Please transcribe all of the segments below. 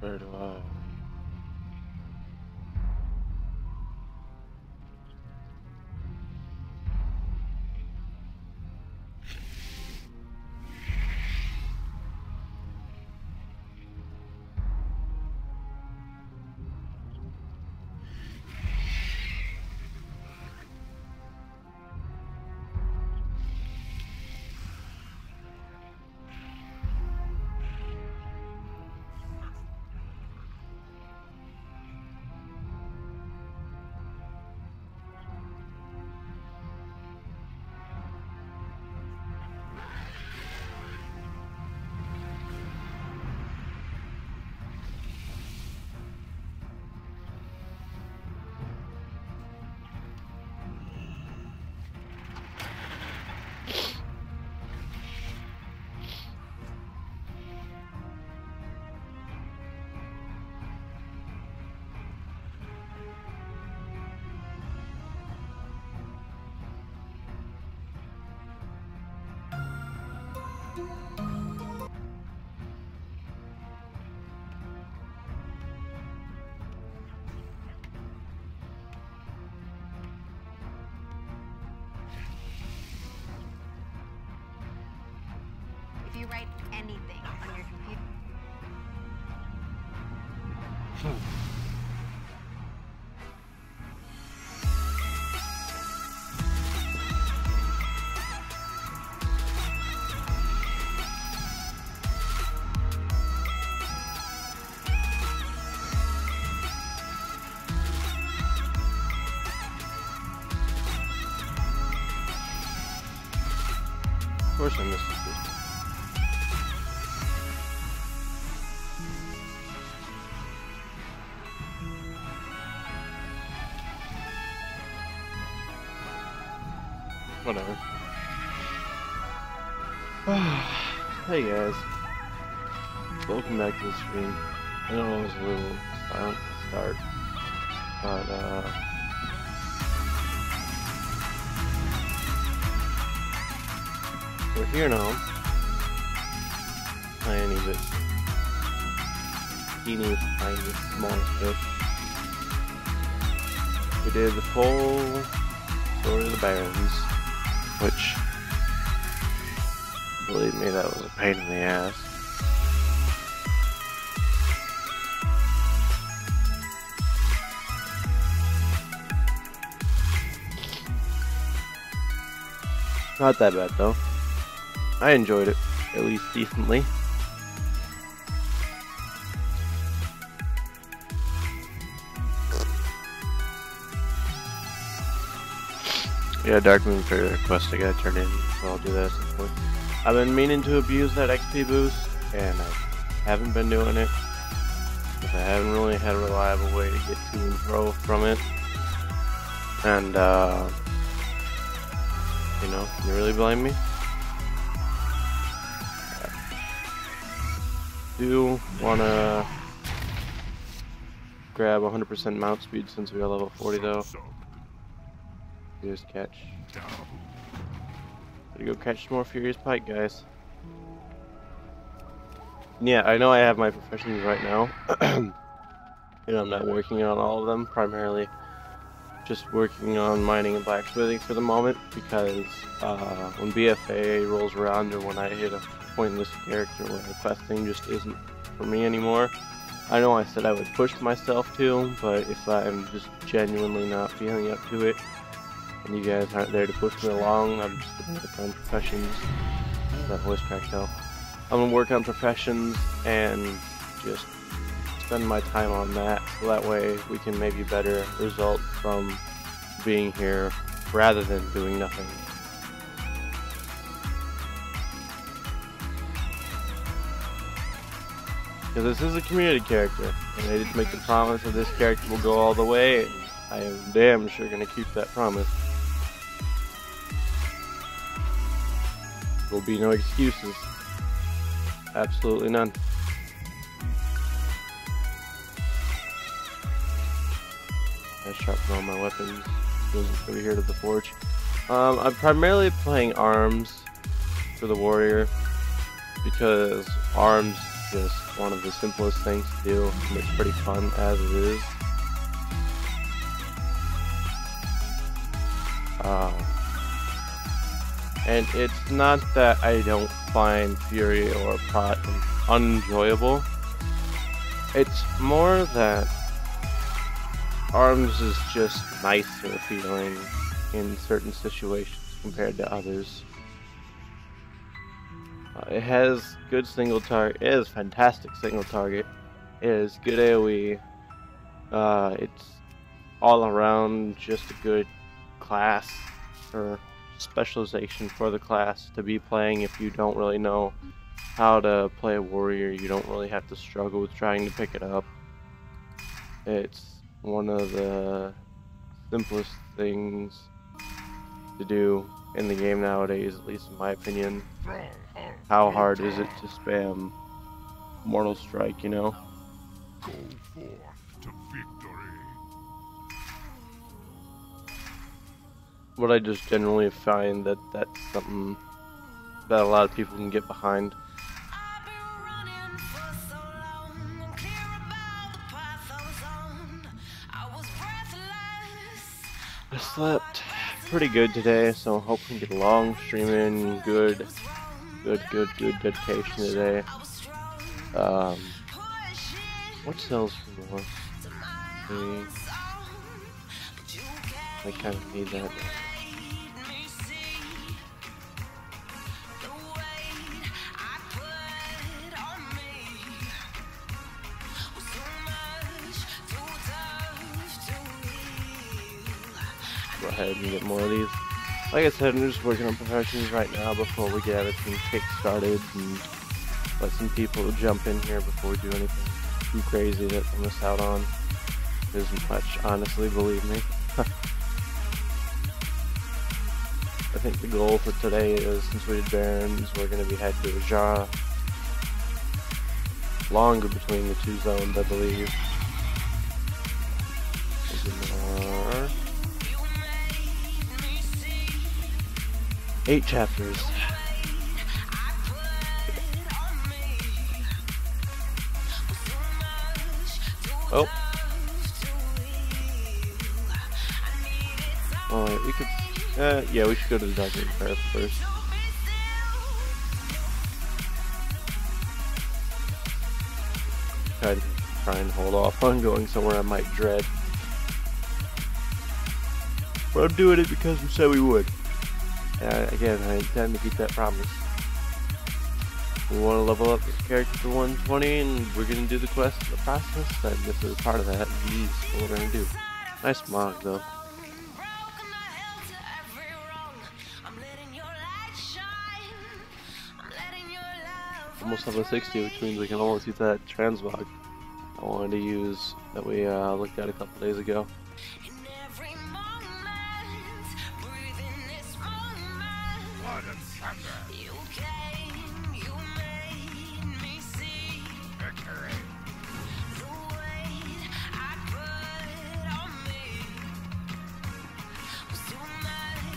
Where do I? If you write anything on your computer. Of course I missed it. Whatever. Hey guys. Welcome back to the stream. I know it was a little silent to start, but we're here now. Tiny bit. Teeny tiny smallest bit. We did the full story of the barrens, which, believe me, that was a pain in the ass. Not that bad though. I enjoyed it, at least decently. Yeah, Dark Moon for quest I gotta turn in, so I'll do that at some point. I've been meaning to abuse that XP boost, and I haven't been doing it, because I haven't really had a reliable way to get to and fro from it. And, you know, can you really blame me? Do wanna grab 100% mount speed since we are level 40 though. Just catch. Gotta go catch some more Furious Pike, guys. Yeah, I know I have my professions right now. And I'm not working on all of them, primarily just working on mining and blacksmithing for the moment, because when BFA rolls around or when I hit a point in this character where the questing just isn't for me anymore. I know I said I would push myself to, but if I'm just genuinely not feeling up to it, and you guys aren't there to push me along, I'm just gonna work on professions. That voice cracked out. I'm gonna work on professions and just spend my time on that, so that way we can maybe better result from being here rather than doing nothing. Because this is a community character, and they did make the promise that this character will go all the way, and I am damn sure gonna keep that promise. There will be no excuses. Absolutely none. I sharpen all my weapons. Goes over here to the forge. I'm primarily playing arms for the warrior, because arms just one of the simplest things to do, and it's pretty fun as it is. And it's not that I don't find Fury or Pot unenjoyable. It's more that Arms is just nicer feeling in certain situations compared to others. It has good single target. It is fantastic single target. It is good AoE. It's all around just a good class or specialization for the class to be playing if you don't really know how to play a warrior. You don't really have to struggle with trying to pick it up. It's one of the simplest things to do in the game nowadays, at least in my opinion. How hard is it to spam Mortal Strike, you know? Go forth to victory. But I just generally find that that's something that a lot of people can get behind. I slept pretty good today, so I'm hoping to get a long stream in. Good dedication today. What sells for more? I kind of need that. Go ahead and get more of these. Like I said, I'm just working on professions right now before we get everything kick-started and let some people jump in here before we do anything too crazy that we'll miss out on. There isn't much, honestly, believe me. I think the goal for today is, since we did barrens, we're going to be heading to a Jara. Longer between the two zones, I believe. 8 chapters. Oh. Oh wait, we could. Yeah, we should go to the dungeon first. I'd try and hold off on going somewhere I might dread. But I'm doing it because we said we would. Again, I intend to keep that promise. We want to level up this character to 120, and we're going to do the quest in the process, and this is part of that. This is what we're going to do. Nice mog, though. Almost level 60, which means we can almost use that transmog I wanted to use that we looked at a couple days ago.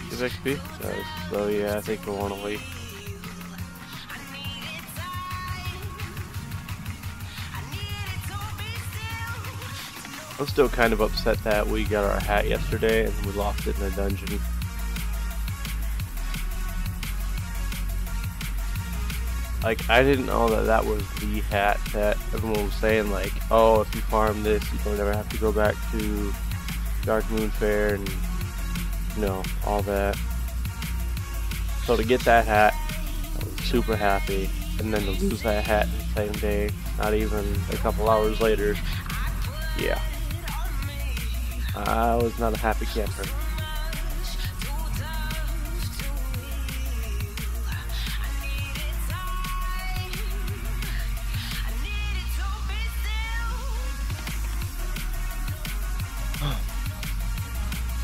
Give XP? So yeah, I think we'll want to wait. I'm still kind of upset that we got our hat yesterday and we lost it in a dungeon. Like, I didn't know that that was the hat that everyone was saying, like, oh, if you farm this, you don't ever have to go back to Dark Moon Fair and, you know, all that. So to get that hat, I was super happy. And then to lose that hat the same day, not even a couple hours later, yeah. I was not a happy camper.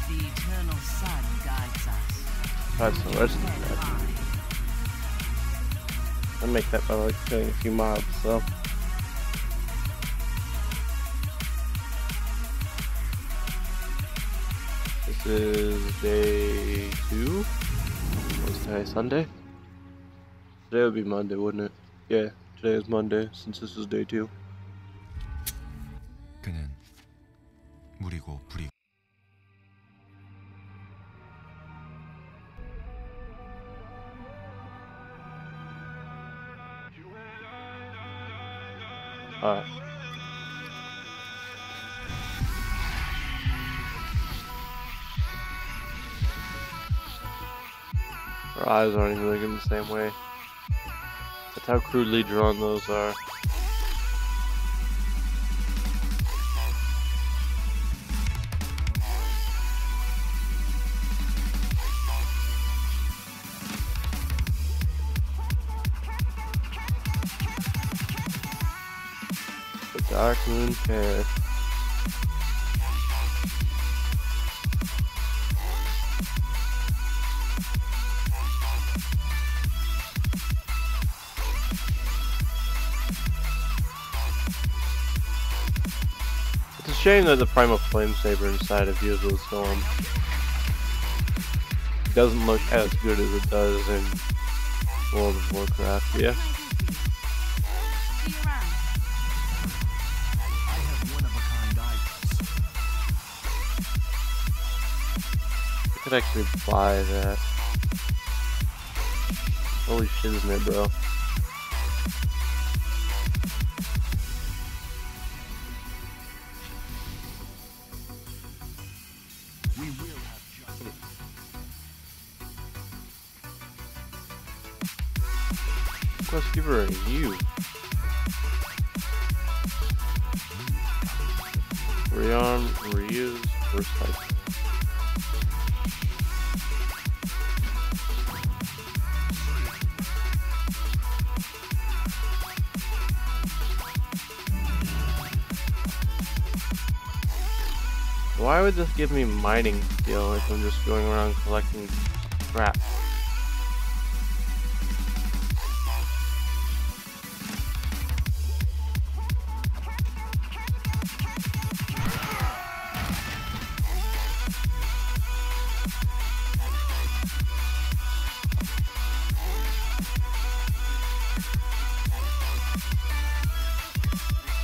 The eternal sun guides us. That's the rest of that. I'll make that by like killing a few mobs, so. This is day 2. What's today? Sunday? Today would be Monday, wouldn't it? Yeah, Today is Monday, since this is day 2. 그는 물이고 불이고 Alright. Our eyes aren't even looking the same way. That's how crudely drawn those are. The dark moon pair. It's a shame that the primal flame saber inside of Usual Storm doesn't look as good as it does in World of Warcraft. Yeah. See you around. I have one-of-a-kind items. I could actually buy that. Holy shit, isn't it, bro? We will have justice. Quest giver are you? Rearm, reuse, recycle. Why would this give me mining skill if I'm just going around collecting crap?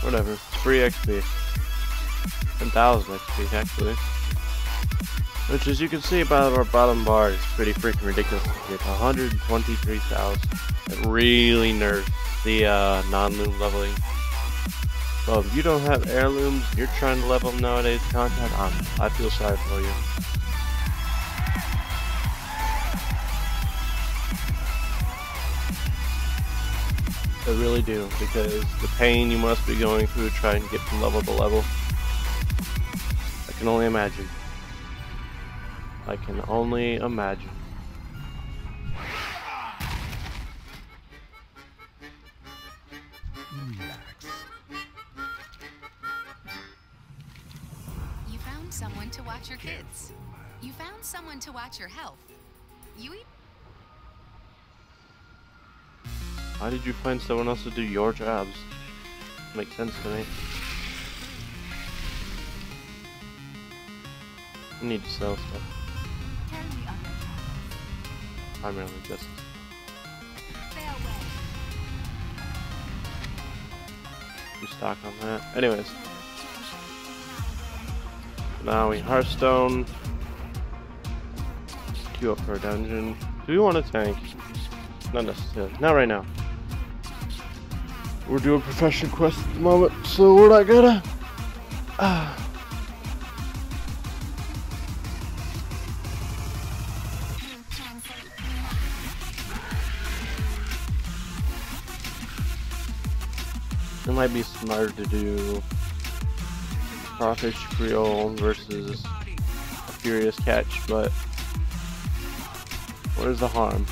Whatever, it's free XP. 10,000 XP actually. Which, as you can see by our bottom bar, is pretty freaking ridiculous to get 123,000. It really nerfs the non-loom leveling. So if you don't have heirlooms, you're trying to level nowadays content, I feel sorry for you. I really do, because the pain you must be going through trying to get from level to level, I can only imagine. I can only imagine. Relax. You found someone to watch your kids. You found someone to watch your health. You eat. Why did you find someone else to do your jobs? Makes sense to me. I need to sell stuff. Tell me other tales. Primarily just. Farewell. Restock on that. Anyways. Now we Hearthstone. Queue up for a dungeon. Do we want a tank? Not necessarily. Not right now. We're doing profession quest at the moment, so we're not gonna. It might be smarter to do Crawfish Creole versus a Furious Catch, but where's the harm?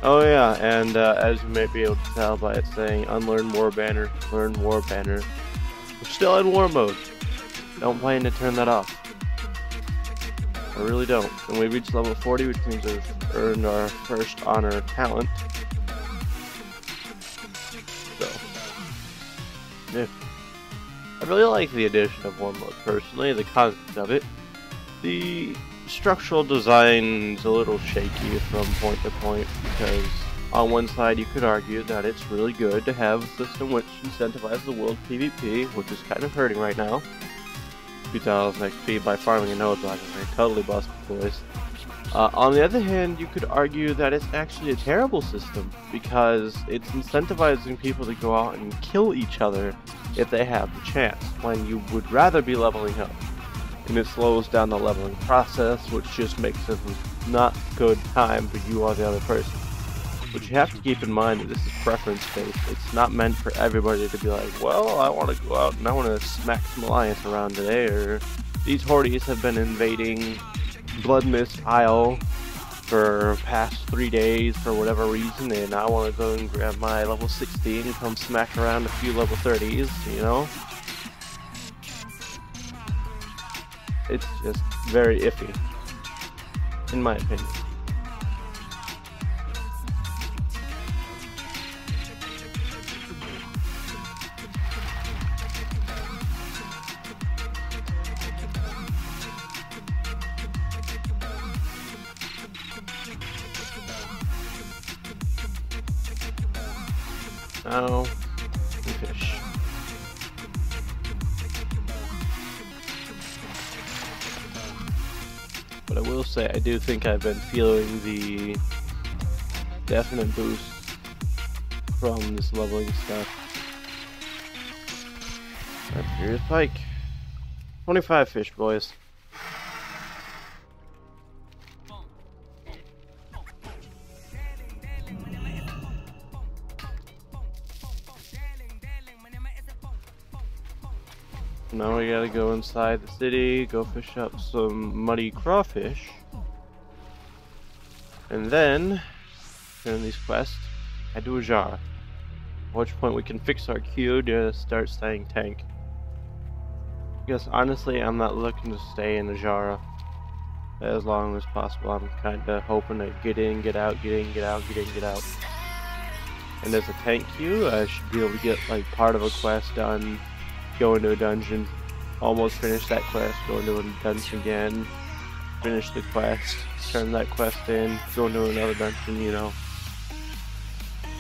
Oh yeah, and as you may be able to tell by it saying Unlearn War Banner, Learn War Banner, we're still in war mode. Don't plan to turn that off. I really don't. And we reached level 40, which means we've earned our first honor talent. So, yeah. I really like the addition of war mode personally, the concept of it. The structural design is a little shaky from point to point, because on one side you could argue that it's really good to have a system which incentivizes the world PvP, which is kind of hurting right now. 2000 XP by farming a node, by the way. Totally busted, boys. On the other hand, you could argue that it's actually a terrible system, because it's incentivizing people to go out and kill each other if they have the chance, when you would rather be leveling up. And it slows down the leveling process, which just makes it not good time for you or the other person. But you have to keep in mind that this is preference-based. It's not meant for everybody to be like, well, I want to go out and I want to smack some alliance around today, or these hordes have been invading Blood Mist Isle for past 3 days for whatever reason, and I want to go and grab my level 60 and come smack around a few level 30s, you know? It's just very iffy, in my opinion. Now, fish. But I will say, I do think I've been feeling the definite boost from this leveling stuff. Alright, here's pike. 25 fish, boys. Now we gotta go inside the city, go fish up some muddy crawfish, and then, during these quests, head to a jar. At which point we can fix our queue to start staying tank. Because honestly, I'm not looking to stay in Ajara as long as possible. I'm kinda hoping to get in, get out, get in, get out, get in, get out. And as a tank queue, I should be able to get like part of a quest done, go into a dungeon, almost finish that quest, go into a dungeon again, finish the quest, turn that quest in, go into another dungeon, you know.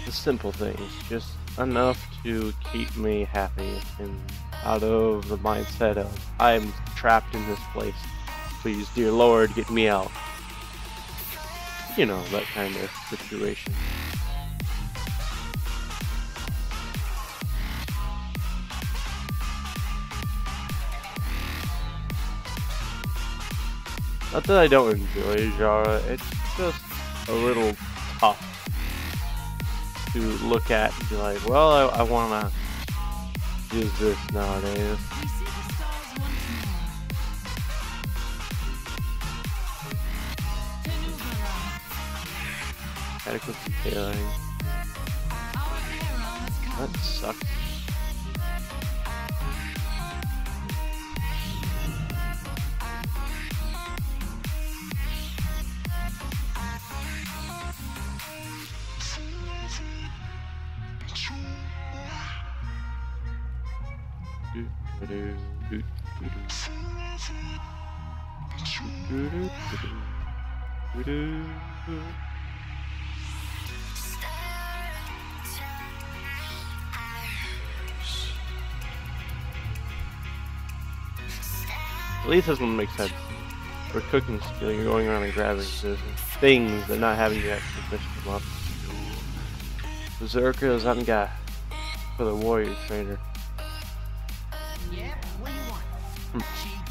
The simple things, just enough to keep me happy and out of the mindset of, I'm trapped in this place, please dear Lord get me out. You know, that kind of situation. Not that I don't enjoy Jara, it's just a little tough to look at and be like, well, I wanna use this nowadays. Adequate detailing. That sucks. At least this one makes sense. For cooking skill, you're going around and grabbing things and not having to actually fish them up. Berserker is on guy for the warrior trainer. Yep, what do you want?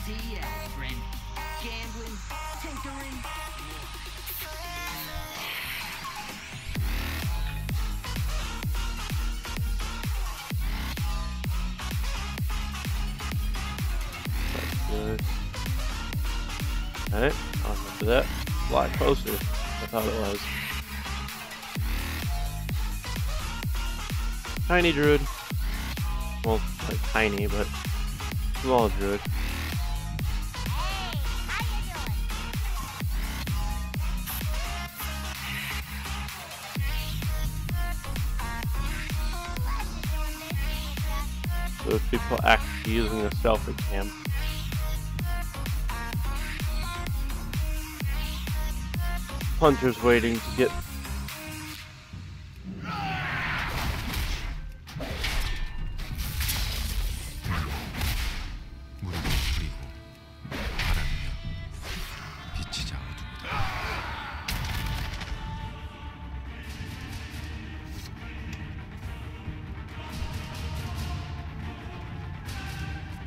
GTS, friend. Gambling, tinkering. That's good. Alright, on to that. A lot closer than I thought it was. Tiny druid. Well, like tiny, but small druid. So if people actually using a selfie cam. hunters waiting to get. 무리고 부리고 바람이여 비치자 어둠이다.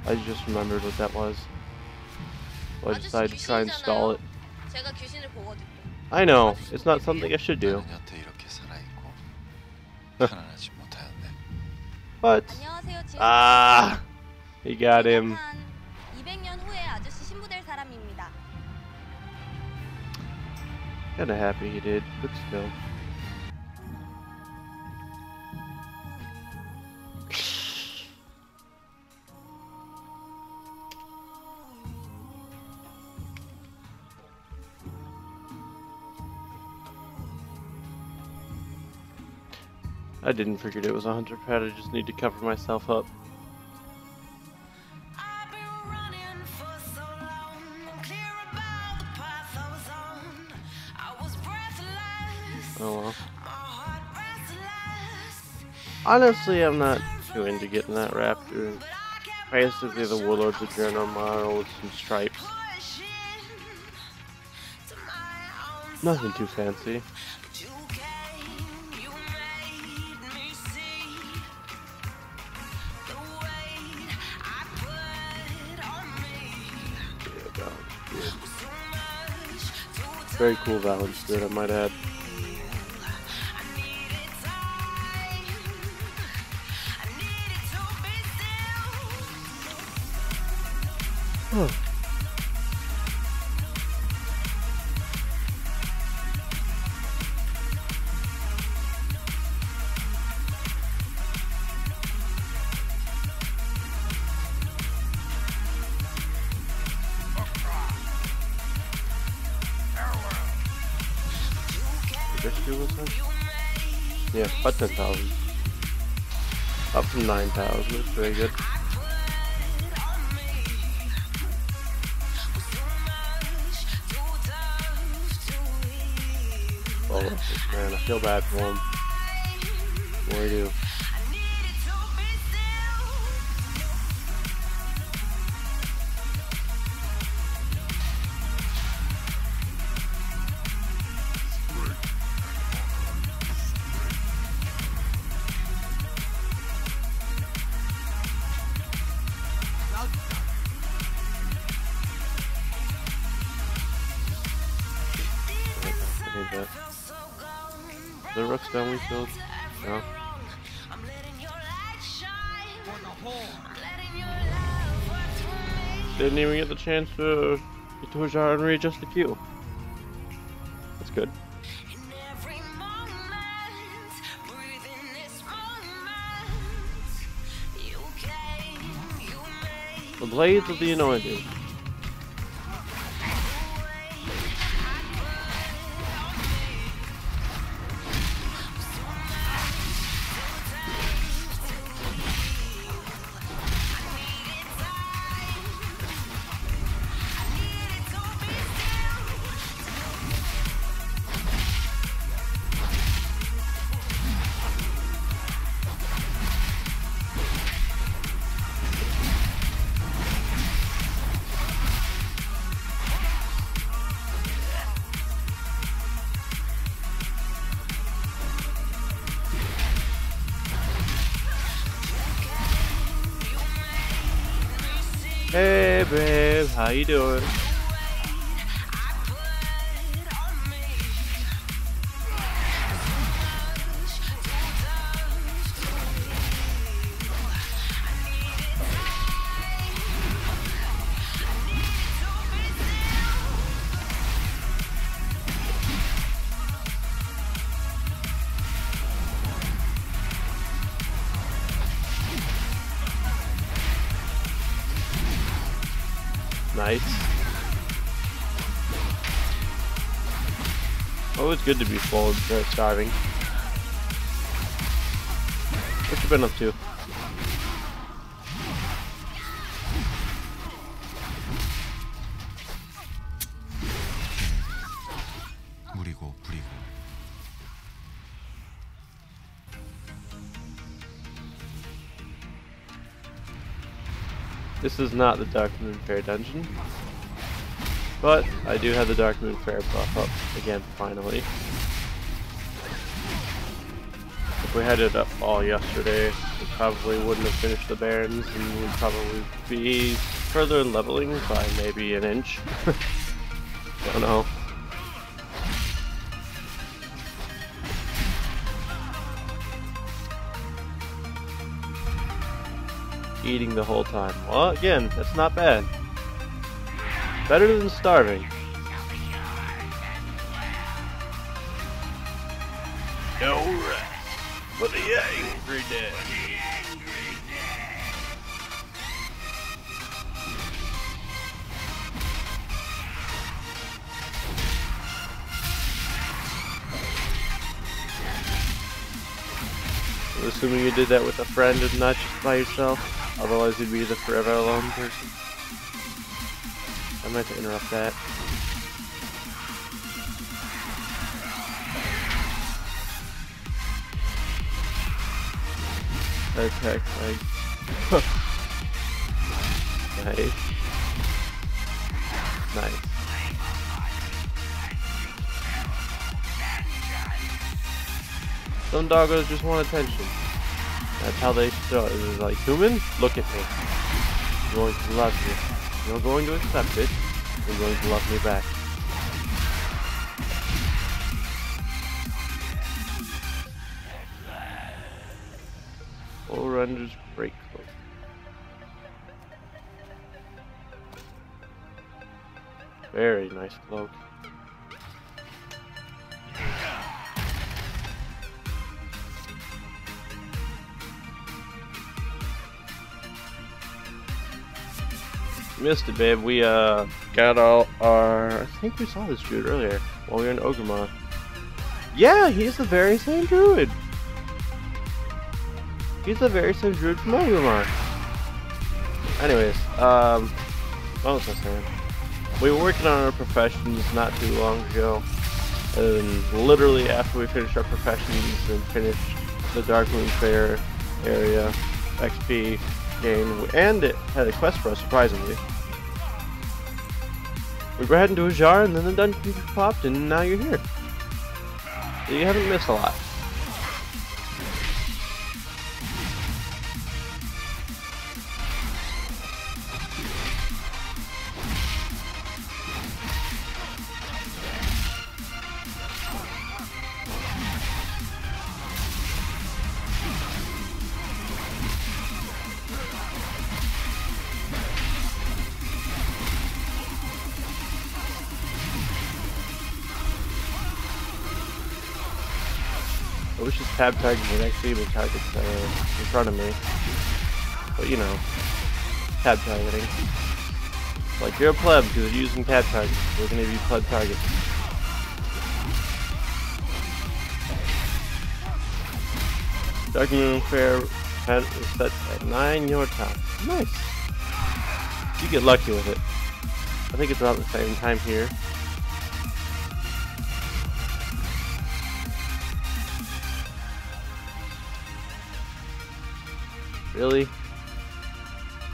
I just remembered what that was. So I decided to try and stall it. 제가 귀신을 보거든요. I know, it's not something I should do. 나는 여태 이렇게 살아있고 편안하지 못하였네. But, 안녕하세요, 지은. he got him. 한 200년 후에 아저씨 신부될 사람입니다. Kinda happy he did, but still. I didn't figure it was a hunter pad, I just need to cover myself up. I've been running for so long, unclear about the path I was on. I was breathless, Oh well. my heart restless. Honestly, I'm not too into getting that raptor. Basically, the warlords of Journal with some stripes. Pushing to my own Nothing too fancy. But you came, you made me see the weight I put on me. Yeah, balance good. So much to Very cool balance good, I might add. I needed time. I needed to be still. Did this do with us? Yeah, about 10,000. Up from 9,000, that's very good. Oh, man, I feel bad for him. Boy, I do. I need that. The rook's done we filled? No. Didn't even get the chance to get to a jar and readjust the queue. That's good. The Blades of the Anointed. Hey babe, how you doing? Nice. Always good to be full instead of starving. What you been up to? 무리고 This is not the Dark Moon Fair dungeon, but I do have the Dark Moon Fair buff up again finally. If we had it up all yesterday, we probably wouldn't have finished the barrens, and we'd probably be further leveling by maybe an inch. Don't know. Eating the whole time. Well, again, that's not bad. Better than starving. No rest for the angry dead. I'm assuming you did that with a friend and not just by yourself. Otherwise, you'd be the forever alone person. I might have to interrupt that. Attack like nice. Nice. Some doggos just want attention. That's how they start. It's like, Hooman, look at me. I'm going to love you. You're going to accept it. You're going to love me back. Full renders break cloak. Very nice cloak. Missed it, babe. We got all our. I think we saw this druid earlier while we were in Ogremont. Yeah, he's the very same druid. He's the very same druid from Ogremont. Anyways, what was I saying? We were working on our professions not too long ago, and literally after we finished our professions and finished the Dark Moon Fair area, XP gain, and it had a quest for us, surprisingly. We were heading to a jar, and then the dungeon popped, and now you're here. So you haven't missed a lot. I wish this tab target would actually even target in front of me. But you know, tab targeting. Like, you're a pleb because you're using tab targets. We're gonna give you pleb targets. Dark Moon Fair is set at 9 your time. Nice. You get lucky with it. I think it's about the same time here. Really? Do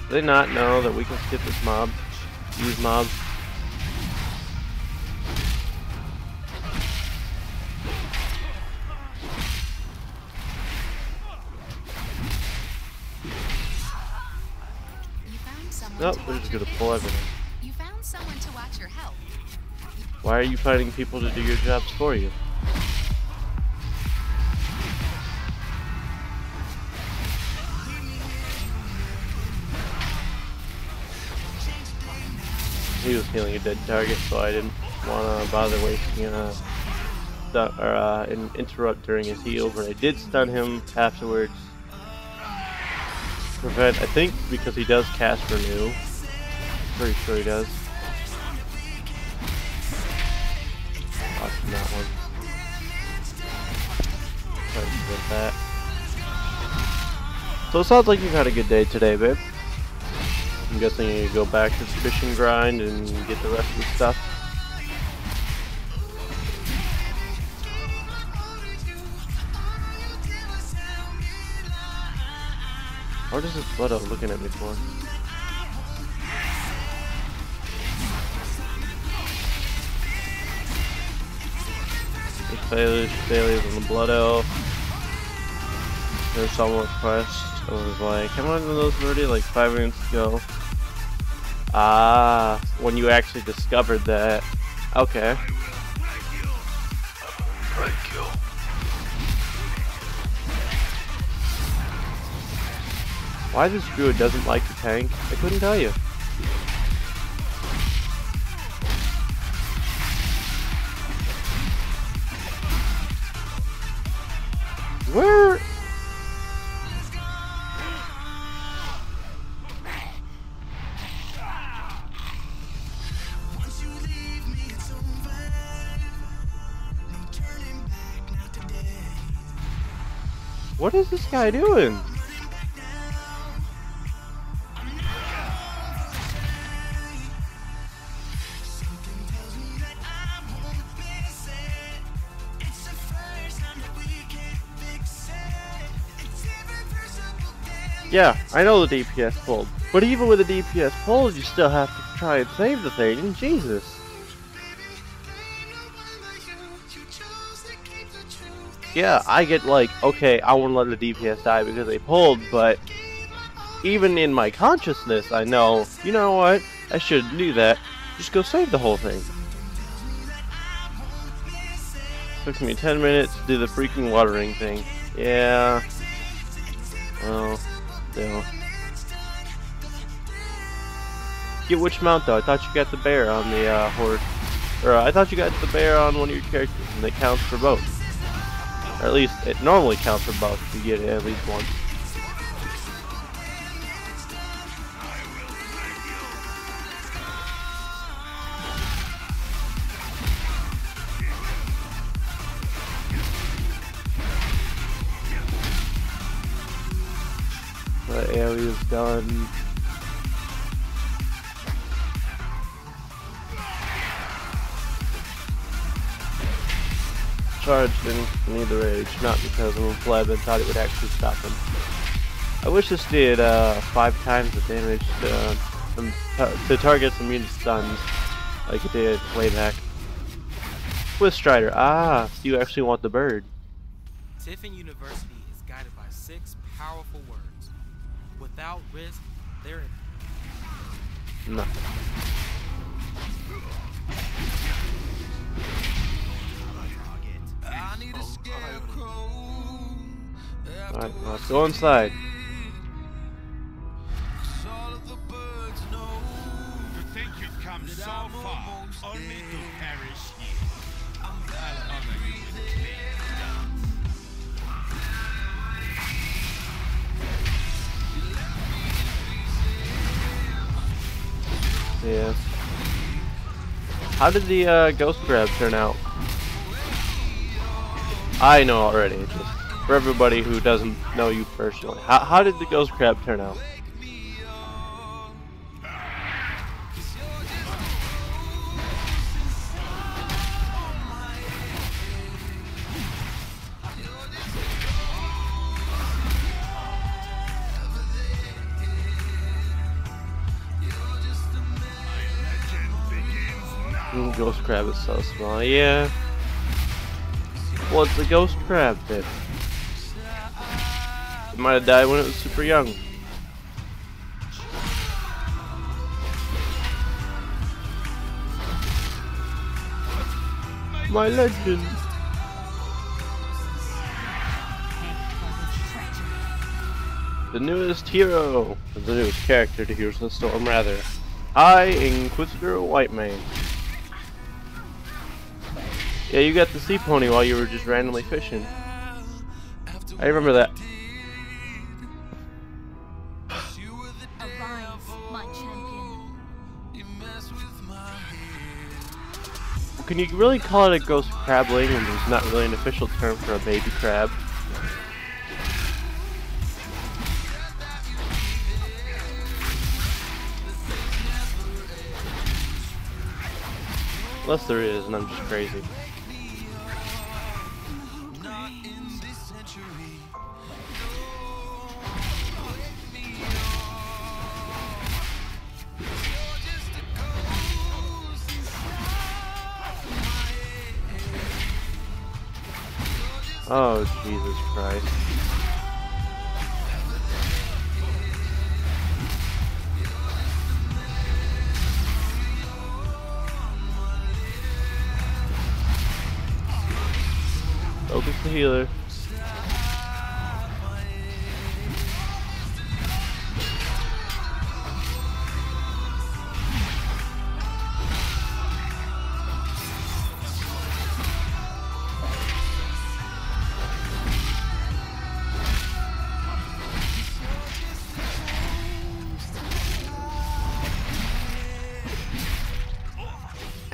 they not know that we can skip this mob? These mobs? Nope, they're just gonna pull everything. You found someone to watch your health. Why are you finding people to do your jobs for you? He was healing a dead target, so I didn't want to bother wasting an interrupt during his heal, but I did stun him afterwards. Prevent, I think, because he does cast Renew. Pretty sure he does. Watching that one. Try to prevent that. So it sounds like you've had a good day today, babe. I'm guessing you go back to the fishing grind and get the rest of the stuff. What is this Blood looking at me for? failures on the Blood Elf. There's someone quest. I was like, how many of those already? Like 5 minutes ago. Ah, when you actually discovered that. Okay. Thank you. Why this druid doesn't like the tank? I couldn't tell you. Where? What is this guy doing? Yeah, I know the DPS pulled, but even with the DPS pulled, you still have to try and save the thing. Jesus. Yeah, I get like, okay, I won't let the DPS die because they pulled, but even in my consciousness, I know, you know what? I shouldn't do that. Just go save the whole thing. Took me 10 minutes to do the freaking watering thing. Yeah. Well. Yeah. Get which mount though? I thought you got the bear on the horde. Or I thought you got the bear on one of your characters and it counts for both. Or at least it normally counts for both if you get it at least once. The area's done. Charged in either rage, not because I'm a pleb and thought it would actually stop him. I wish this did 5 times the damage to target some unit stuns, like it did way back. With Strider, so you actually want the bird. Tiffin University is guided by 6 powerful words. Without risk, there is nothing. Alright, let's go inside. To think you've come so far, only to perish here. I'll honor you with clean. Yeah. How did the ghost grab turn out? I know already, just for everybody who doesn't know you personally. How did the ghost crab turn out? Ghost crab is so small, yeah. Well, it's a ghost crab then. It might have died when it was super young. My legend. The newest hero, the newest character to Heroes of the Storm, rather. Hi, Inquisitor Whitemane. Yeah, you got the sea pony while you were just randomly fishing. I remember that. Can you really call it a ghost crabling when there's not really an official term for a baby crab? Unless there is, and I'm just crazy. Oh, Jesus Christ. Focus the healer.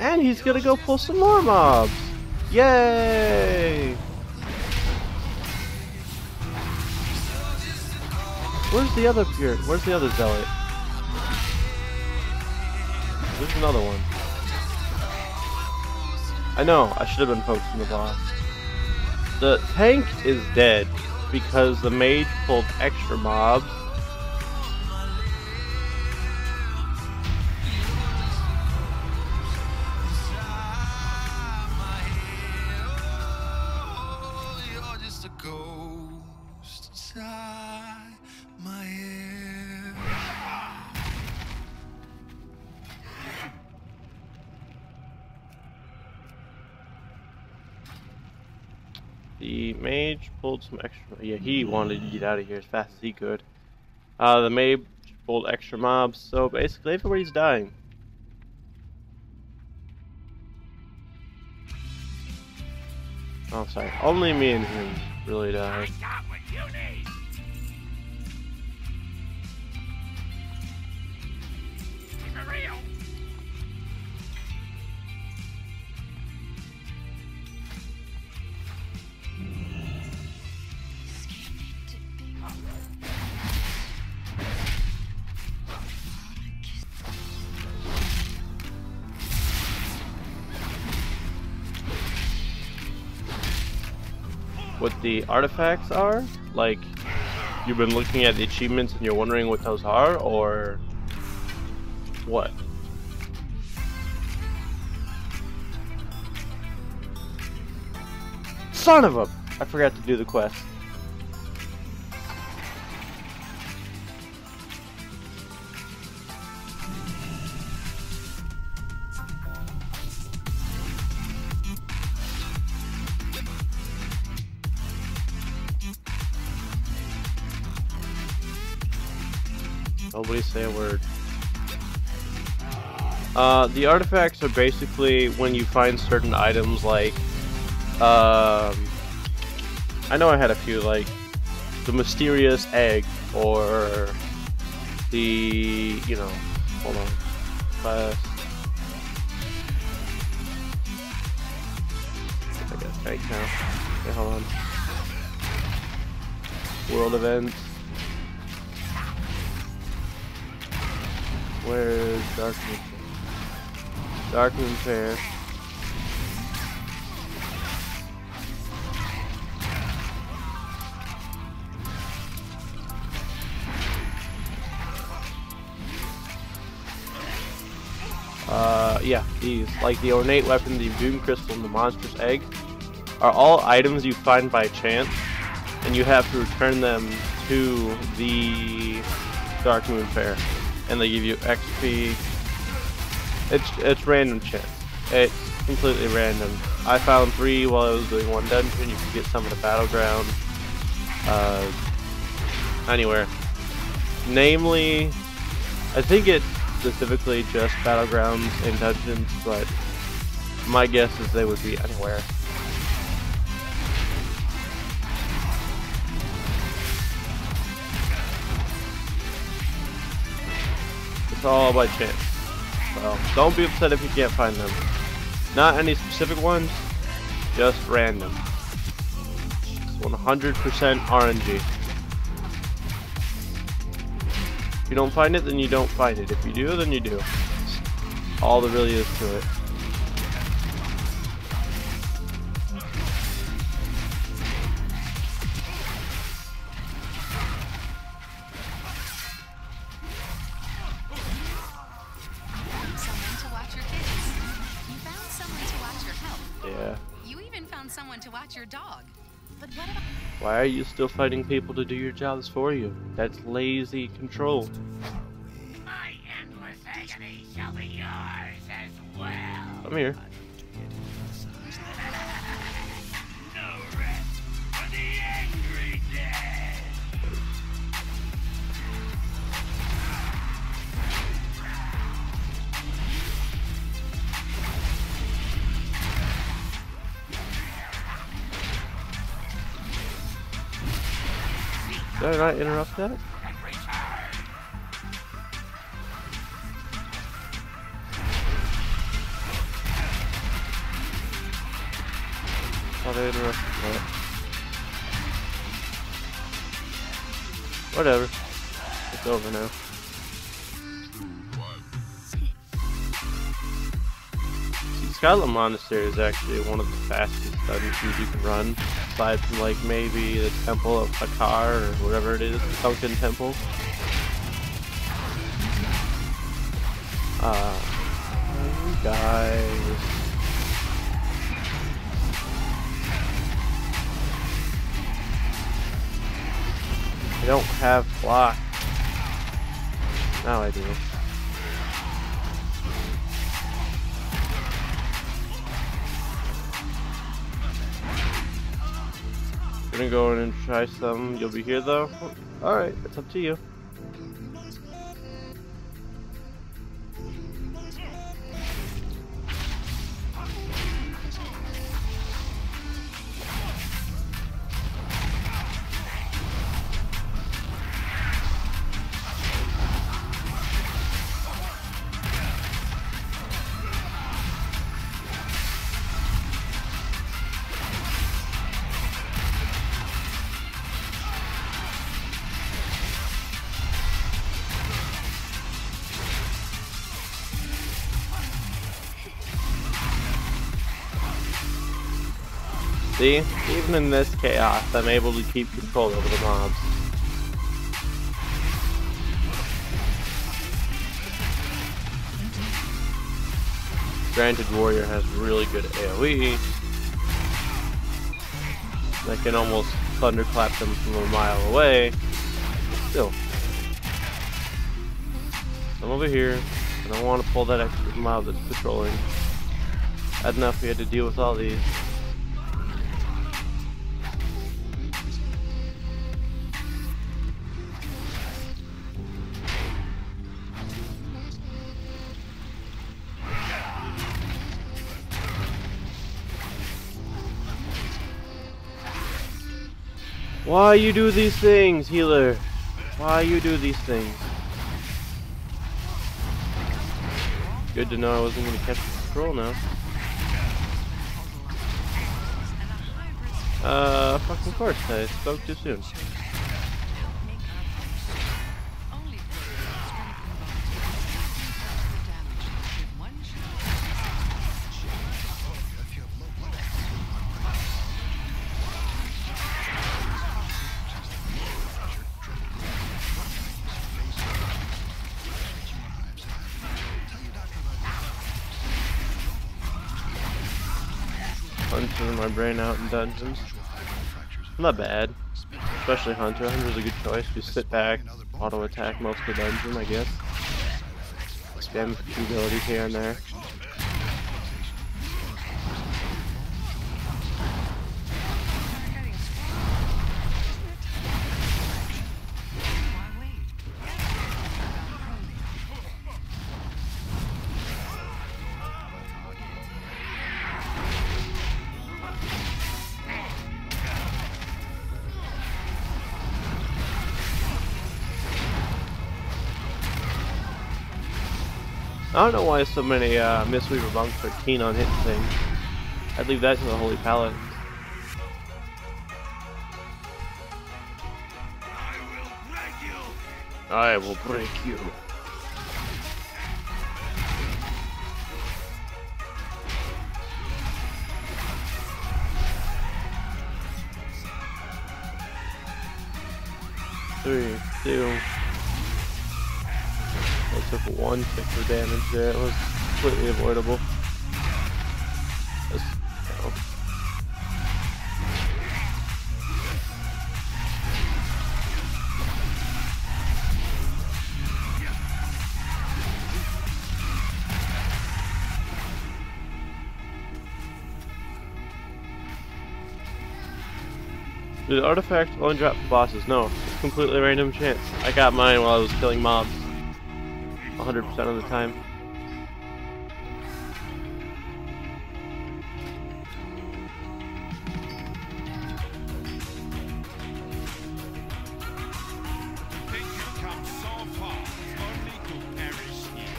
And he's gonna go pull some more mobs. Yay! Where's the other pure? Where's the other zealot? There's another one. I know, I should have been focusing the boss. The tank is dead because the mage pulled extra mobs. The mage pulled some extra. Yeah, he wanted to get out of here as fast as he could. The mage pulled extra mobs, so basically everybody's dying. Oh, sorry. Only me and him really died. I got what you need. Keep it real. What the artifacts are? Like, you've been looking at the achievements and you're wondering what those are, or what? Son of a! I forgot to do the quest. Nobody say a word. The artifacts are basically when you find certain items like, I know I had a few, like the mysterious egg, or the, you know, hold on, I got egg now. Okay, hold on. World events. Where's Dark Moon Fair? Dark Moon Fair. Yeah, these, like the ornate weapon, the doom crystal, and the monstrous egg, are all items you find by chance, and you have to return them to the Dark Moon Fair. And they give you XP. It's random chance. It's completely random. I found 3 while I was doing one dungeon. You can get some in the battleground. Anywhere. Namely, I think it's specifically just battlegrounds and dungeons, but my guess is they would be anywhere. It's all by chance. So don't be upset if you can't find them. Not any specific ones, just random. It's 100% RNG. If you don't find it, then you don't find it. If you do, then you do. That's all there really is to it. You even found someone to watch your dog. But what about... Why are you still fighting people to do your jobs for you? That's lazy control. My endless agony shall be yours as well. Come here. No rest for the angry dead. Did I not interrupt that? Oh, they interrupted that. Whatever. It's over now. Skylar Monastery is actually one of the fastest dungeons you can run, aside from like maybe the Temple of Hakar or whatever it is, the Sunken Temple. You guys. I don't have block. Now I do. Gonna go in and try some. You'll be here though? Alright, it's up to you. See, even in this chaos, I'm able to keep control over the mobs. Granted, Warrior has really good AoE. I can almost thunderclap them from a mile away. Still. I'm over here, and I want to pull that extra mob that's patrolling. Bad enough we had to deal with all these. Why you do these things, healer? Why you do these things? Good to know I wasn't going to catch the control now. Fucking course, I spoke too soon. Punching my brain out in dungeons. Not bad. Especially Hunter. Hunter's a good choice. Just sit back, auto attack most of the dungeon, I guess. Spam a few abilities here and there. I don't know why so many Mistweaver monks are keen on hitting things. I'd leave that to the Holy Paladin. I will break you. Three, two. I took one tick of damage there. It was completely avoidable. Let's go. Do the artifacts only drop for bosses? No, it's completely random chance. I got mine while I was killing mobs 100% of the time. Think you've come so far, only to perish here.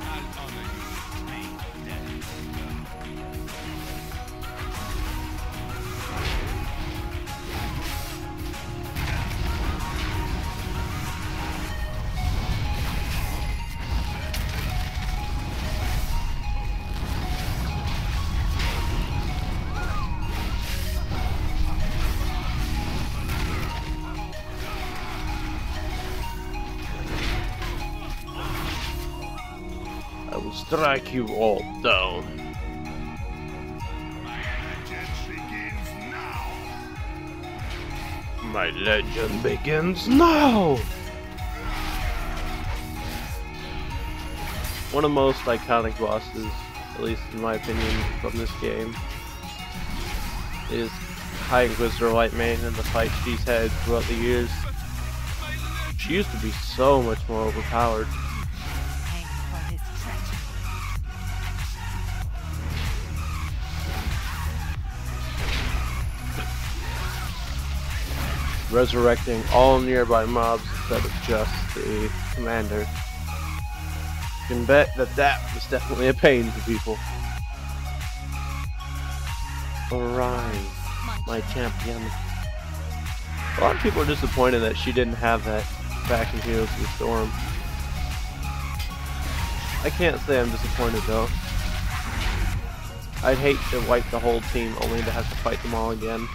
I'll honor you, mate, dead. I will strike you all down. My legend begins now! One of the most iconic bosses, at least in my opinion, from this game, is High Inquisitor White Mane and the fight she's had throughout the years. She used to be so much more overpowered. Resurrecting all nearby mobs instead of just the commander. You can bet that that was definitely a pain to people. Arise, my champion. A lot of people are disappointed that she didn't have that back in Heroes of the Storm. I can't say I'm disappointed though. I'd hate to wipe the whole team only to have to fight them all again.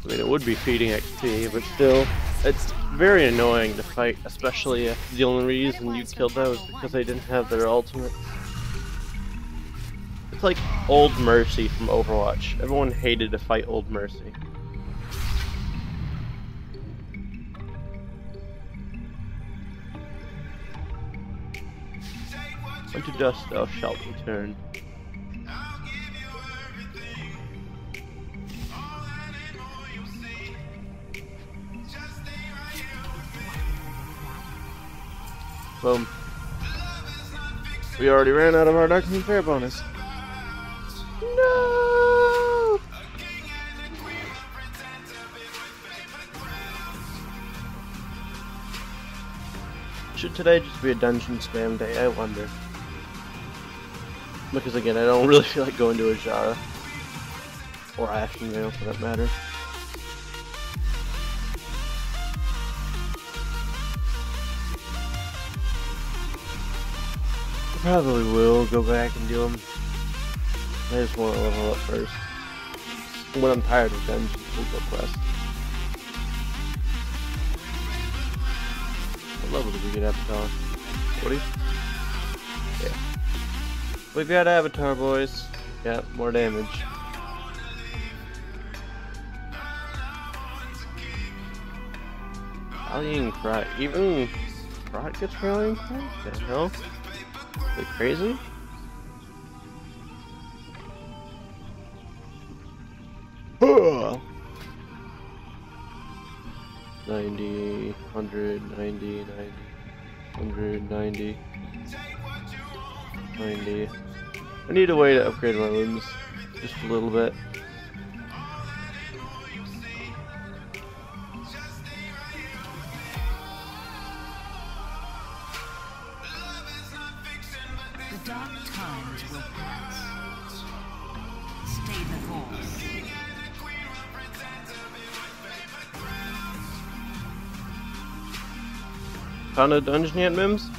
I mean, it would be feeding XP, but still, it's very annoying to fight, especially if the only reason you killed them is because they didn't have their ultimate. It's like Old Mercy from Overwatch. Everyone hated to fight Old Mercy. Unto dust thou shalt return. Boom. We already ran out of our Dark Moon Fair bonus. No! Should today just be a dungeon spam day, I wonder? Because again, I don't really feel like going to a Jara. Or Ashenvale for that matter. Probably will go back and do them. I just want to level up first. When I'm tired of dungeons, we'll go quest. What level did we get Avatar? 40? Yeah. We've got Avatar, boys. Got more damage. Rallying Cry. Even Prot gets Rallying Cry? What the hell? Is it crazy? Huh. 90, 100, 90, 90, 100, 90, 90. I need a way to upgrade my limbs just a little bit. The dark times will pass. Stay the course. Found a dungeon yet, Mims?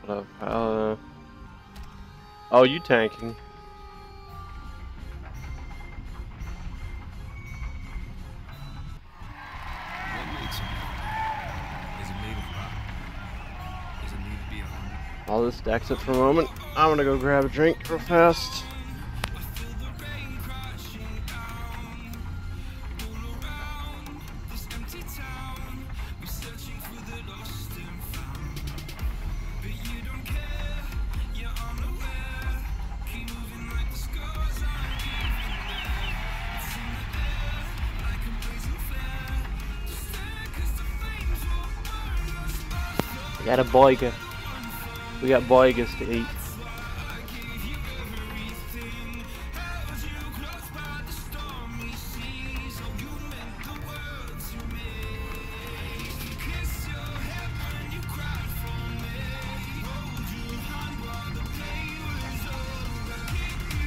What up? Oh, you tanking? What makes him? Is it made of rock? Does it need to be 100? All this stacks up for a moment. I'm gonna go grab a drink real fast. We got a boiga. We got boigas to eat.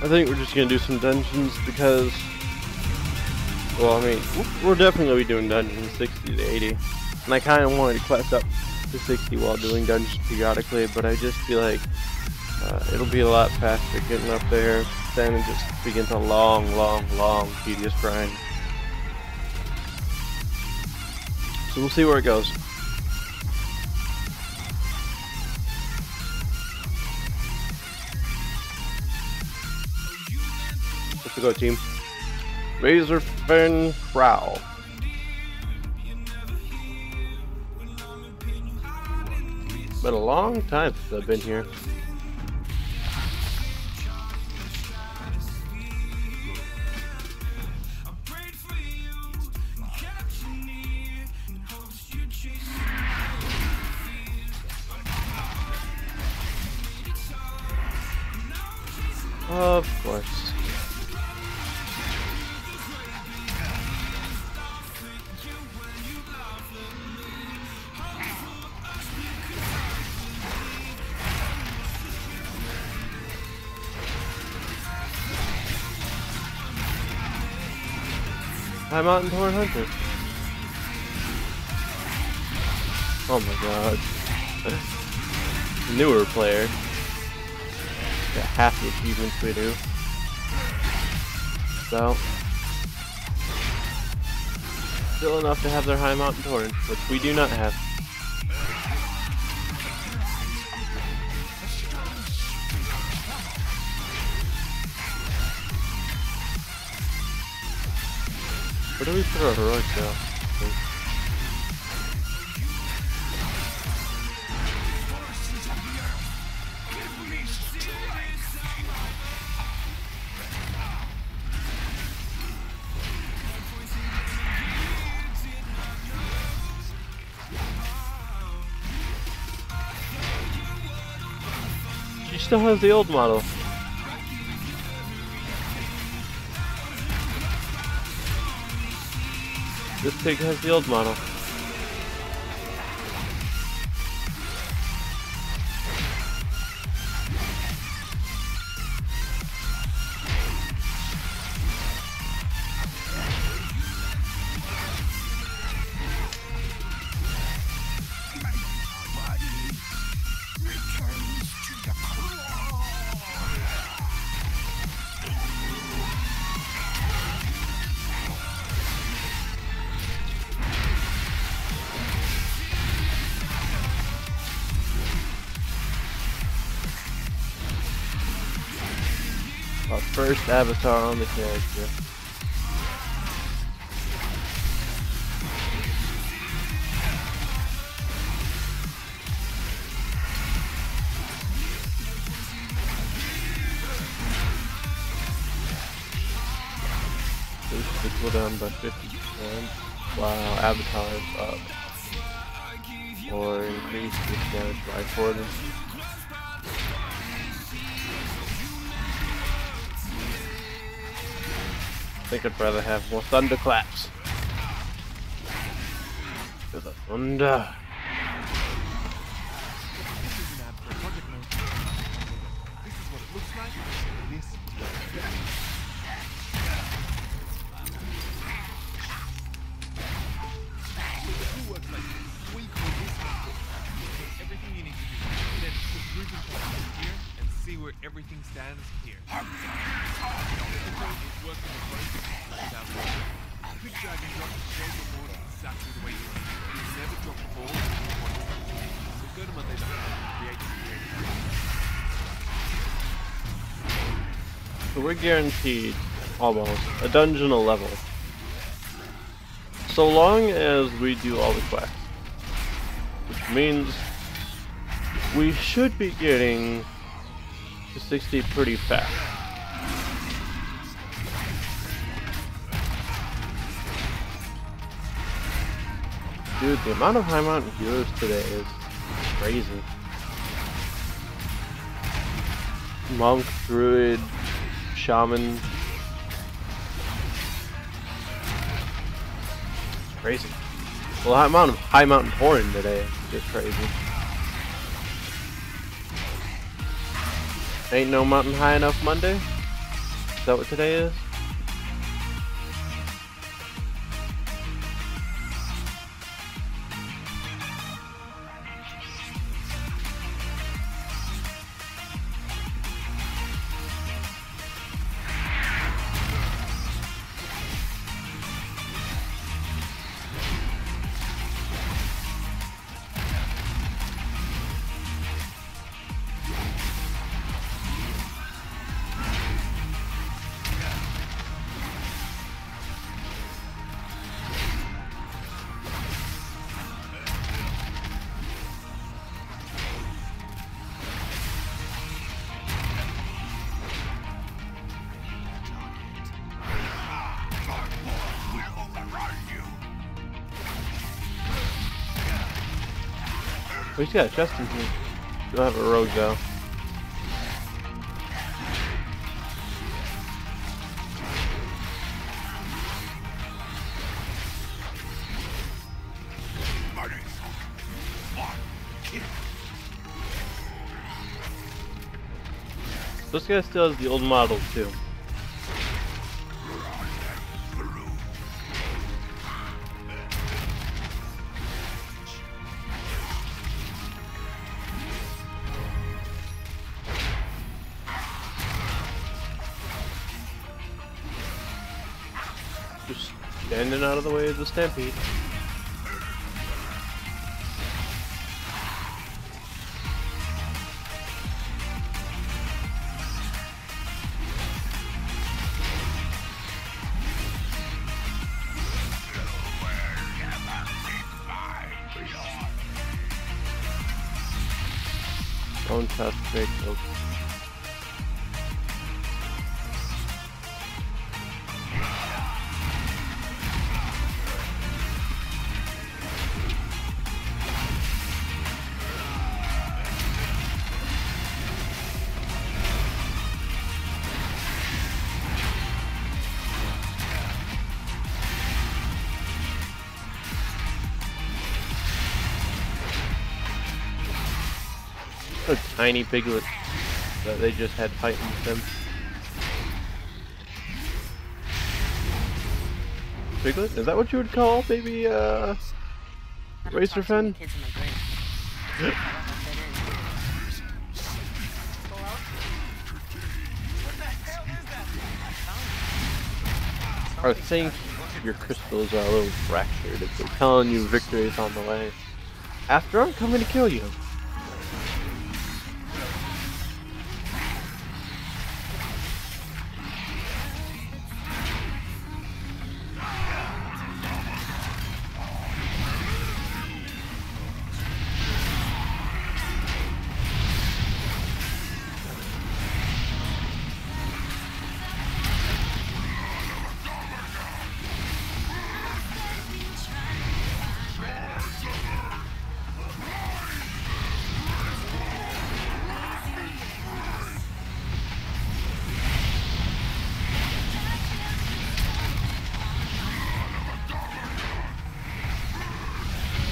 I think we're just gonna do some dungeons because, well, I mean, we're definitely gonna be doing dungeons 60 to 80, and I kind of wanted to quest up to 60 while doing dungeons periodically, but I just feel like it'll be a lot faster getting up there than it just begins a long, tedious grind. So we'll see where it goes. Let's go, team. Razorfin Prowl. Been a long time since I've been here. Of course. Hi, Mountain Torn Hunter. Oh my god. Newer player. Got half the achievements we do. So, still enough to have their High Mountain Torrent, which we do not have. Where do we put our heroic now? She still has the old model. This pig has the old model. Our first avatar on the character. Boost the cooldown by 50%. Wow, avatars up. Or increase this damage by 40. I think I'd rather have more thunderclaps. To the thunder. where everything stands here. It's working the process without water. Quick drag and drop the shape of board exactly the way you want. You never drop the ball if you want it. So go to Monday night and create this So we're guaranteed, almost, a dungeon a level. So long as we do all the quests. Which means we should be getting to 60 pretty fast. Dude, the amount of high mountain heroes today is crazy. Monk, druid, shaman. It's crazy. Well, the amount of high mountain horn today is just crazy. Ain't no mountain high enough Monday? Is that what today is? We just got a chest in here. We don't have a rogue though. This guy still has the old model too. Just standing out of the way of the stampede. Don't touch big oak. A tiny piglet that they just had fighting with them. Piglet? Is that what you would call baby racer fan? I think your crystals are a little fractured if they're telling you victory is on the way. After I'm coming to kill you.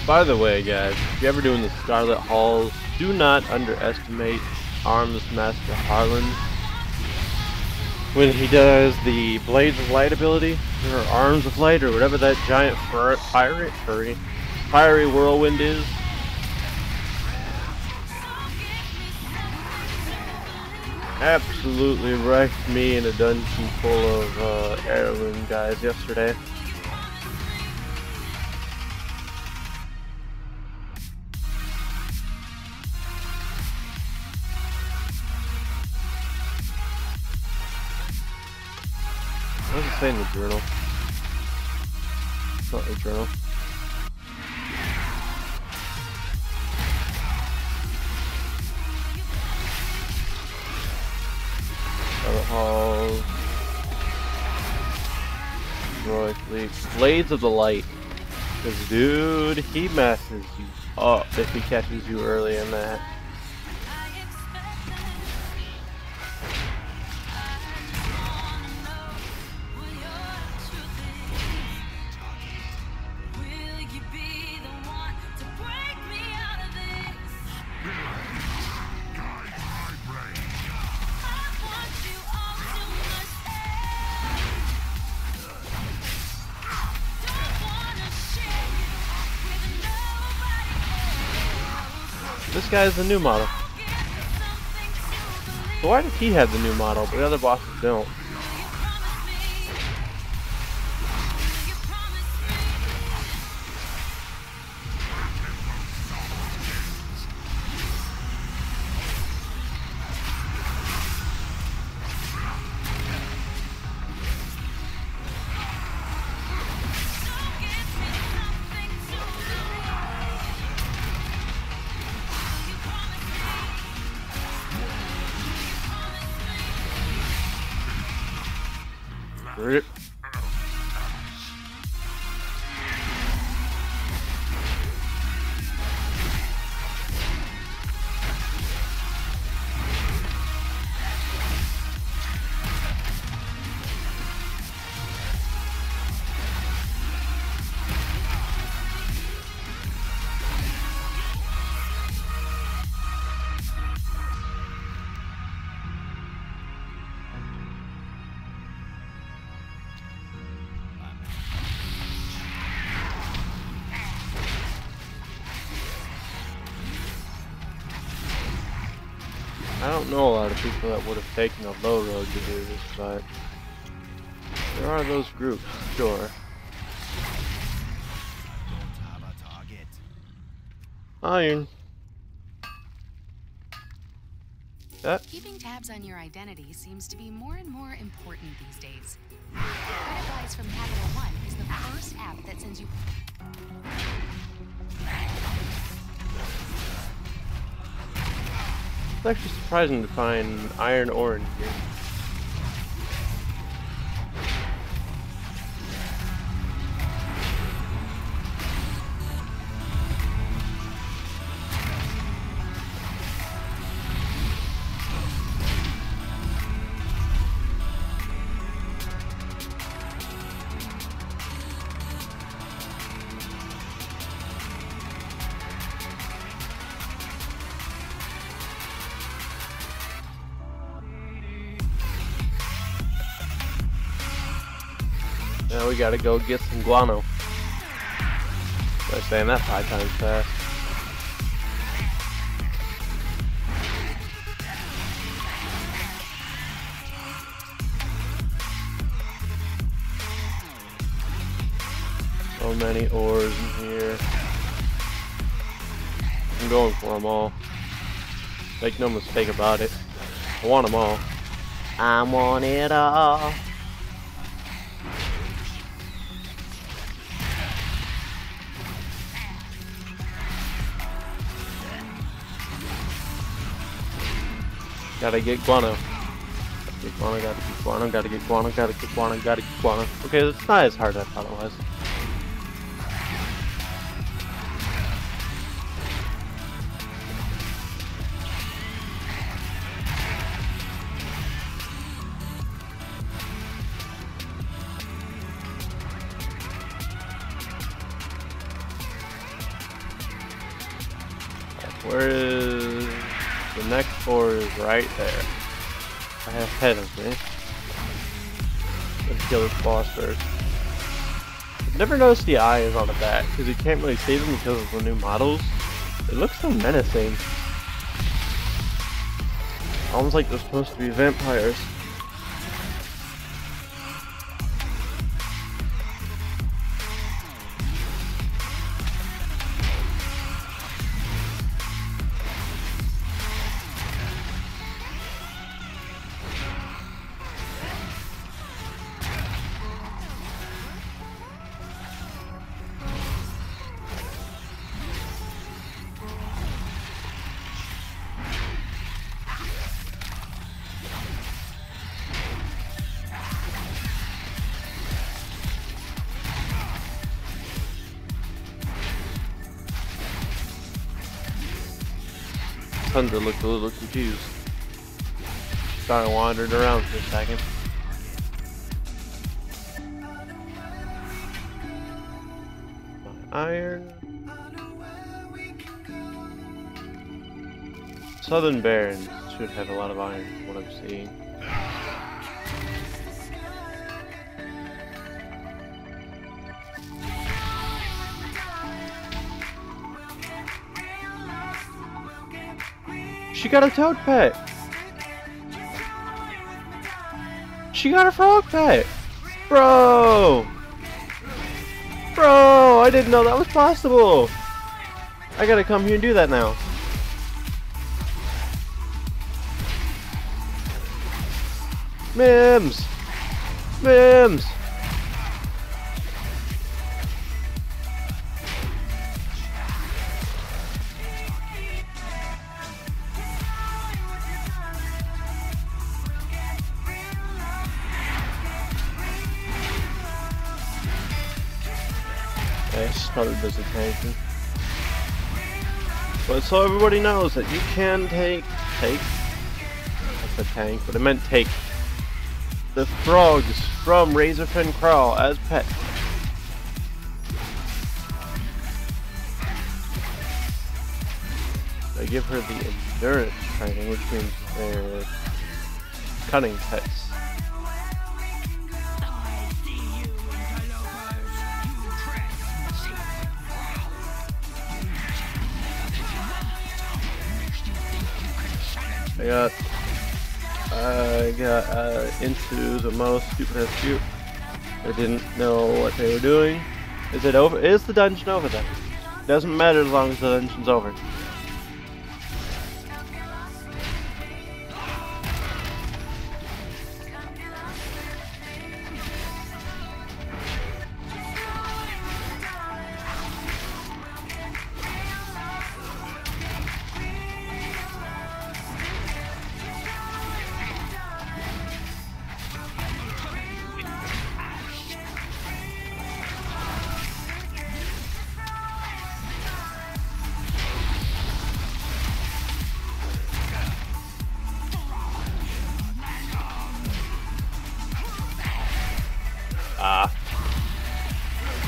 By the way, guys, if you're ever doing the Scarlet Halls, do not underestimate Arms Master Harlan. When he does the Blades of Light ability, or Arms of Light, or whatever that giant fiery whirlwind is. absolutely wrecked me in a dungeon full of heirloom guys yesterday. What does it say in the journal? It's not the journal. Halls. Heroic Leap. Blades of the Light. Because, dude, he messes you up if he catches you early in that. This guy is the new model. So why does he have the new model, but the other bosses don't? Rip. I don't know a lot of people that would have taken a low road to do this, but there are those groups, sure. Iron. That? Keeping tabs on your identity seems to be more and more important these days. Credit Wise from Capital One is the first app that sends you... It's actually surprising to find iron ore in here. Now we gotta go get some guano. I'm saying that 5 times fast. So many ores in here. I'm going for them all. Make no mistake about it. I want them all. I want it all. Gotta get guano. Gotta get guano, gotta get guano, gotta get guano, gotta get guano, gotta get guano. Okay, it's not as hard as I thought it was. Where is the next ore? Is right there. Ahead of me. Let's kill this boss first. I've never noticed the eyes on the back because you can't really see them because of the new models. It looks so menacing. Almost like they're supposed to be vampires. Thunder looked a little confused. Kind of wandered around for a second. Iron. Southern barrens should have a lot of iron, from what I'm seeing. She got a toad pet! She got a frog pet! Bro! Bro! I didn't know that was possible! I gotta come here and do that now. Mims! Mims! It's probably busy tanking. But so everybody knows that you can take, I said tank, but I meant take the frogs from Razorfin Crawl as pets. I give her the endurance training, which means they're cunning pets. I got into the most stupid as cute. I didn't know what they were doing. Is it over? Is the dungeon over then? Doesn't matter as long as the dungeon's over.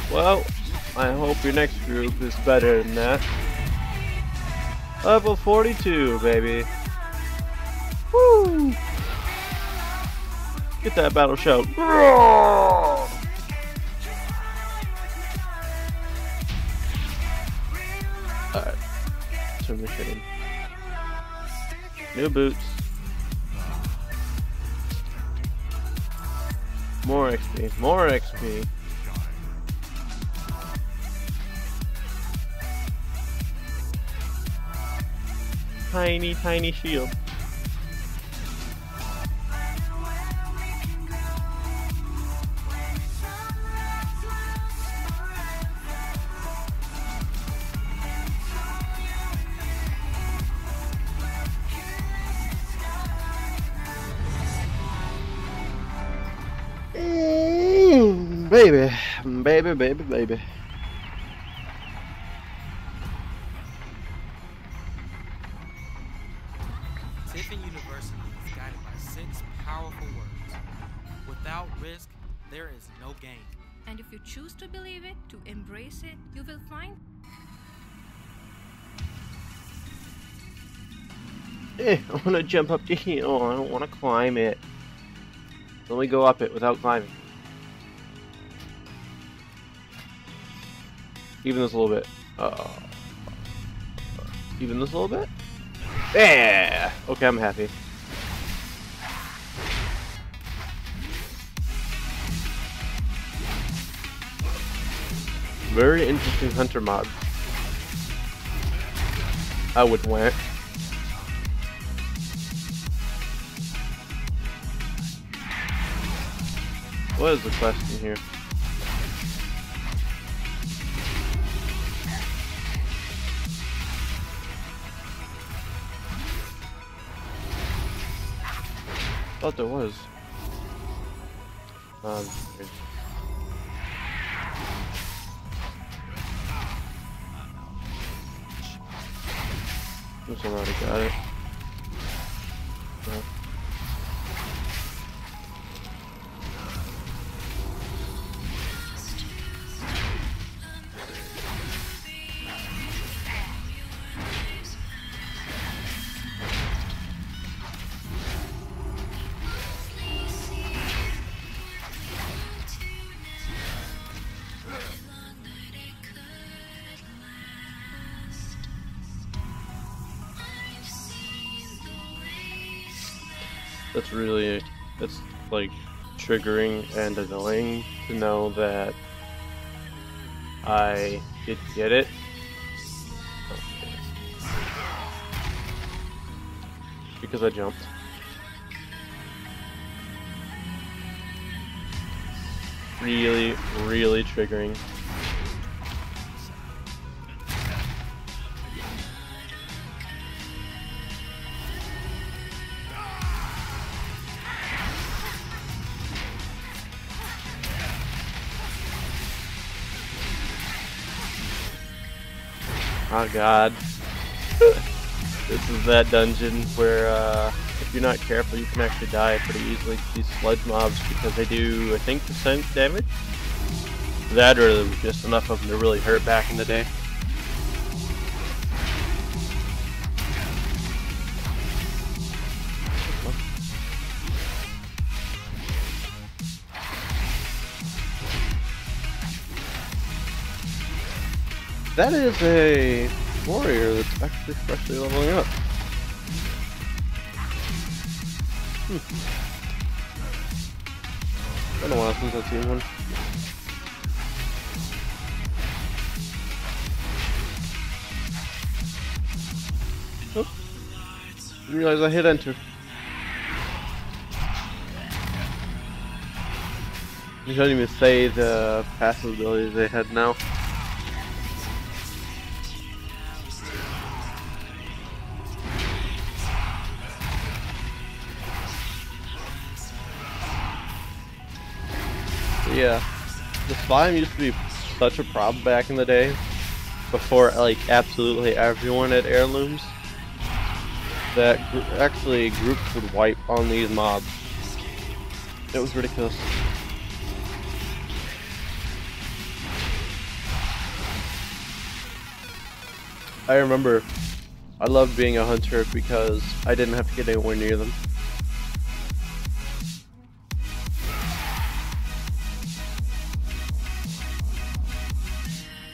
Well, I hope your next group is better than that. Level 42, baby. Woo! Get that battle shout. Alright. Turn the shit in. New boots. More XP. More XP. Tiny, tiny shield. Baby, baby, baby, baby. Tiffin University is guided by 6 powerful words. Without risk, there is no gain. And if you choose to believe it, to embrace it, you will find... I want to jump up the hill. I don't want to climb it. Let me go up it without climbing. Even this a little bit. Even this a little bit? Yeah! Okay, I'm happy. Very interesting hunter mod. I would want. What is the question here? Thought there was. Looks like I already got it. No. That's like triggering and annoying to know that I did get it. Okay. Because I jumped. Really, really triggering. Oh god. This is that dungeon where if you're not careful you can actually die pretty easily to these sludge mobs because they do, I think, percent damage? That or just enough of them to really hurt back in the day. That is a warrior that's actually freshly leveling up. Been a while since I've seen one. Oh, didn't realize I hit enter. You can't even say the passive abilities they had now. Yeah, the slime used to be such a problem back in the day, before like absolutely everyone had heirlooms, that actually groups would wipe on these mobs. It was ridiculous. I remember I loved being a hunter because I didn't have to get anywhere near them.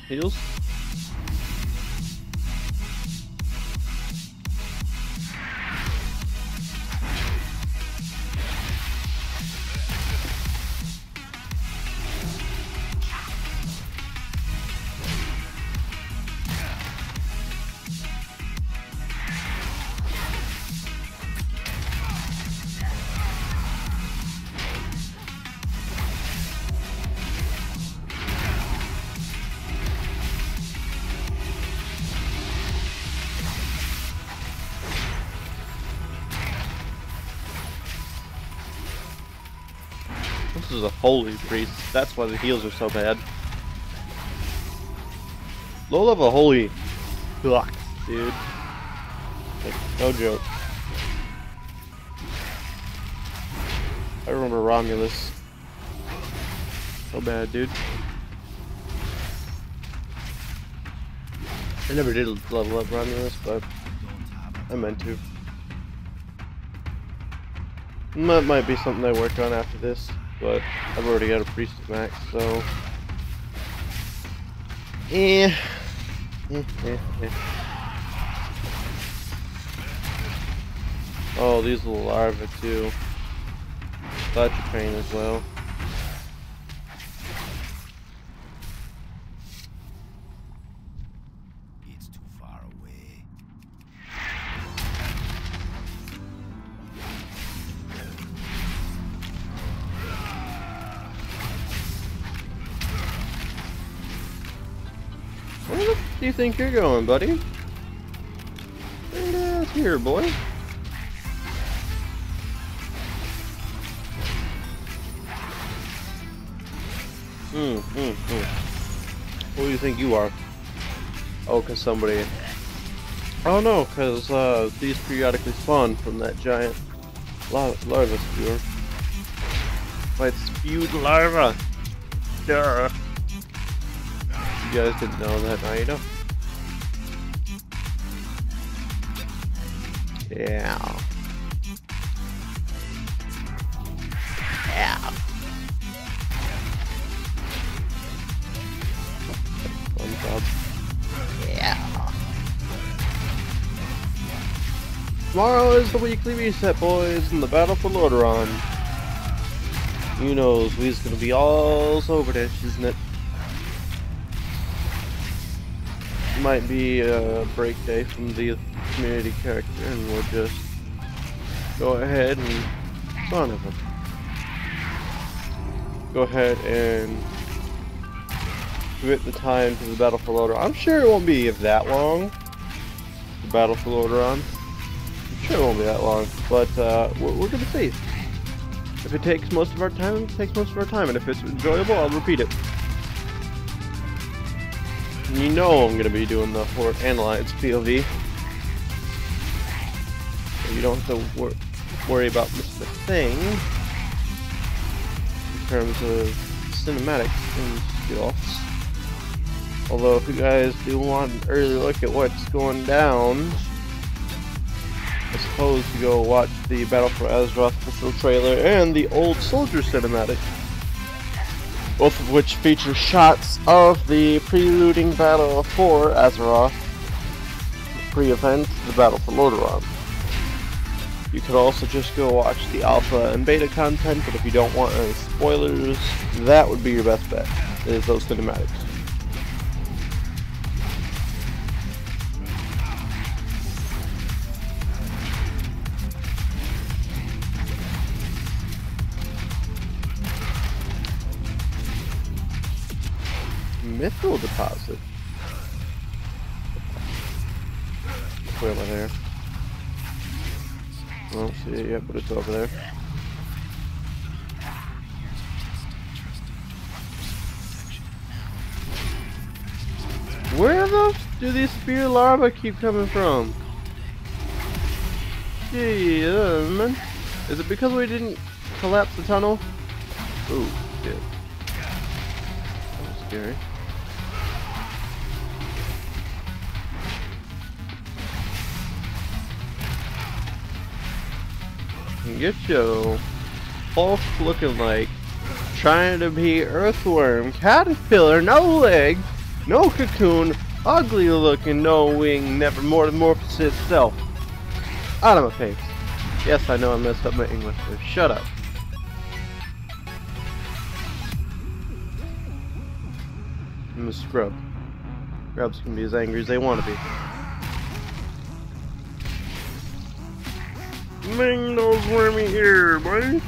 Heals? This is a holy priest. That's why the heals are so bad. Low level holy sucks, dude. Like, no joke. I remember Romulus. So bad, dude. I never did level up Romulus, but I meant to. That might be something I work on after this, but I've already got a priest at max, so Oh, these little larvae too. Such a pain as well. it's too far away. Where the f do you think you're going, buddy? Right here, boy. Who do you think you are? Oh, cause somebody... Oh no, cause these periodically spawn from that giant larva spewer. Like spewed larva! Duh! You guys didn't know that, now you know. Yeah. Yeah. Yeah. Tomorrow is the weekly reset, boys, in the battle for Lordaeron. You know, we's gonna be all over this, isn't it? Might be a break day from the community character, and we'll just go ahead and son of him. Go ahead and commit the time to the battle for Lordaeron. I'm sure it won't be that long. The battle for Lordaeron. I'm sure it won't be that long, but we're gonna see. If it takes most of our time, it takes most of our time, and if it's enjoyable, I'll repeat it. And you know I'm gonna be doing the Horde Analyze POV, so you don't have to worry about missing a thing in terms of cinematics and skills. Although, if you guys do want an early look at what's going down, I suppose you go watch the Battle for Azeroth official trailer and the Old Soldier cinematic, both of which feature shots of the preluding battle for Azeroth, pre-event the Battle for Lordaeron. You could also just go watch the alpha and beta content, but if you don't want any spoilers, that would be your best bet, is those cinematics. Mithril deposit. Where am I there? I don't see it yet, but it's over there. Where the f do these spear larvae keep coming from? Gee, man. Is it because we didn't collapse the tunnel? Ooh, shit. That was scary. Get your Hulk looking like trying to be earthworm, caterpillar, no leg, no cocoon, ugly looking, no wing, never metamorphosis itself. Out of my face. Yes, I know I messed up my English, but shut up. I'm a scrub. Scrubs can be as angry as they want to be. Ming those wormy ear, boy.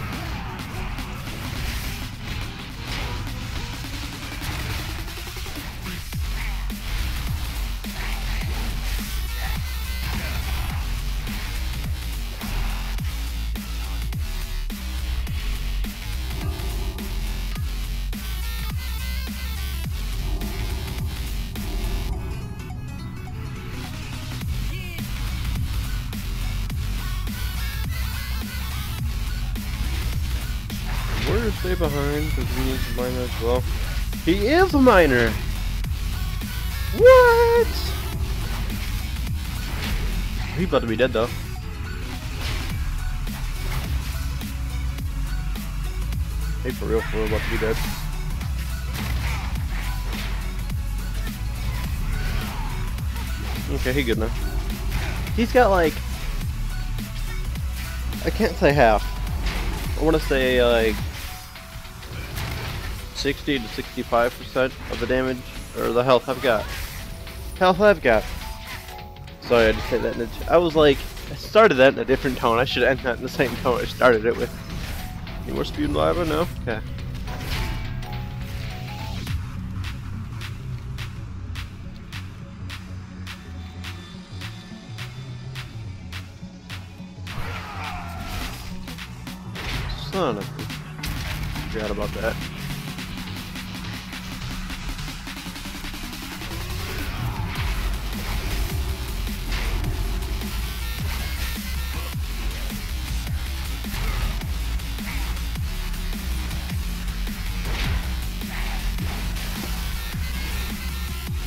We're to stay behind because we need to mine as well. He is a miner! What? He's about to be dead though. Hey, for real, about to be dead. Okay, he good now. He's got like... I can't say half. I want to say like 60 to 65% of the damage, or the health I've got. Sorry, I just said that in I was like, I started that in a different tone. I should end that in the same tone I started it with. Any more speed lava? No? Okay. Son of a... Forgot about that.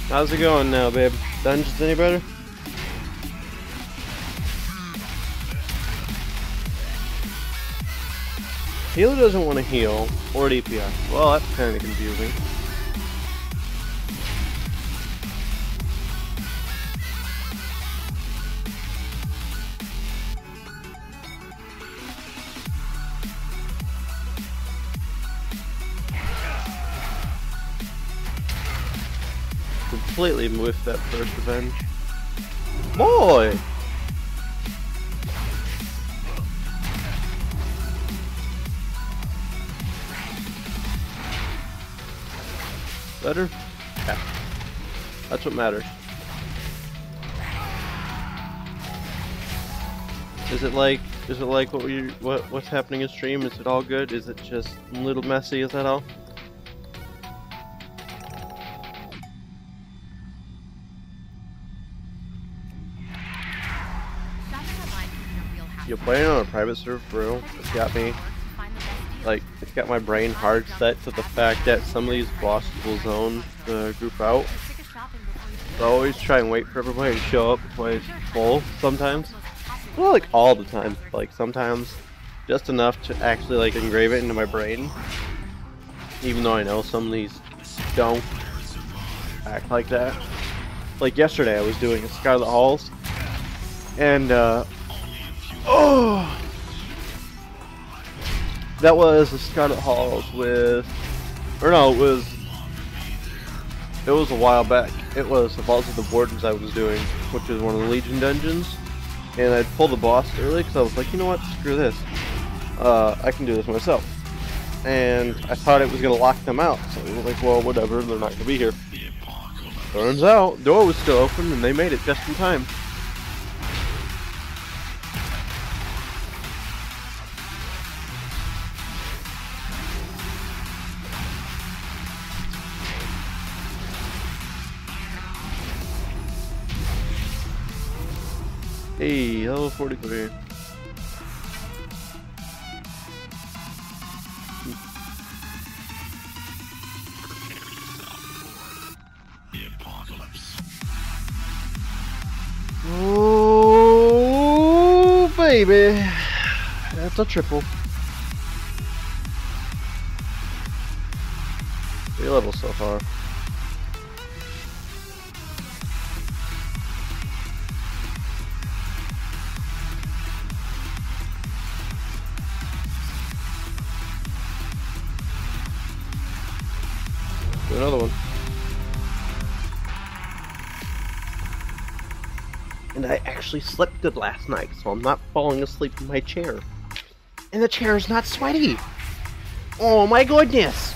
How's it going now, babe? Dungeons any better? Healer doesn't want to heal, or DPS. Well, that's kind of confusing. Completely whiffed that first revenge. Boy! Better? Yeah. That's what matters. Is it like what's happening in stream? Is it all good? Is it just a little messy? Is that all? You're playing on a private server for real? It's got me, like, it's got my brain hard set to the fact that some of these bosses will zone the group out. So I always try and wait for everybody to show up before it's full sometimes. Well, like all the time, like sometimes just enough to actually like engrave it into my brain. Even though I know some of these don't act like that. Like yesterday I was doing a Scarlet Halls and oh, that was a Scarlet Halls with, or no, it was a while back. It was the Vaults of the Wardens I was doing, which is one of the Legion dungeons, and I'd pull the boss early because I was like, you know what, screw this, I can do this myself. And I thought it was gonna lock them out, so I was like, well, whatever, they're not gonna be here. Turns out, the door was still open, and they made it just in time. Hey, level 43. Oh, baby. That's a triple. 3 levels so far. Do another one. And I actually slept good last night, so I'm not falling asleep in my chair. And the chair is not sweaty! Oh my goodness!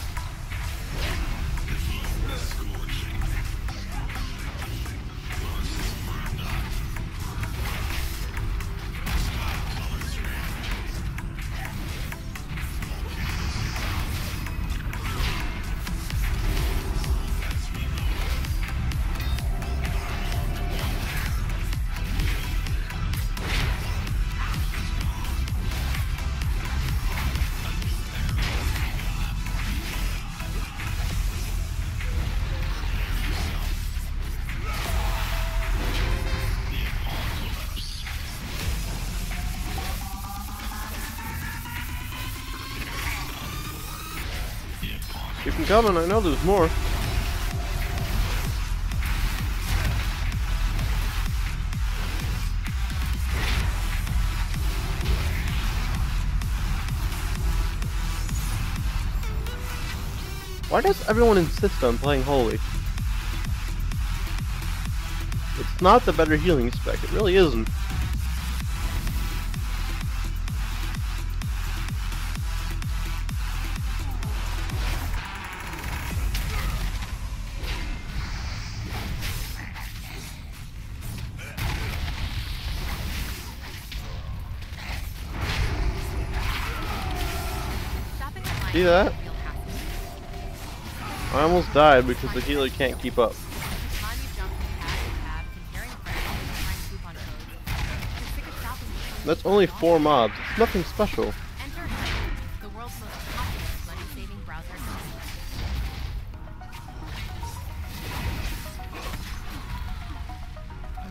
Keep them coming, I know there's more. Why does everyone insist on playing Holy? It's not the better healing spec. It really isn't. See that? I almost died because the healer can't keep up. That's only 4 mobs. It's nothing special.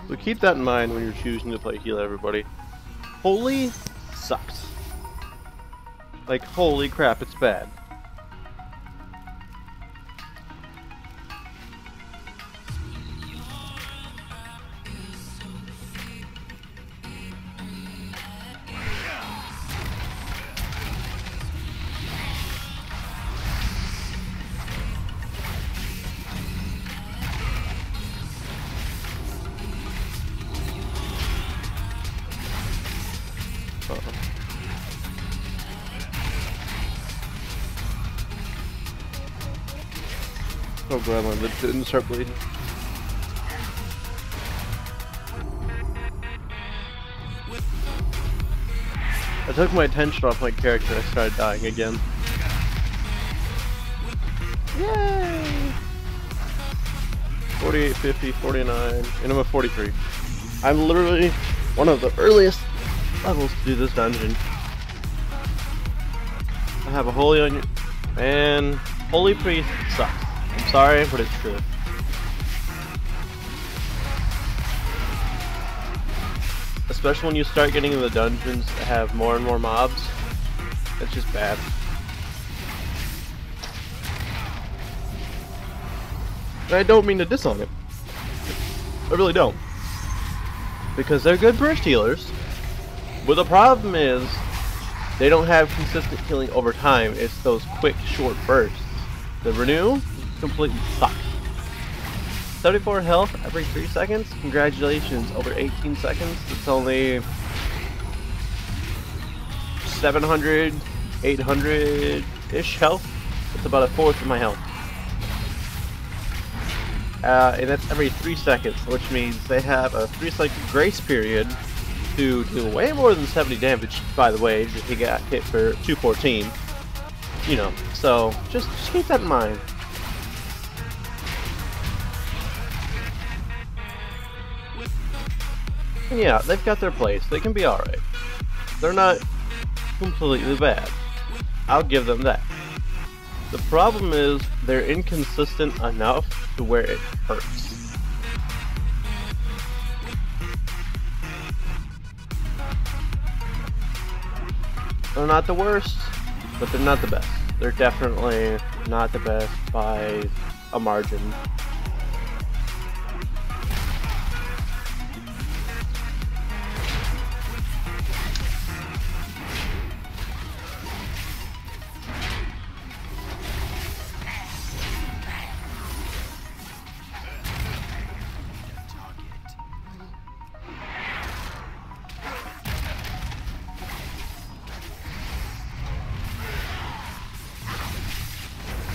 So keep that in mind when you're choosing to play heal, everybody. Holy sucks. Like, holy crap, it's bad. Oh god, my lip didn't start bleeding. I took my attention off my character and I started dying again. Yay! 48, 50, 49, and I'm at 43. I'm literally one of the earliest levels to do this dungeon. I have a holy on you. Man, holy priest sucks. I'm sorry, but it's true. Especially when you start getting in the dungeons that have more and more mobs. It's just bad. And I don't mean to diss on it. I really don't. Because they're good burst healers. But the problem is, they don't have consistent healing over time. It's those quick, short bursts. The renew completely sucks. 74 health every 3 seconds? Congratulations, over 18 seconds. It's only 700, 800-ish health. It's about 1/4 of my health. And that's every 3 seconds, which means they have a 3-second grace period to do way more than 70 damage, by the way, if he got hit for 214. You know, so just keep that in mind. And yeah, they've got their place. They can be alright. They're not completely bad. I'll give them that. The problem is they're inconsistent enough to where it hurts. They're not the worst, but they're not the best. They're definitely not the best by a margin.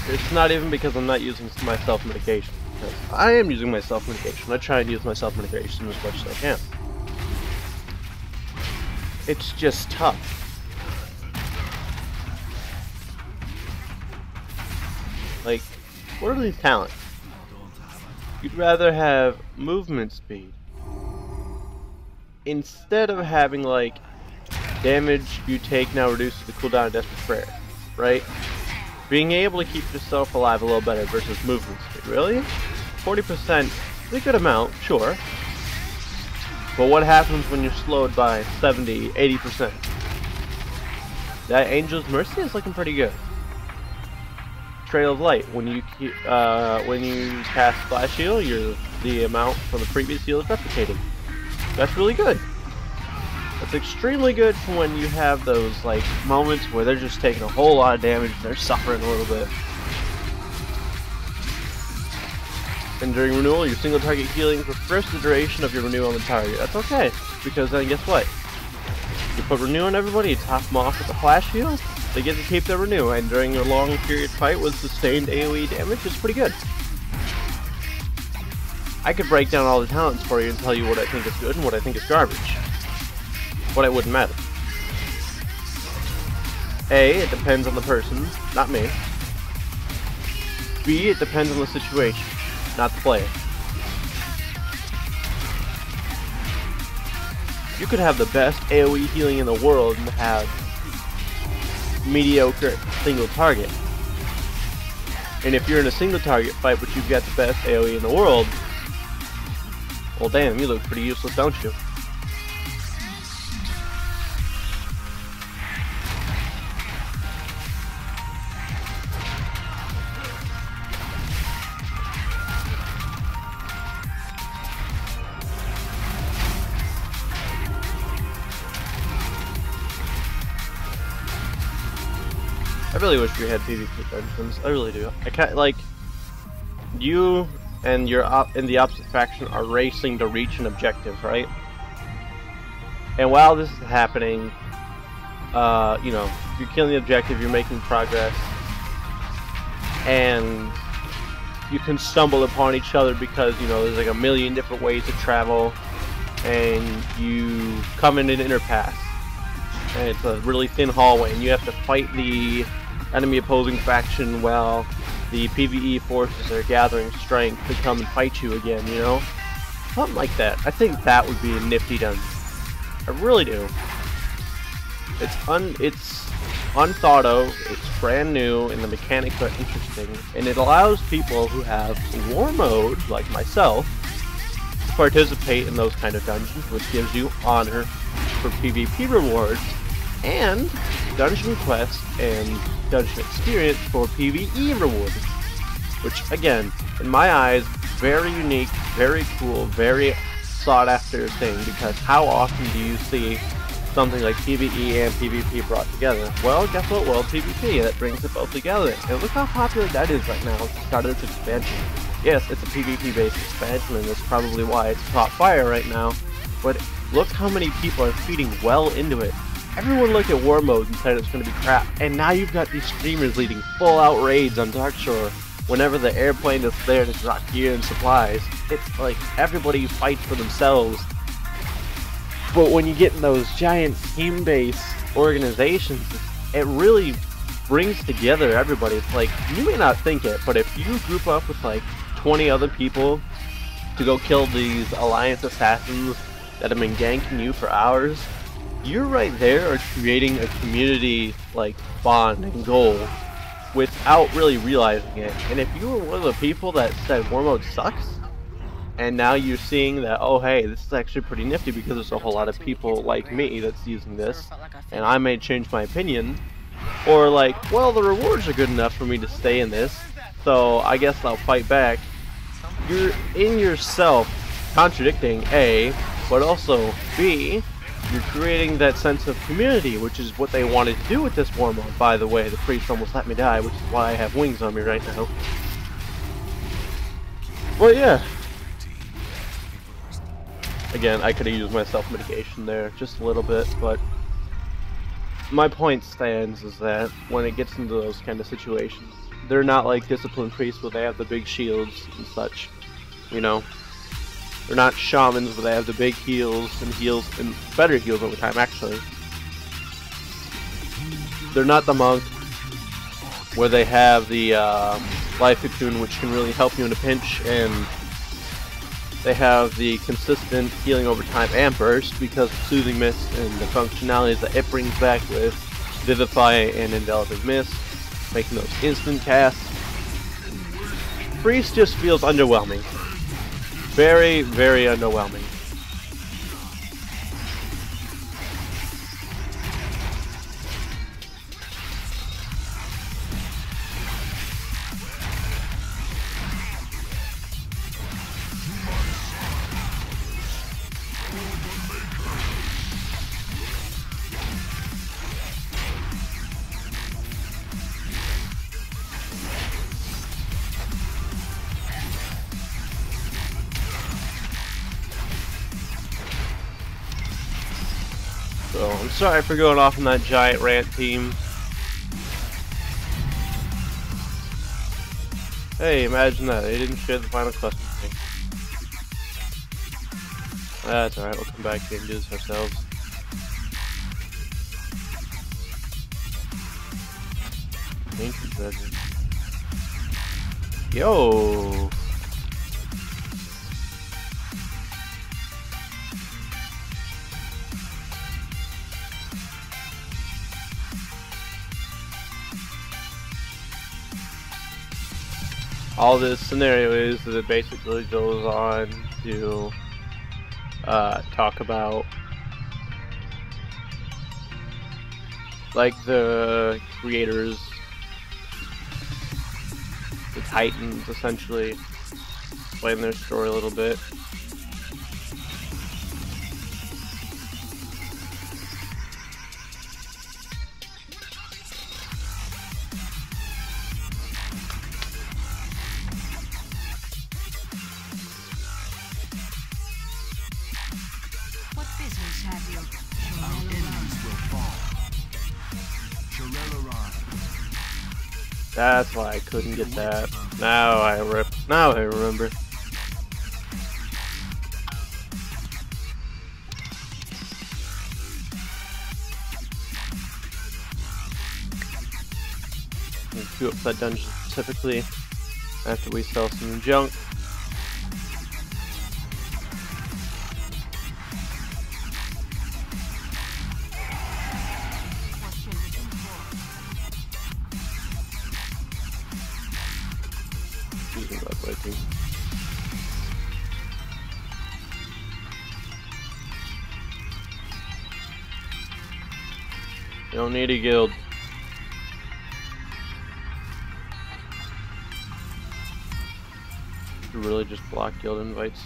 It's not even because I'm not using my self-medication. Because I am using my self-medication. I try and use my self-medication as much as I can. It's just tough. Like, what are these talents? You'd rather have movement speed instead of having, like, damage you take now reduces the cooldown of Desperate Prayer, right? Being able to keep yourself alive a little better versus movement speed. Really? 40% is a good amount, sure. But what happens when you're slowed by 70, 80%? That Angel's Mercy is looking pretty good. Trail of Light, when you cast Flash Heal, the amount from the previous heal is replicated. That's really good. That's extremely good for when you have those like moments where they're just taking a whole lot of damage and they're suffering a little bit. And during renewal, your single target healing refers the duration of your renew on the target. That's okay, because then guess what? You put renew on everybody, you top them off with a flash heal, they get to keep their renew, and during a long period fight with sustained AoE damage, it's pretty good. I could break down all the talents for you and tell you what I think is good and what I think is garbage. But it wouldn't matter. A, it depends on the person, not me. B, it depends on the situation, not the player. You could have the best AoE healing in the world and have mediocre single target. And if you're in a single target fight but you've got the best AoE in the world, well damn, you look pretty useless, don't you? I really wish we had PvP dungeons. I really do. I can't, like, you and your and the opposite faction are racing to reach an objective, right? And while this is happening, you know, you're killing the objective, you're making progress, and you can stumble upon each other because, you know, there's like a million different ways to travel, and you come in an inner pass, and it's a really thin hallway, and you have to fight the enemy opposing faction while the PvE forces are gathering strength to come and fight you again, you know? Something like that. I think that would be a nifty dungeon. I really do. It's unthought of, it's brand new, and the mechanics are interesting, and it allows people who have war mode, like myself, to participate in those kind of dungeons, which gives you honor for PvP rewards, and dungeon quests and dungeon experience for PvE rewards. Which, again, in my eyes, very unique, very cool, very sought after thing, because how often do you see something like PvE and PvP brought together? Well, guess what? World PvP, that brings it both together. And look how popular that is right now at the start of this expansion. Yes, it's a PvP based expansion, and that's probably why it's caught fire right now, but look how many people are feeding well into it. Everyone looked at war mode and said it's going to be crap, and now you've got these streamers leading full out raids on Darkshore whenever the airplane is there to drop gear and supplies. It's like everybody fights for themselves. But when you get in those giant team-based organizations, it really brings together everybody. It's like, you may not think it, but if you group up with like 20 other people to go kill these Alliance assassins that have been ganking you for hours, you're right there are creating a community like bond and goal without really realizing it. And if you were one of the people that said war mode sucks, and now you're seeing that, oh hey, this is actually pretty nifty because there's a whole lot of people like me that's using this, and I may change my opinion, or like, well, the rewards are good enough for me to stay in this, so I guess I'll fight back. You're in yourself contradicting A, but also B, you're creating that sense of community, which is what they wanted to do with this war mode. By the way, the priest almost let me die, which is why I have wings on me right now. Well, yeah. Again, I could have used my self-mitigation there just a little bit, but my point stands is that when it gets into those kind of situations, they're not like disciplined priests where they have the big shields and such, you know? They're not shamans where they have the big heals and better heals over time, actually. They're not the monk where they have the life cocoon, which can really help you in a pinch, and they have the consistent healing over time and burst because of Soothing Mist and the functionalities that it brings back with Vivify and Enveloping Mist, making those instant casts. Priest just feels underwhelming. Very, very underwhelming. So I'm sorry for going off on that giant rant team. Hey, imagine that. They didn't share the final quest with me. That's alright, we'll come back here and do this ourselves. Ancient treasure. Yo! All this scenario is that it basically goes on to talk about like the creators, the Titans, essentially explain their story a little bit. What business have you? Our enemies will fall. That's why I couldn't get that. Now I remember. We queue up for that dungeon specifically after we sell some junk. Using that way too. You don't need a guild. You really just block guild invites.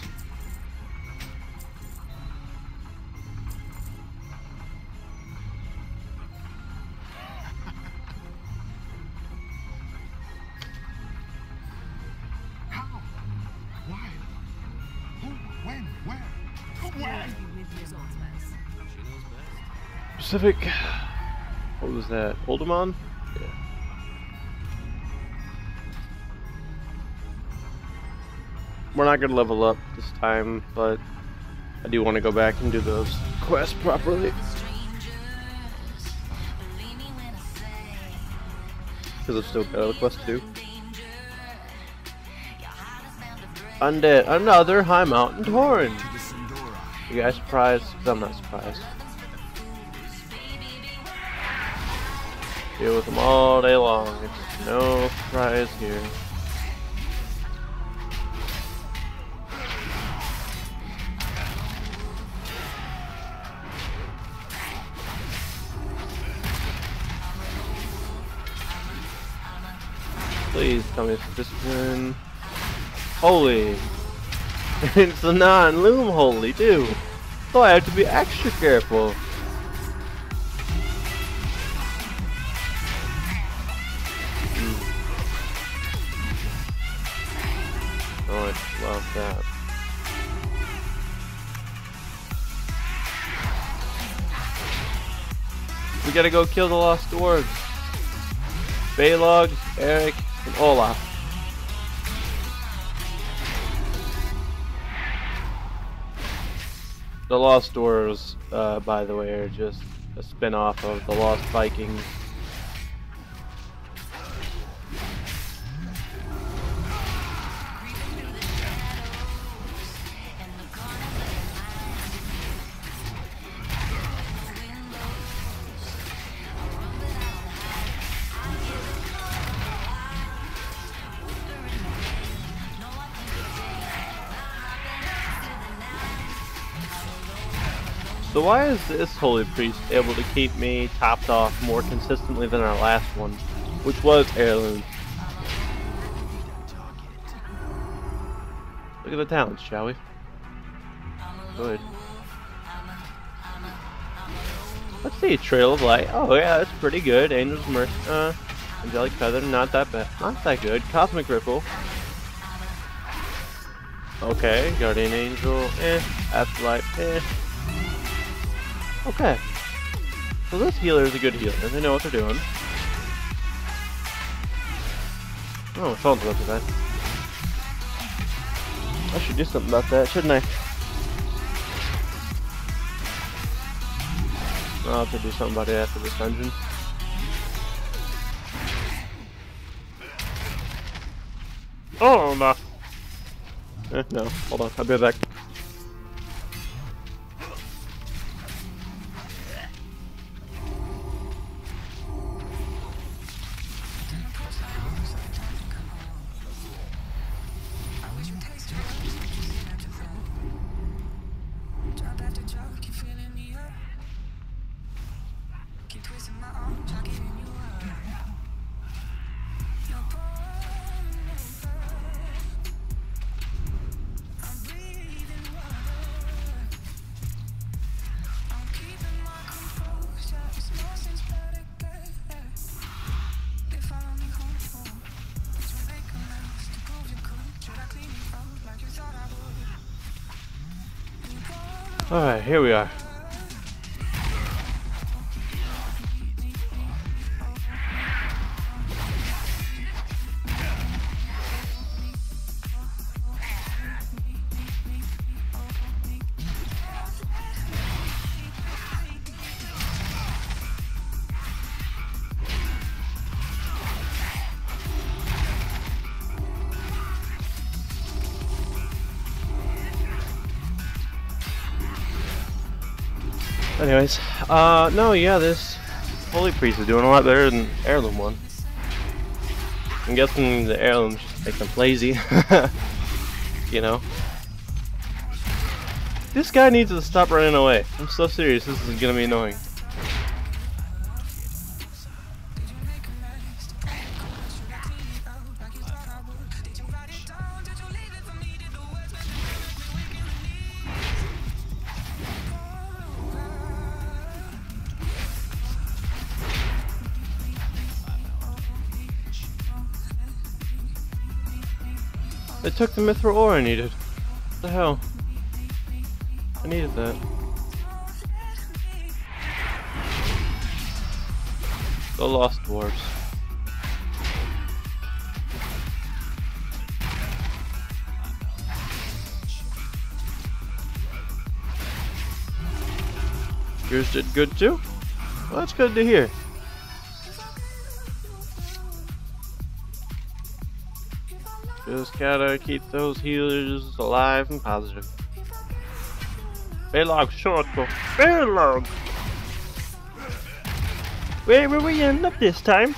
Pacific. What was that? Hooman? Yeah. We're not gonna level up this time, but I do want to go back and do those quests properly. Because I've still got other quests to do. Undead, another high mountain torrent. You guys surprised? 'Cause I'm not surprised. Deal with them all day long. It's no surprise here. Please tell me it's this one. Holy. It's a non-loom holy too. So I have to be extra careful. Oh, I love that. We gotta go kill the lost dwarves. Balog, Eric, and Olaf. The Lost Dwarves, by the way, are just a spin-off of the Lost Vikings. So why is this Holy Priest able to keep me topped off more consistently than our last one, which was heirloom? Look at the talents, shall we? Good. Let's see, Trail of Light. Oh yeah, that's pretty good. Angel's Mercy. Angelic Feather, not that bad. Not that good. Cosmic Ripple. Okay, Guardian Angel, Afterlife, Okay. So this healer is a good healer. They know what they're doing. Oh, my phone's about to die. I should do something about that, shouldn't I? I'll have to do something about it after this dungeon. Oh no! No, hold on, I'll be back. Alright, here we are. Anyways, no, yeah, this Holy Priest is doing a lot better than Heirloom one. I'm guessing the Heirloom just make them lazy, you know. This guy needs to stop running away. I'm so serious, this is gonna be annoying. They took the mithril ore I needed. What the hell? I needed that. The Lost Dwarves. Yours did good too? Well, that's good to hear. Just gotta keep those healers alive and positive. Baylog short go. Baylog! Where will we end up this time?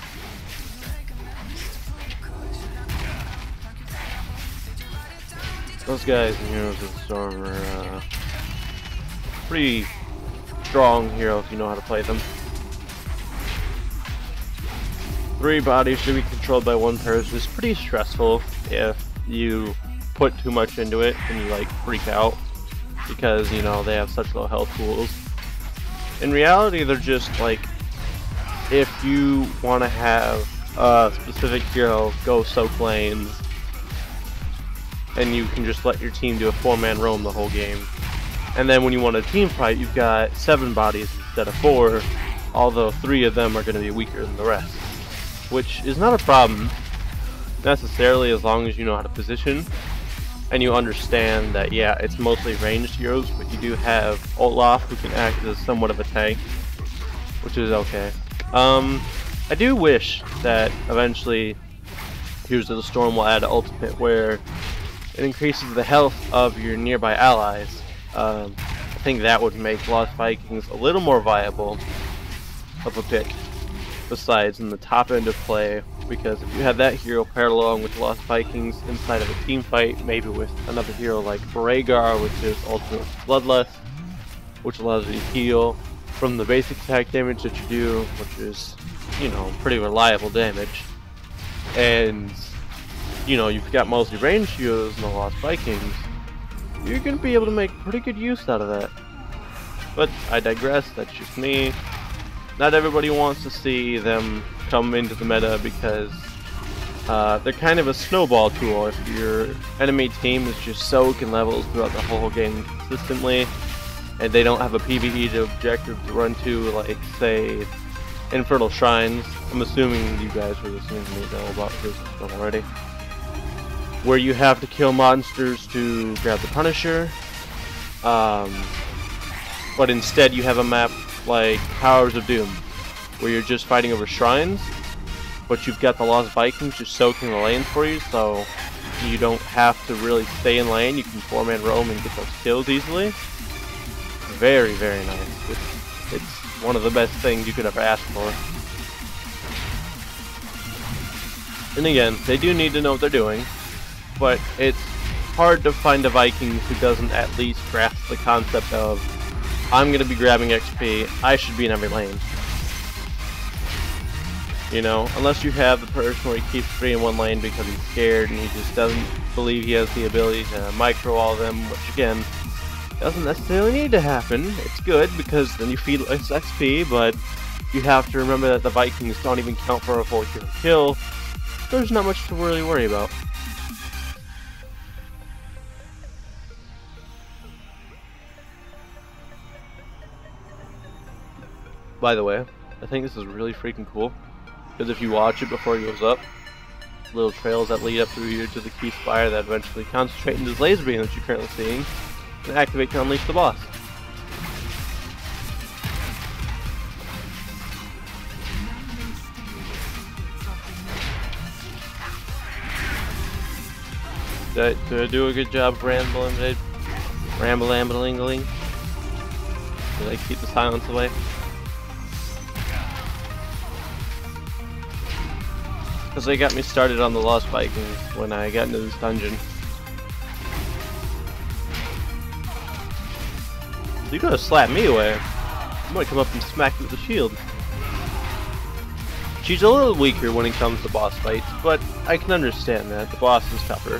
Those guys in Heroes of the Storm are pretty strong heroes if you know how to play them. 3 bodies should be controlled by 1 person. It's pretty stressful if you put too much into it and you like freak out because, you know, they have such low health pools. In reality, they're just like, if you want to have a specific hero go soak lanes and you can just let your team do a 4-man roam the whole game. And then when you want a team fight, you've got 7 bodies instead of 4, although 3 of them are going to be weaker than the rest. Which is not a problem necessarily as long as you know how to position and you understand that, yeah, it's mostly ranged heroes, but you do have Olaf who can act as somewhat of a tank, which is okay. I do wish that eventually Heroes of the Storm will add an ultimate where it increases the health of your nearby allies. I think that would make Lost Vikings a little more viable of a pick. Besides in the top end of play, because if you had that hero paired along with Lost Vikings inside of a team fight, maybe with another hero like Rhaegar, which is ultimate Bloodlust, which allows you to heal from the basic attack damage that you do, which is, you know, pretty reliable damage, and, you know, you've got mostly ranged heroes in the Lost Vikings, you're going to be able to make pretty good use out of that. But I digress, that's just me. Not everybody wants to see them come into the meta because they're kind of a snowball tool. If your enemy team is just soaking levels throughout the whole game consistently, and they don't have a PvE to objective to run to, like, say, Infernal Shrines. I'm assuming you guys were listening to me know about this stuff already. Where you have to kill monsters to grab the Punisher. But instead you have a map like Powers of Doom, where you're just fighting over shrines, but you've got the Lost Vikings just soaking the lanes for you, so you don't have to really stay in lane. You can 4-man roam and get those kills easily. Very, very nice. It's one of the best things you could ever ask for. And again, they do need to know what they're doing, but it's hard to find a Viking who doesn't at least grasp the concept of, I'm going to be grabbing XP, I should be in every lane. You know, unless you have the person where he keeps 3 in one lane because he's scared and he just doesn't believe he has the ability to micro all of them, which again, doesn't necessarily need to happen. It's good because then you feed less XP, but you have to remember that the Vikings don't even count for a full kill. There's not much to really worry about. By the way, I think this is really freaking cool, because if you watch it before it goes up, little trails that lead up through here to the key spire that eventually concentrate into this laser beam that you're currently seeing, and activate to unleash the boss. Did I do a good job rambling? Ramble-ambling-ling? Did I keep the silence away? Because they got me started on the Lost Vikings when I got into this dungeon. You're gonna slap me away. I'm gonna come up and smack you with the shield. She's a little weaker when it comes to boss fights, but I can understand that. The boss is tougher.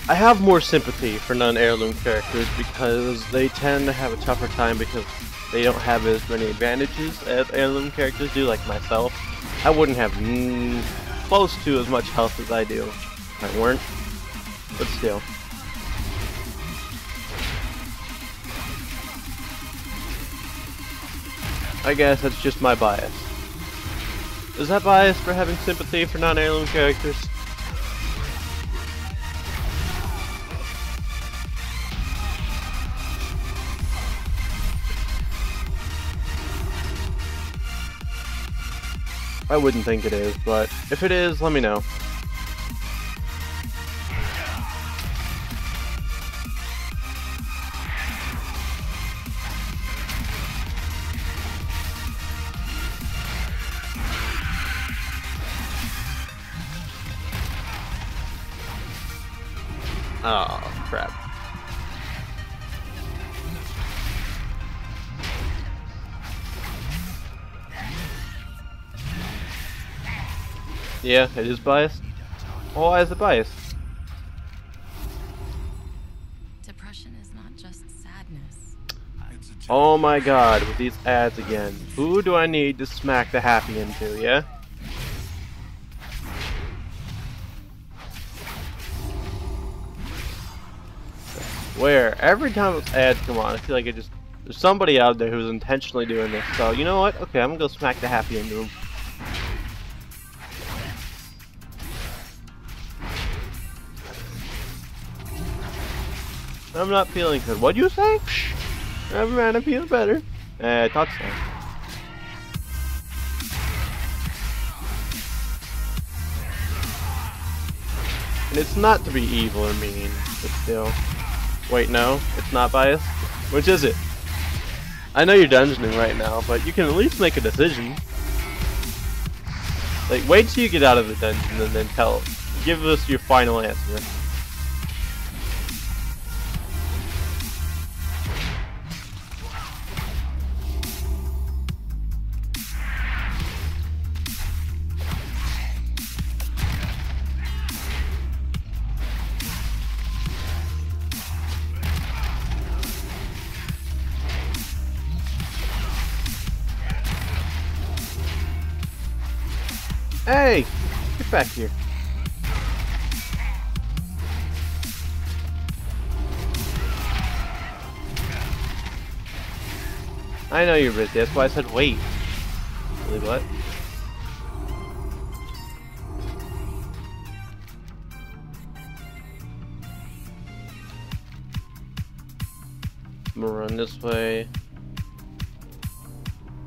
I have more sympathy for non-heirloom characters because they tend to have a tougher time because they don't have as many advantages as heirloom characters do, like myself. I wouldn't have close to as much health as I do if I weren't, but still. I guess that's just my bias. Is that bias for having sympathy for non-heirloom characters? I wouldn't think it is, but if it is, let me know. Oh, crap. Yeah, it is biased. Well, why is it biased? Depression is not just sadness. Oh my god, with these ads again. Who do I need to smack the happy into, yeah? Where every time those ads come on, I feel like there's somebody out there who's intentionally doing this. So, you know what? Okay, I'm gonna go smack the happy into him. I'm not feeling good. What'd you say? Never mind, I feel better. I thought so. And it's not to be evil or mean, but still. Wait, no, it's not biased? Which is it? I know you're dungeoning right now, but you can at least make a decision. Like, wait till you get out of the dungeon and then give us your final answer. Hey! Get back here. I know you're busy, that's why I said wait. Really, what? I'm gonna run this way.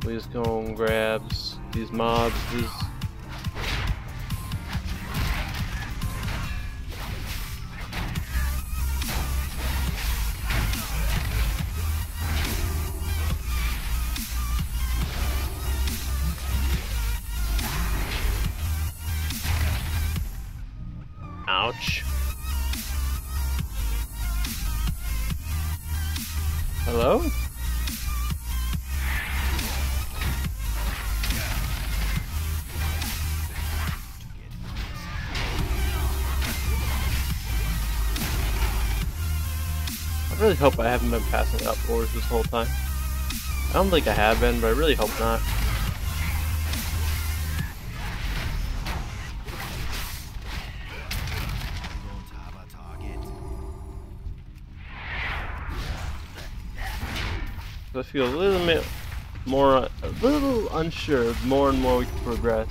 Please go and grabs these mobs. Ouch. Hello? I really hope I haven't been passing up ores this whole time. I don't think I have been, but I really hope not. I feel a little bit more, a little unsure, more and more we can progress.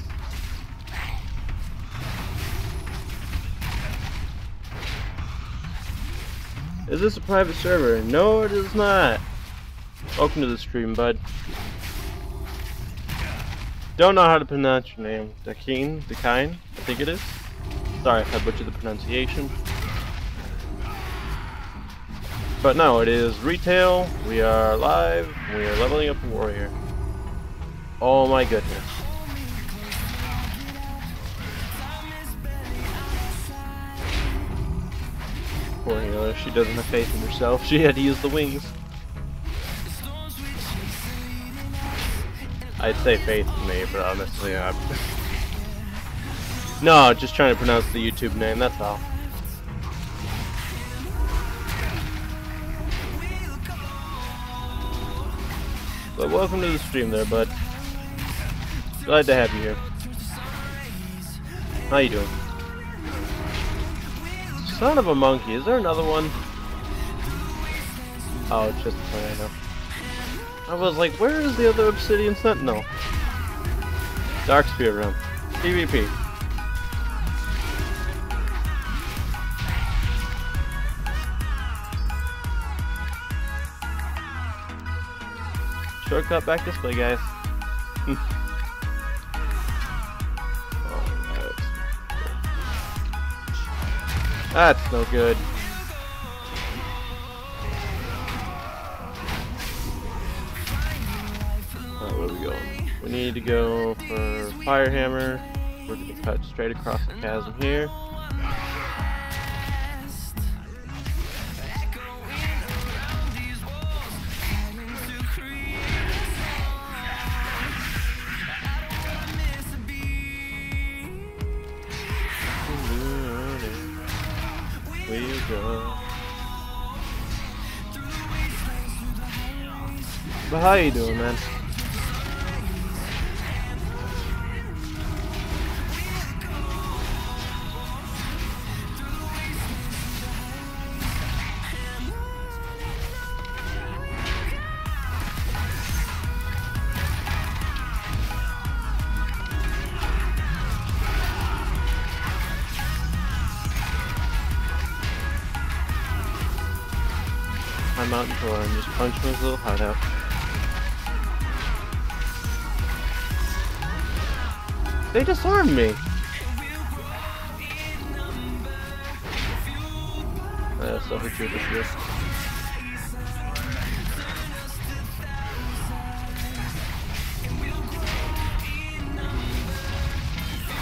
Is this a private server? No, it is not. Welcome to the stream, bud. Don't know how to pronounce your name. Dakine? I think it is. Sorry if I butchered the pronunciation. But no, it is retail. We are live. We are leveling up a warrior. Oh my goodness. Poor healer. She doesn't have faith in herself. She had to use the wings. I'd say faith in me, but honestly, no, just trying to pronounce the YouTube name. That's all. But welcome to the stream there, bud. Glad to have you here. How you doing? Son of a monkey, is there another one? Oh, it's just a tornado. I was like, where is the other obsidian sentinel? Dark Spear room. PvP. Shortcut back this way, guys. Oh, that's no good. Alright, where are we going? We need to go for Fire Hammer. We're going to cut straight across the chasm here. But how you doing, man? My mountain tour and just punch his little heart out. They disarmed me. I still hit you this year.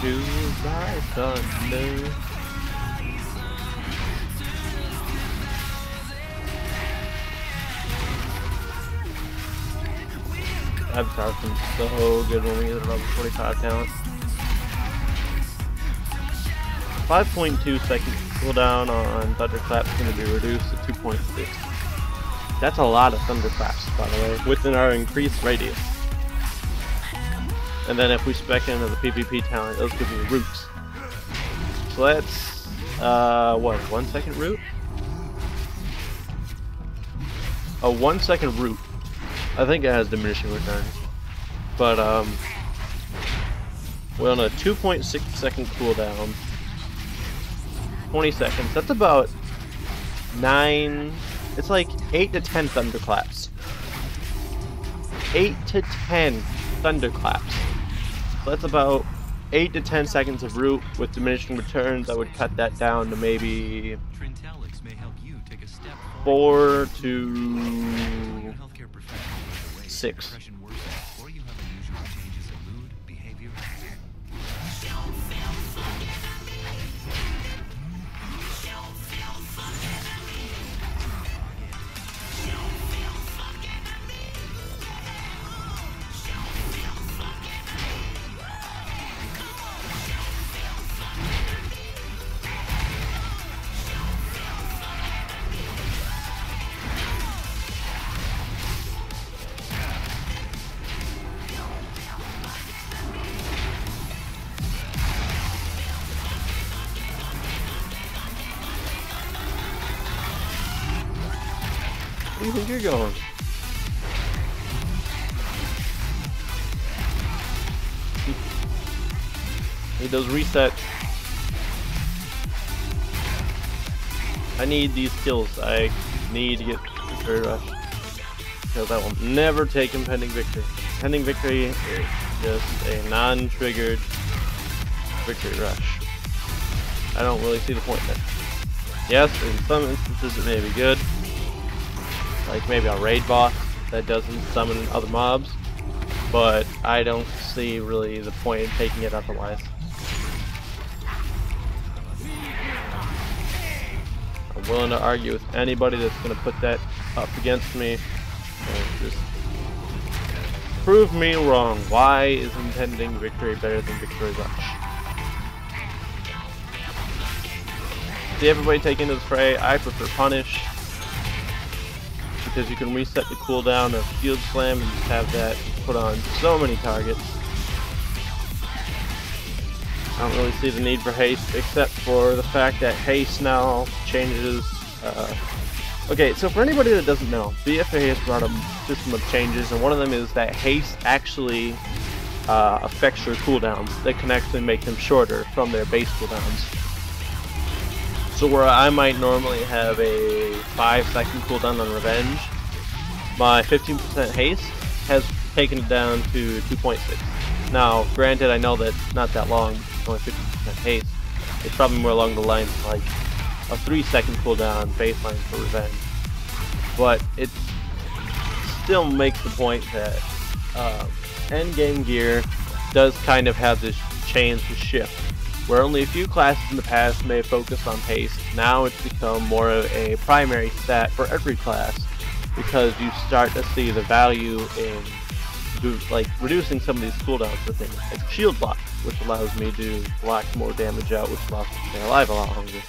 Goodbye, thunder. Avatar's been so good when we hit level 45 talent. 5.2 second cooldown on Thunderclap is going to be reduced to 2.6. That's a lot of Thunderclaps, by the way, within our increased radius. And then if we spec into the PvP talent, those give me roots. So that's, what, 1 second root? A 1 second root I think it has diminishing returns. But we're on a 2.6 second cooldown. 20 seconds. That's about 9. It's like 8 to 10 thunderclaps. 8 to 10 thunderclaps. So that's about 8 to 10 seconds of root with diminishing returns. I would cut that down to maybe 4 to 6. Where do you think you're going? Need those resets. I need these kills. I need to get victory rush. Because I will never take impending victory. Impending victory is just a non-triggered victory rush. I don't really see the point in it. Yes, in some instances it may be good. Like maybe a raid boss that doesn't summon other mobs, but I don't see really the point in taking it otherwise. I'm willing to argue with anybody that's going to put that up against me and just prove me wrong. Why is impending victory better than victory rush? See everybody take into the fray. I prefer punish, because you can reset the cooldown of Field Slam and just have that put on so many targets. I don't really see the need for haste, except for the fact that haste now changes. Okay, so for anybody that doesn't know, BFA has brought a system of changes, and one of them is that haste actually affects your cooldowns. They can actually make them shorter from their base cooldowns. So where I might normally have a 5-second cooldown on Revenge, my 15% haste has taken it down to 2.6. Now, granted, I know that's not that long, it's only 15% haste. It's probably more along the lines of like a 3-second cooldown baseline for Revenge. But it still makes the point that endgame gear does kind of have this change to shift, where only a few classes in the past may have focused on haste. Now it's become more of a primary stat for every class, because you start to see the value in like reducing some of these cooldowns for things like shield block, which allows me to block more damage out, which allows me to stay alive a lot longer.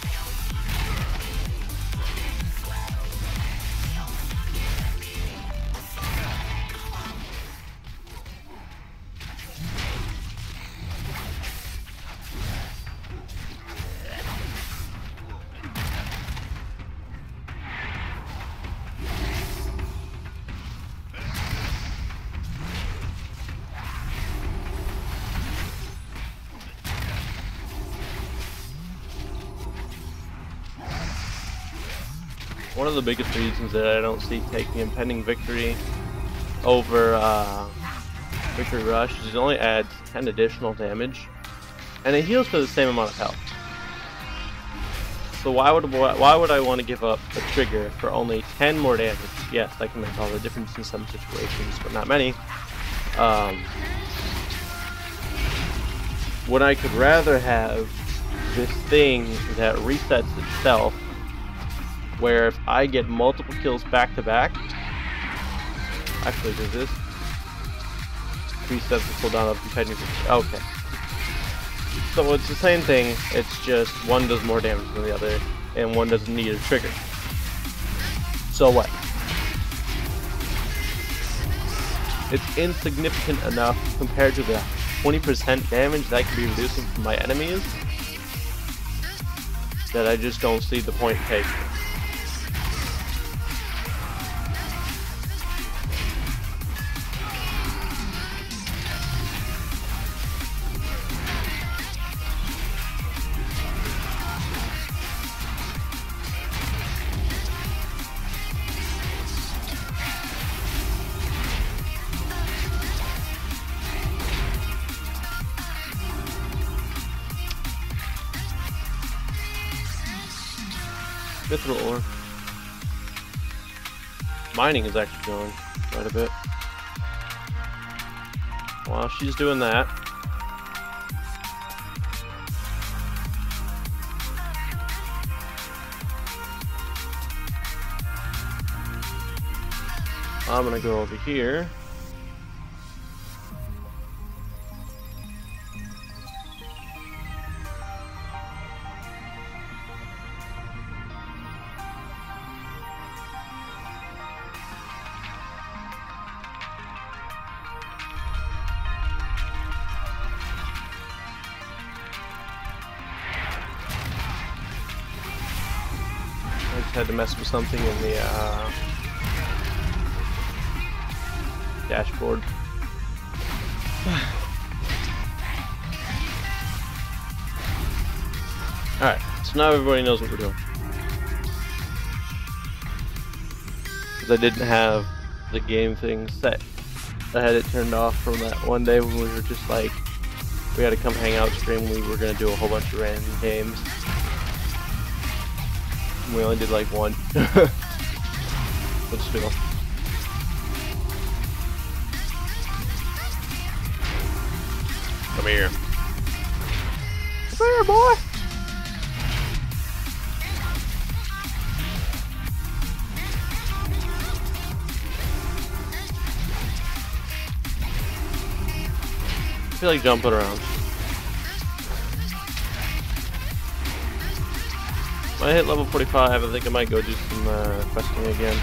One of the biggest reasons that I don't see taking impending victory over victory rush is it only adds 10 additional damage, and it heals for the same amount of health. So why would I want to give up a trigger for only 10 more damage? Yes, that can make all the difference in some situations, but not many. When I could rather have this thing that resets itself, where if I get multiple kills back to back, actually does this resets the cooldown of impending victory? Okay. So it's the same thing, it's just one does more damage than the other, and one doesn't need a trigger. So what? It's insignificant enough compared to the 20% damage that I can be reducing from my enemies that I just don't see the point in taking it. Mithril ore. Mining is actually going quite a bit. While she's doing that, I'm gonna go over here. I just had to mess with something in the dashboard. Alright, so now everybody knows what we're doing. Because I didn't have the game thing set. I had it turned off from that one day when we were just like, we had to come hang out stream, we were going to do a whole bunch of random games. And we only did like one. But still. Come here. Come here, boy! I feel like jumping around. When I hit level 45, I think I might go do some questing again.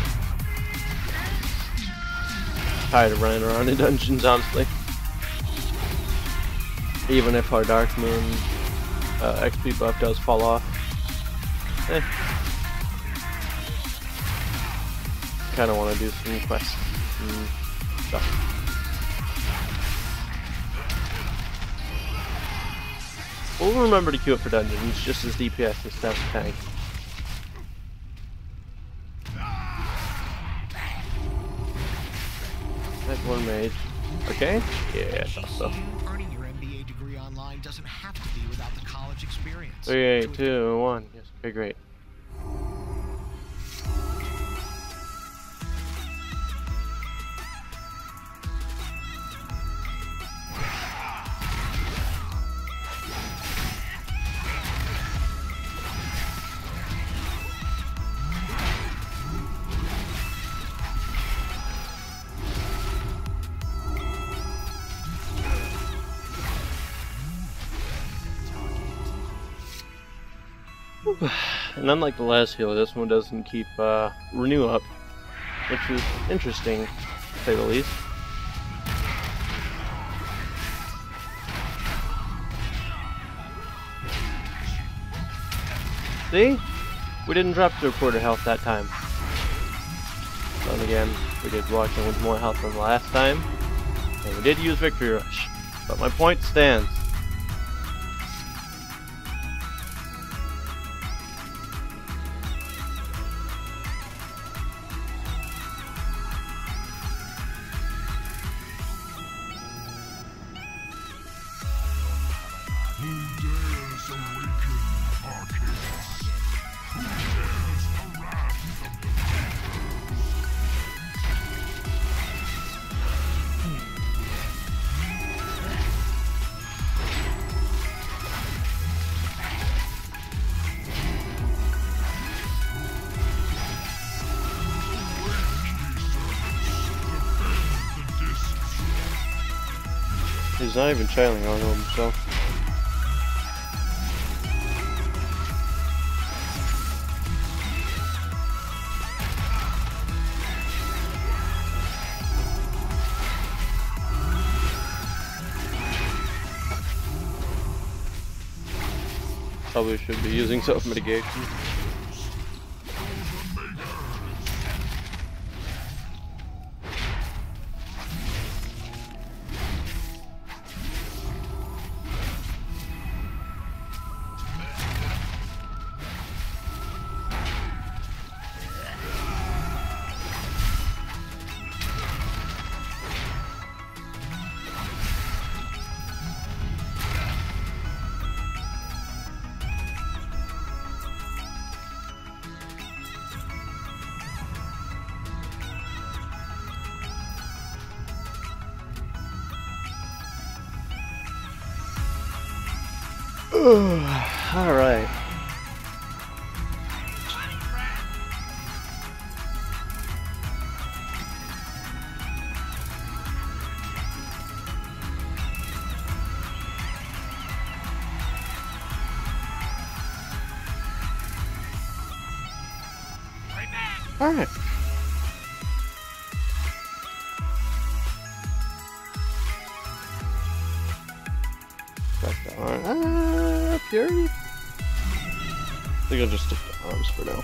Tired of running around in dungeons, honestly. Even if our Dark Moon XP buff does fall off. Kinda want to do some quests and stuff. We'll remember to queue up for dungeons, just as DPS is stuff tank. That's one mage. Okay? Yeah, I thought so. Earning your MBA degree online doesn't have to be without the college experience. 3, 2, 1. Yes, okay, great. And unlike the last healer, this one doesn't keep renew up, which is interesting, to say the least. See? We didn't drop to a quarter health that time. And again, we did walk in with more health than the last time, and we did use Victory Rush. But my point stands. He's not even chailing on himself. Probably should be using self-mitigation. Alright. Alright. Back to arm. Fury? I think I'll just stick to arms for now.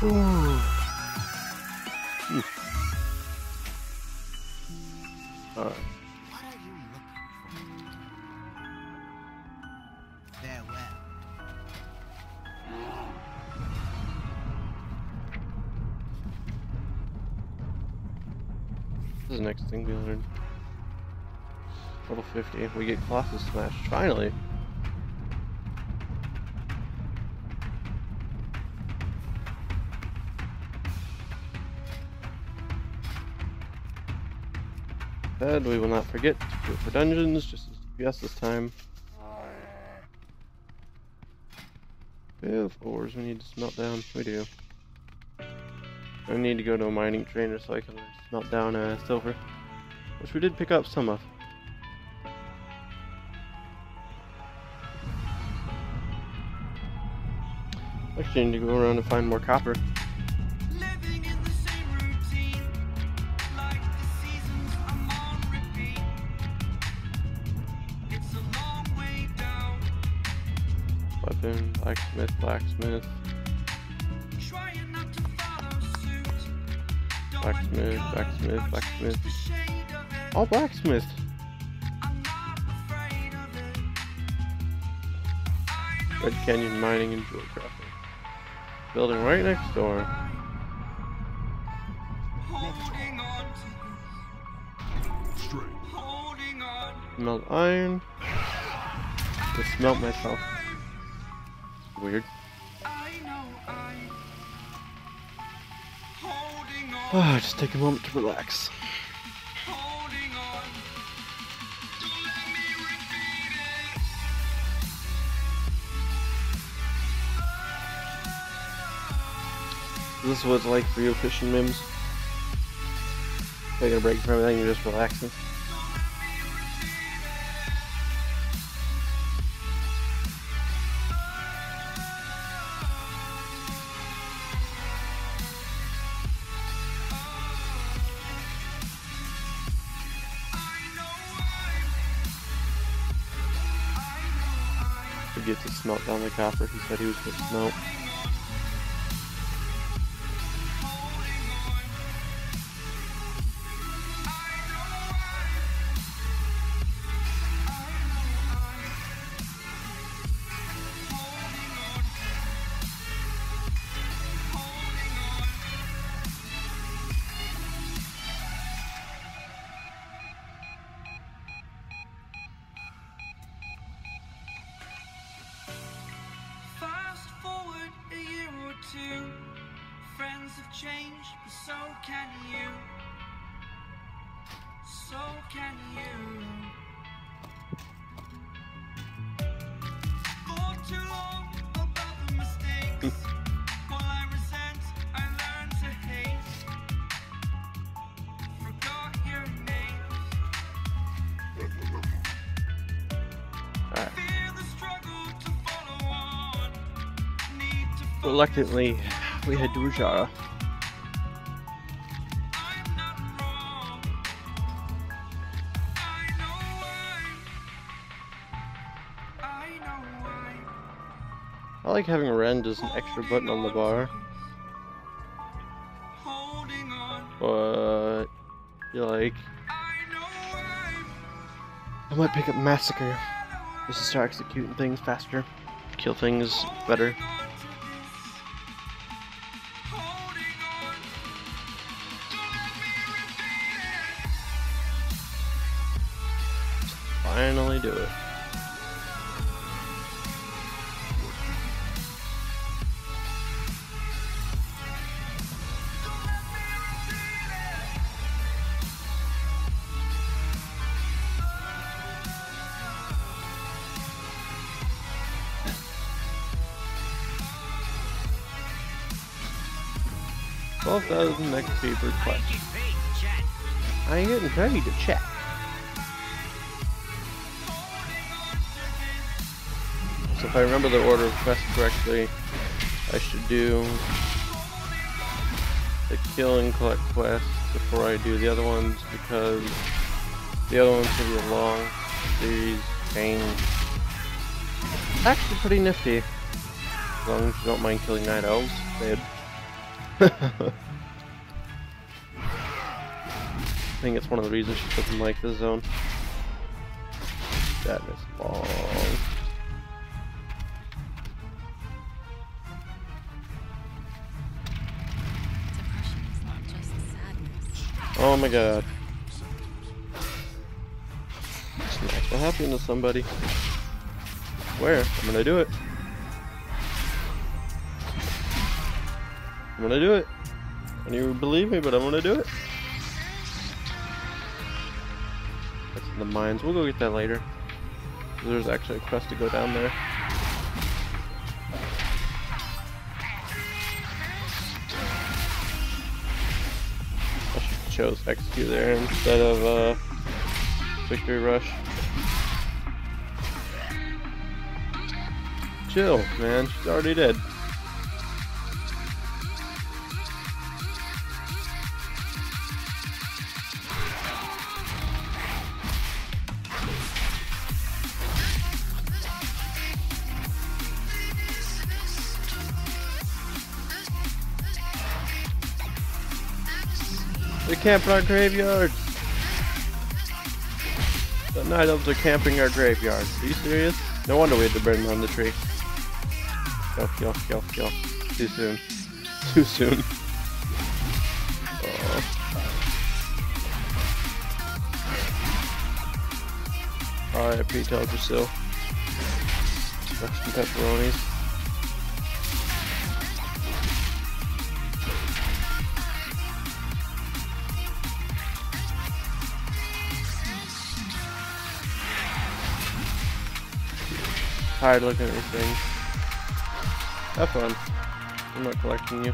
Ooh. Alright. What are you looking for? Farewell. This is the next thing we learn. Level 50. We get Colossus Smash. Finally. And we will not forget to go for dungeons, just as DPS this time. We have ores we need to smelt down. We do. I need to go to a mining trainer so I can smelt down silver, which we did pick up some of. Actually, I need to go around and find more copper. Weapon, blacksmith. Blacksmith. All blacksmith. Red Canyon mining and jewel crafting. Building right next door. Smelt iron. To smelt myself. Weird. Just take a moment to relax. This is what it's like for you fishing mims. Taking a break from everything, you're just relaxing. Get to smelt down the copper. He said he was going to smelt. Friends have changed, but so can you. So can you. For too long about the mistakes. All I resent, I learned to hate. Forgot your names. Alright. Fear the struggle to follow on. Need to Reluctantly, we head to Ujara. I'm not wrong. I know why. I like having rend as an extra button on the bar, Holding on. but I feel like I know why. I might pick up Massacre just to start executing things faster. kill things better. Finally do it. $12,000 XP per quest. I ain't getting paid to chat. So if I remember the order of quests correctly, I should do the kill and collect quest before I do the other ones, because the other ones can be a long series game. Actually pretty nifty, as long as you don't mind killing night elves. I think it's one of the reasons she doesn't like this zone. That is long. Depression is not just sadness. Oh my god. Smack the happiness somebody. Where? I'm gonna do it. I'm gonna do it. I don't even believe me, but I'm gonna do it. That's in the mines. We'll go get that later. There's actually a quest to go down there. I should have chose execute there instead of victory rush. Chill, man. She's already dead. They camp in our graveyards. The night elves are camping our graveyard. Are you serious? No wonder we had to burn down the tree. Yo. Too soon. Too soon. R.I.P. told you so. Russian pepperonis. Tired looking at these things. Have fun. I'm not collecting you.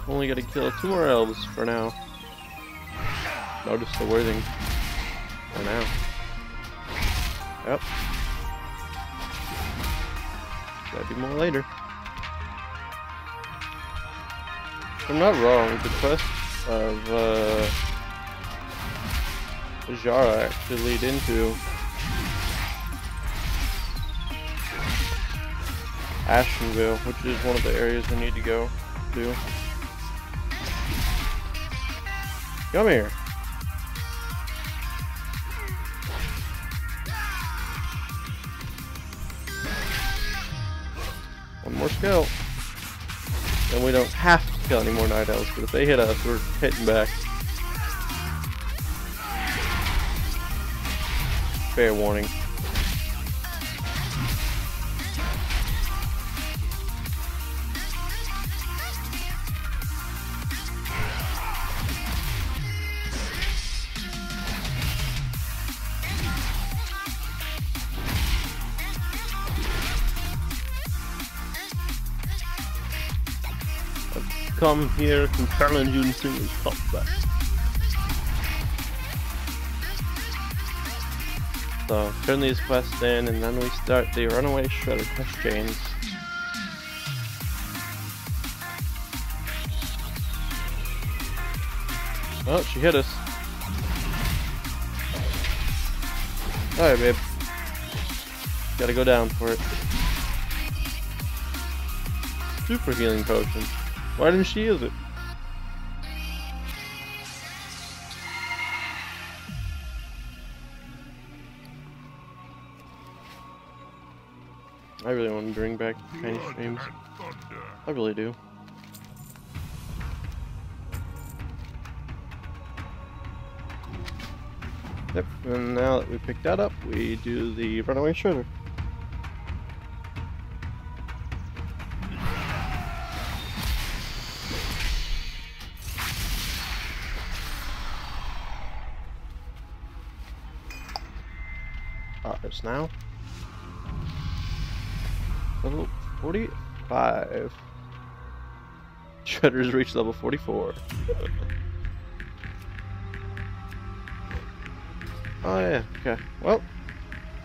Only gotta kill 2 more elves for now. Notice the wording. For now. Yep. Gotta do more later. If I'm not wrong, the quest of Jara actually lead into Ashenville, which is one of the areas we need to go to. Come here. One more skill. And we don't have to kill any more night elves, but if they hit us, we're hitting back. Fair warning. Come here, can challenge you in single combat. So, turn these quests in, and then we start the runaway shredder quest chains. Oh, she hit us. Alright, babe. Gotta go down for it. super healing potion. Why didn't she use it? I really want to bring back tiny streams. I really do. Yep, and now that we picked that up, we do the runaway shredder. It's now level 45. Shredder's reached level 44. Oh yeah, okay. Well,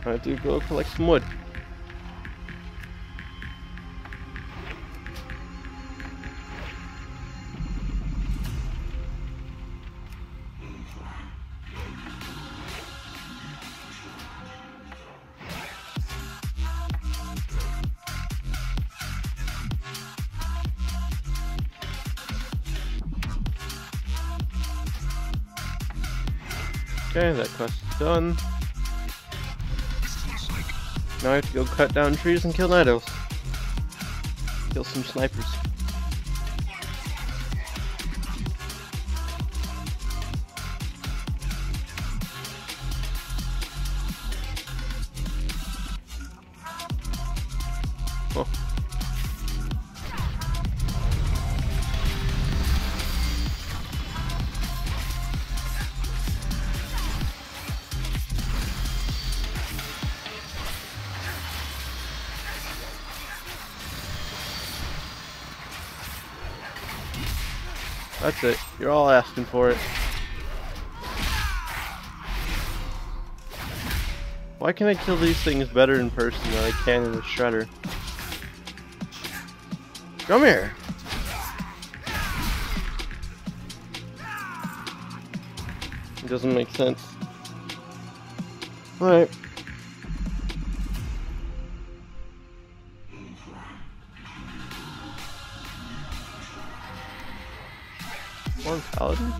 I have to go collect some wood. Okay, that quest is done. Now I have to go cut down trees and kill night owls. Kill some snipers. Oh. That's it. You're all asking for it. Why can I kill these things better in person than I can in the shredder? Come here! It doesn't make sense. Alright. Horn Paladin?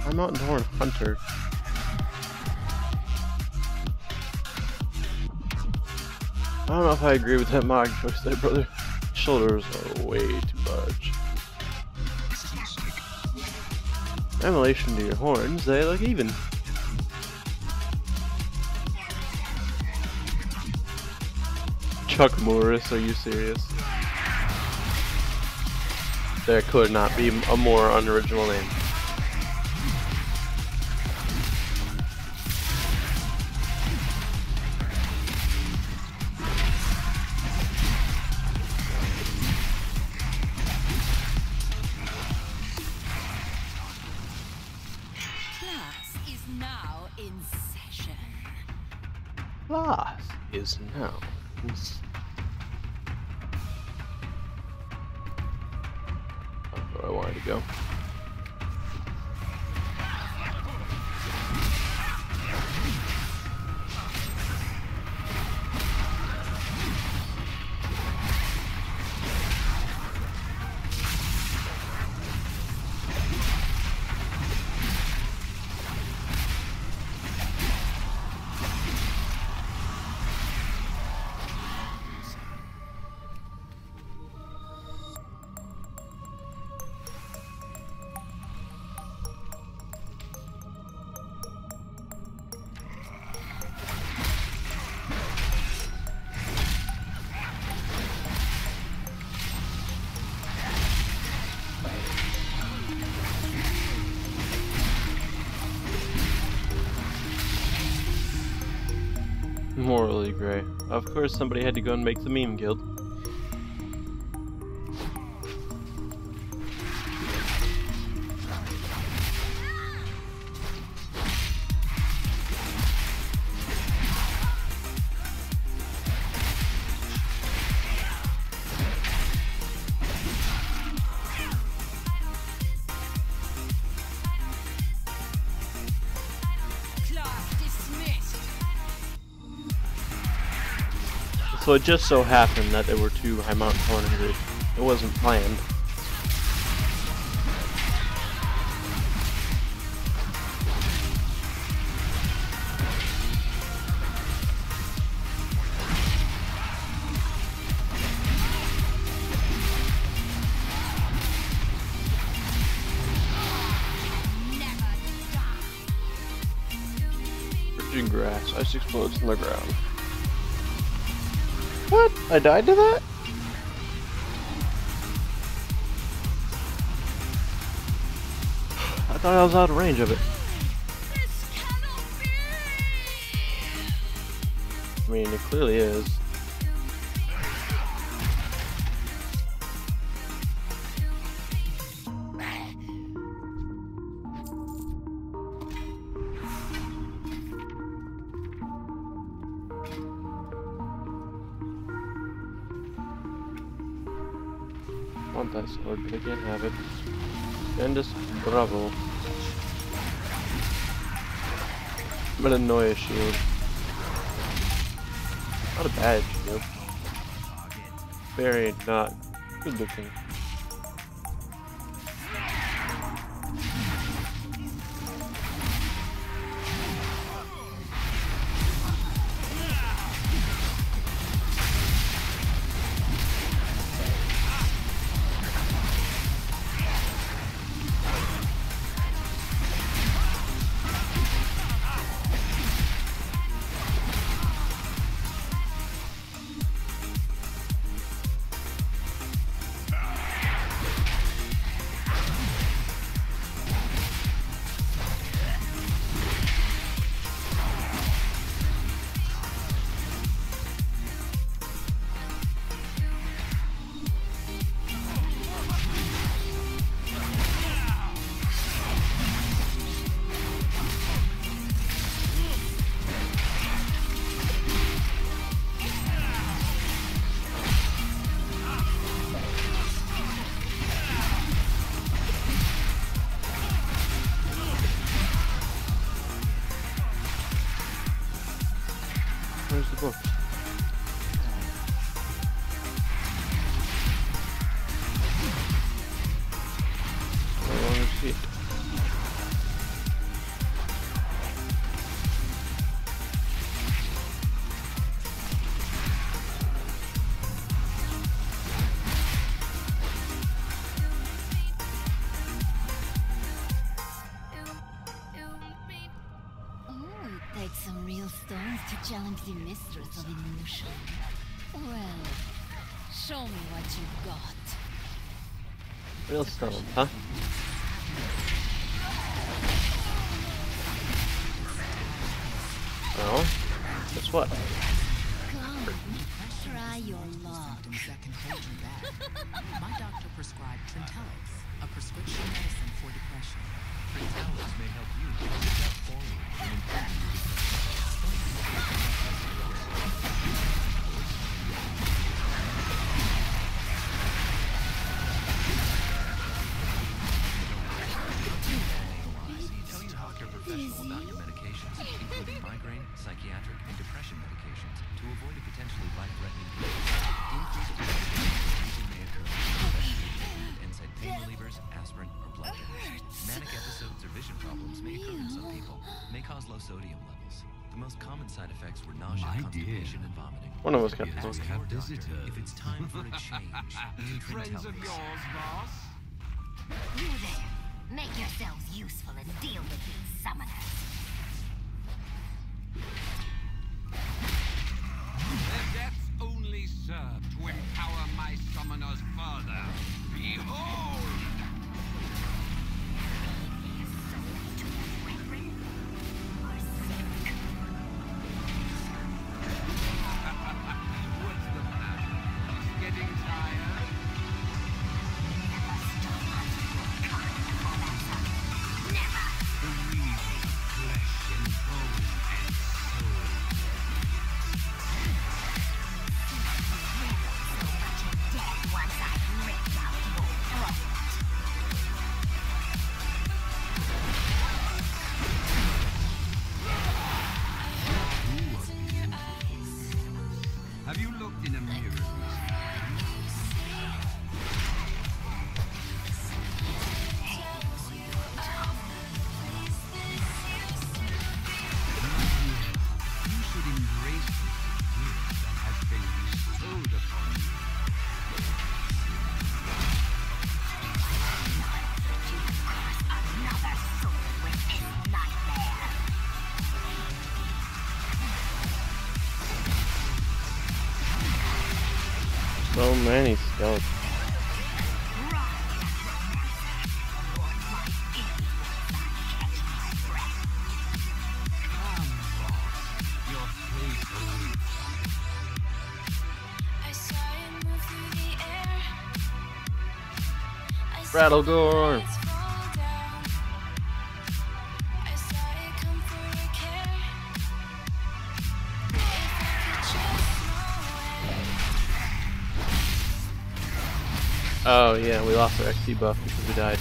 I'm not in Horn Hunter. I don't know if I agree with that mod choice there, brother. Shoulders are way too large. In relation to your horns, they look even. Chuck Morris, are you serious? There could not be a more unoriginal name. Class is now in session. Class is now in session. Where I wanted to go. Morally gray. Of course somebody had to go and make the meme guild. So it just so happened that there were two high mountain tornadoes It wasn't planned. Virgin grass. Ice explodes from the ground. What? I died to that? I thought I was out of range of it. I mean, it clearly is. I want that sword, but I can't have it. Bendis, bravo. I'm gonna annoy a shield. Not a bad shield. Very not good looking. Where's the book? I want to see it. Take some real stones to challenge the mistress of illusion. Well, show me what you've got. Real stone, huh? Well, guess what? Come, try your luck. That can hold you back. My doctor prescribed Trintellix, a prescription medicine for depression. Trintellix may help you take a step forward and improve your Tell your doctor professional about your medications, including migraine, psychiatric, and depression medications, to avoid a potentially life-threatening condition. Increased freezing may occur, especially with NSAID pain relievers, aspirin, or blood thinners. Manic episodes or vision problems may occur in some people, may cause low sodium levels. The most common side effects were nausea, constipation, and vomiting. One of us got Ask both. your doctor if it's time for a change. Friends of yours, boss? You there, make yourselves useful and deal with these summoners. Their deaths only serve to empower my summoners further. Behold! What's the matter? Getting tired? Never stop us. Never So many skeletons. Rattlegore! Oh yeah, we lost our XP buff because we died.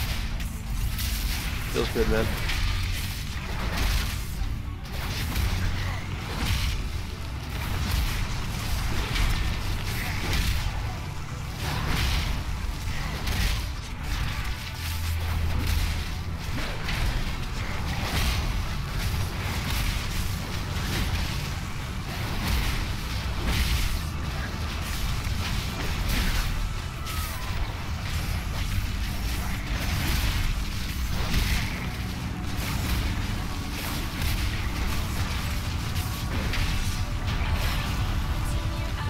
Feels good, man.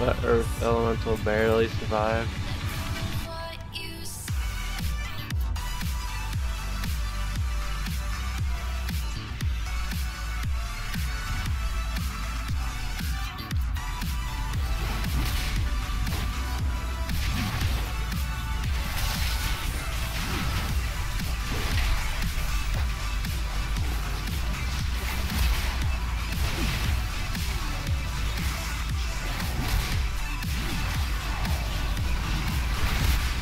That earth elemental barely survived.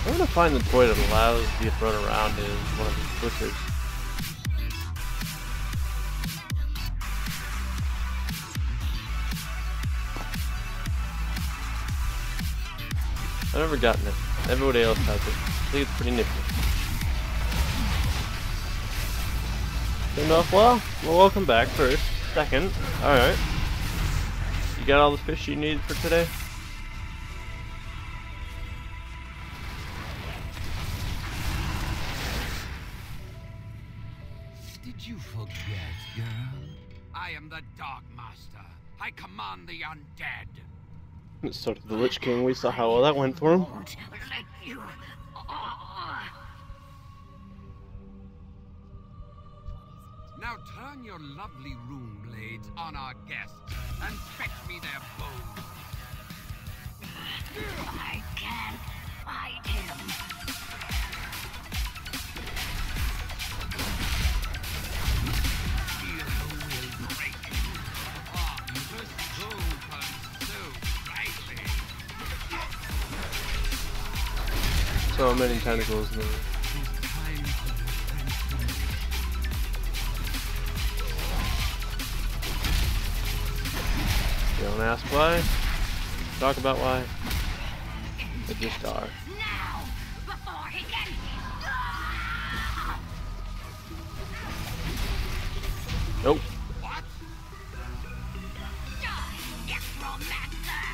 I'm gonna find the toy that allows you to run around in one of these butchers. I've never gotten it. Everybody else has it. I think it's pretty nifty. Enough. Well, welcome back first. Second. Alright. You got all the fish you need for today? Did you forget, girl? I am the Dark Master. I command the undead. So did the Lich King. We saw how well that went for him. Now turn your lovely rune blades on our guests and fetch me their bones. I can't fight him. Feel the will break. Ah, the soul burns so brightly. So many tentacles in the room. Don't ask why. Talk about why. They just are. Now, before he can... Nope. What? Necromancer!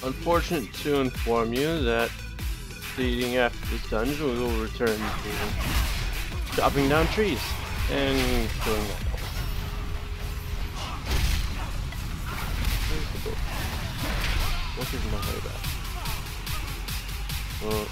Unfortunate to inform you that leading after this dungeon we will return to chopping down trees and killing them. Where's the book? What is my way back? Well,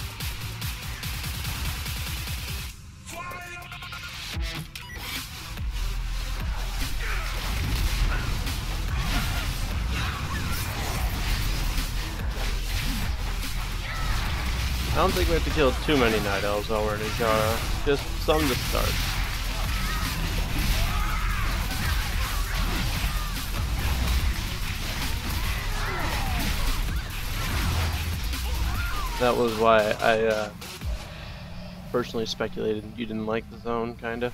I don't think we have to kill too many night elves while we're in Ijara. Just some to start. That was why I personally speculated you didn't like the zone, kinda.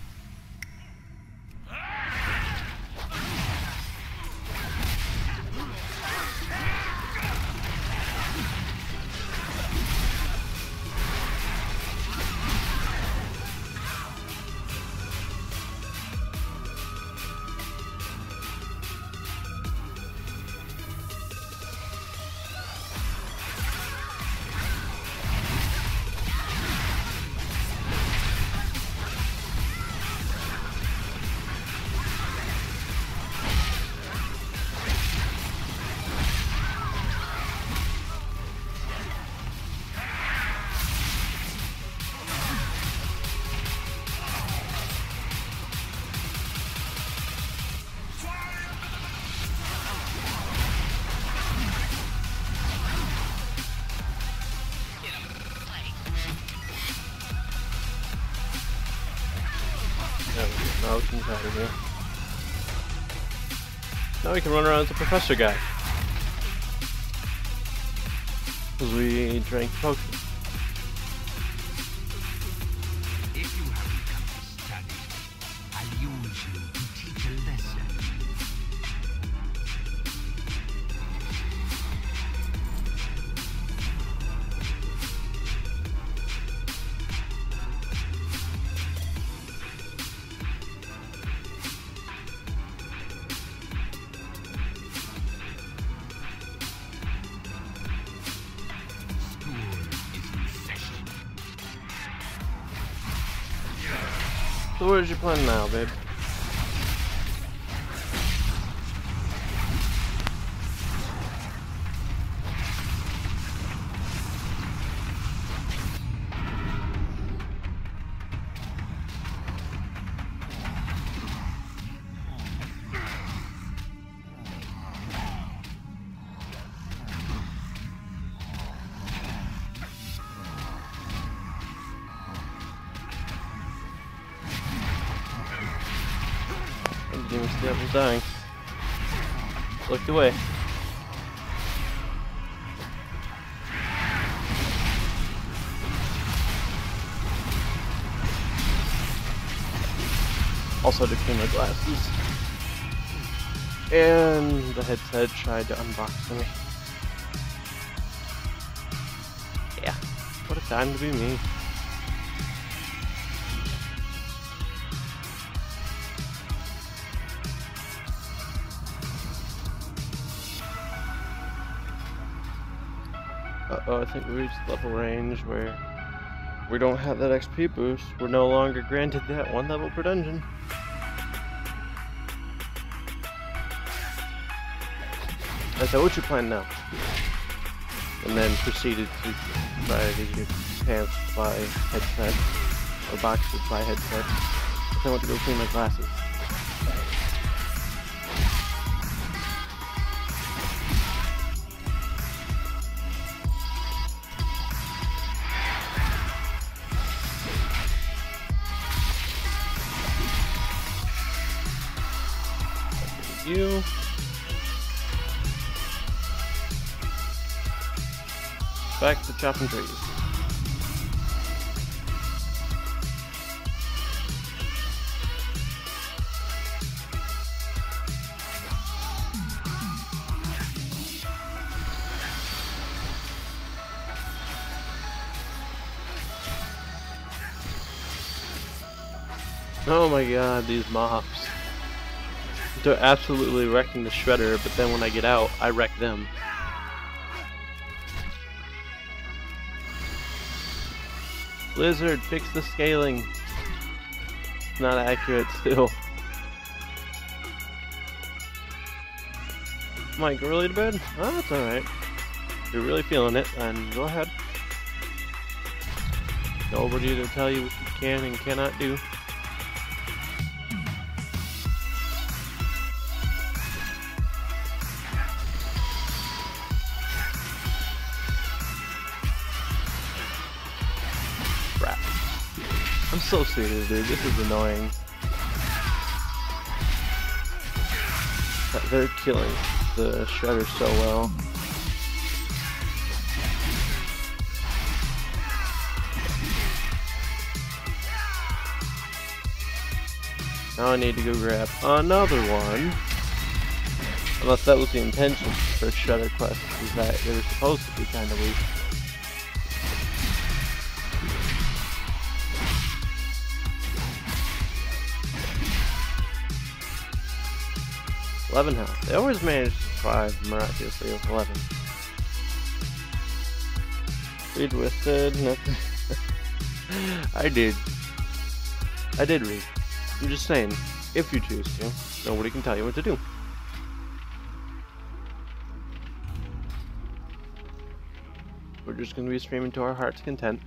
Now we can get out of here. Now we can run around as a professor guy. Because we drank potion. If you haven't come to study, I'll use you to teach a lesson. So what is your plan now, babe? That was dying. Looked away. Also had to clean my glasses. And the headset tried to unbox me. Yeah, what a time to be me. Uh-oh, I think we reached level range where we don't have that XP boost. We're no longer granted that one level per dungeon. I said, what's your plan now? And then proceeded to try to get your pants by headset, or boxes by headset. But I went to go clean my glasses. You. Back to chopping trees. Oh my god, these mobs. They're absolutely wrecking the shredder, but then when I get out, I wreck them. Blizzard, fix the scaling. It's not accurate still. Mike, go really to bed? Oh, that's alright. If you're really feeling it, then go ahead. Nobody to tell you what you can and cannot do. I'm so serious, dude. This is annoying. They're killing the shredder so well. Now I need to go grab another one. Unless that was the intention for shredder quests, is that they were supposed to be kind of weak. 11 health. They always manage to survive miraculously with 11. Read Twisted, nothing. I did read. I'm just saying, if you choose to, nobody can tell you what to do. We're just gonna be streaming to our heart's content.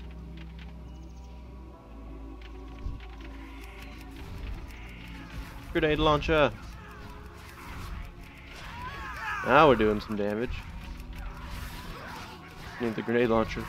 Grenade launcher! Now we're doing some damage. Need the grenade launcher.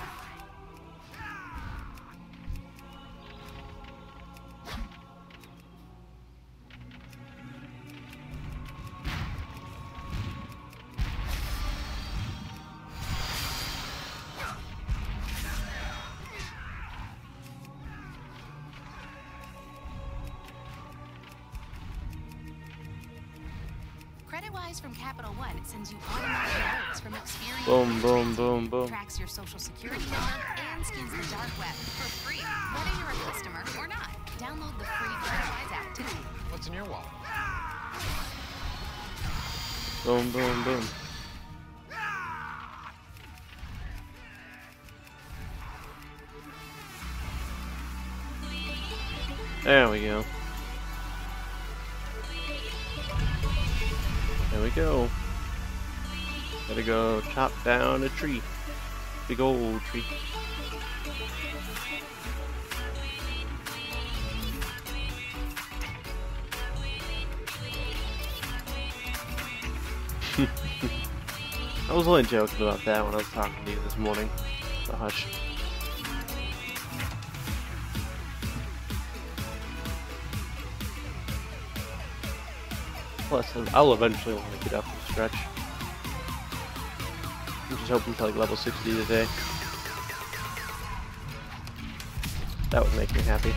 Credit-wise from Capital One sends you automatic alerts from experienced Boom, boom, boom, boom. tracks your social security number, and skins the dark web for free, whether you're a customer or not. Download the free Credit-wise app today. What's in your wallet? Boom, boom, boom. There we go. There we go. Gotta go chop down a tree. Big old tree. I was only joking about that when I was talking to you this morning. So hush. Plus, I'll eventually want to get up and stretch. I'm just hoping to like level 60 today. That would make me happy.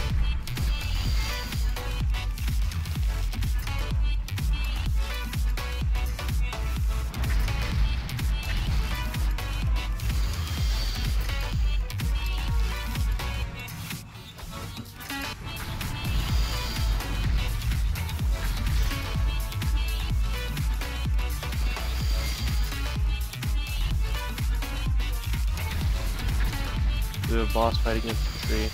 Do a boss fight against the tree.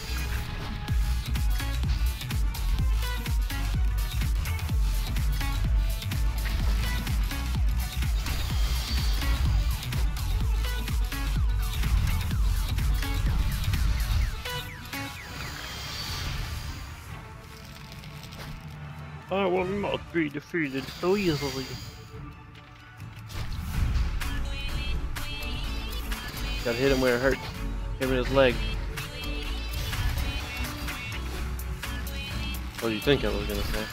I will not be defeated so easily. Gotta hit him where it hurts. Hit him in his leg. What do you think I was gonna say?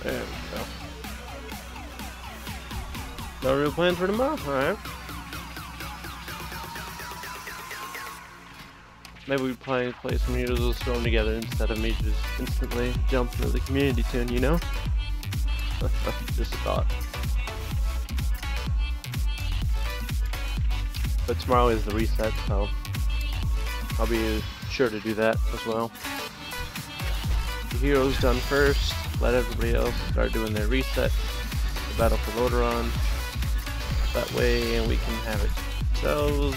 There we go. No real plans for tomorrow? Alright. Maybe we play some Heroes of the Storm together instead of me just instantly jumping to the CommunityToon, you know? Just a thought. But tomorrow is the reset, so I'll be sure to do that as well. The heroes done first. Let everybody else start doing their reset, the battle for Lordaeron. That way we can have it ourselves,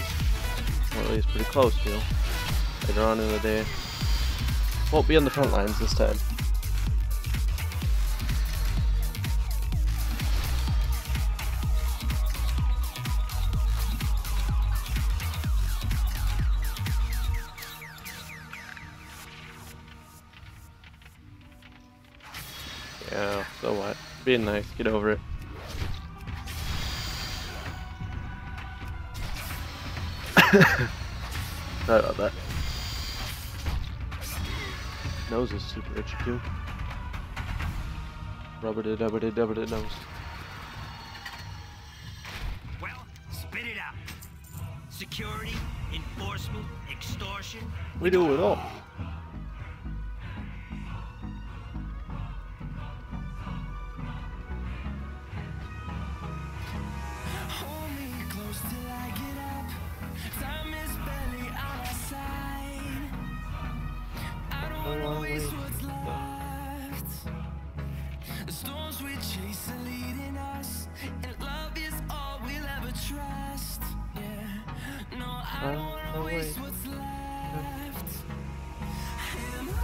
or at least pretty close to, later on in the day. Won't be on the front lines this time. Yeah, so what? Being nice, get over it. Sorry about that. Nose is super itchy too. Rubber-did nose. Well, spit it out. Security, enforcement, extortion. We do it all. The storms we chase are leading us, and love is all we'll ever trust. Yeah, no, I don't wanna waste what's left. And on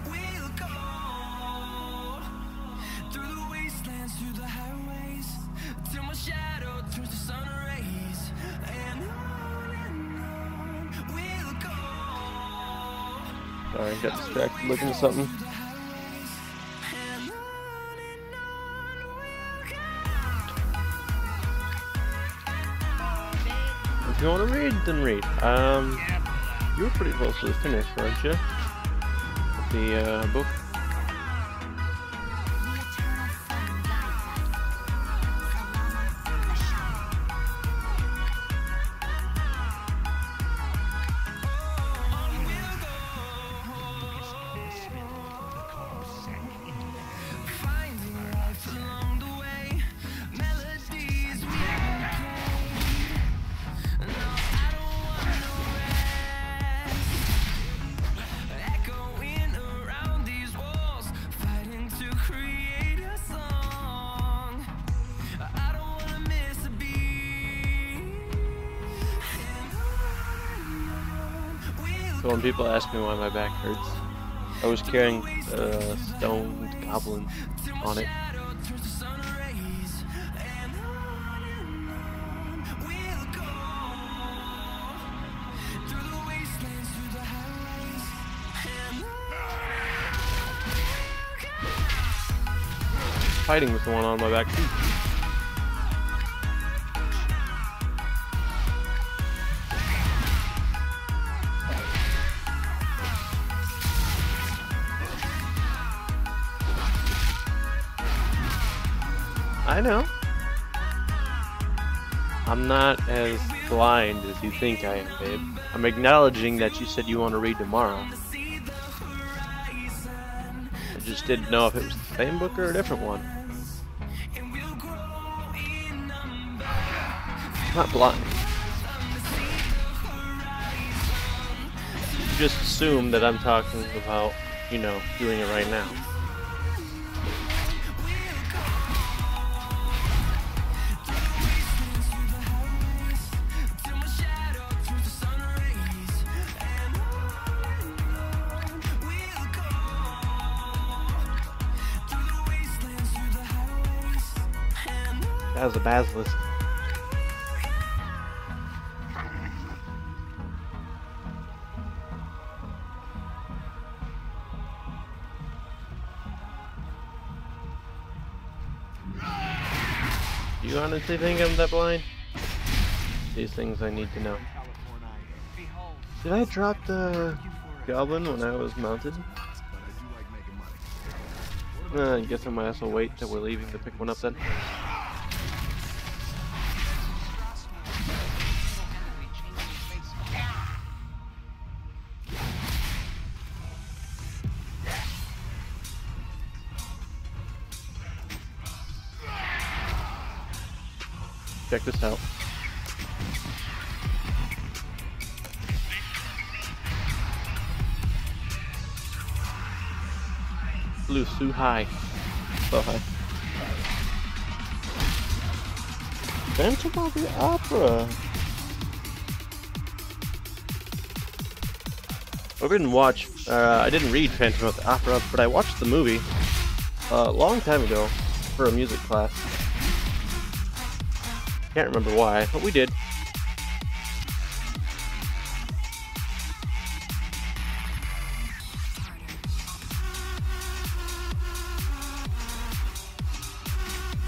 we'll go, through the wastelands, through the highways, till my shadow turns to sun rays. And on we'll go. Sorry, got distracted looking at something. If you want to read, then read. You were pretty close to the finish, weren't you? With the book. So when people ask me why my back hurts, I was carrying a stoned goblin on it. Fighting with the one on my back too. I know. I'm not as blind as you think I am, babe. I'm acknowledging that you said you want to read tomorrow. I just didn't know if it was the same book or a different one. I'm not blind. You just assume that I'm talking about, you know, doing it right now. That was a basilisk. Do you honestly think I'm that blind? These things I need to know. Did I drop the goblin when I was mounted? I guess I might as well wait till we're leaving to pick one up then. Check this out. Flew so high. So high. Phantom of the Opera. I didn't read Phantom of the Opera, but I watched the movie a long time ago for a music class. Can't remember why, but we did.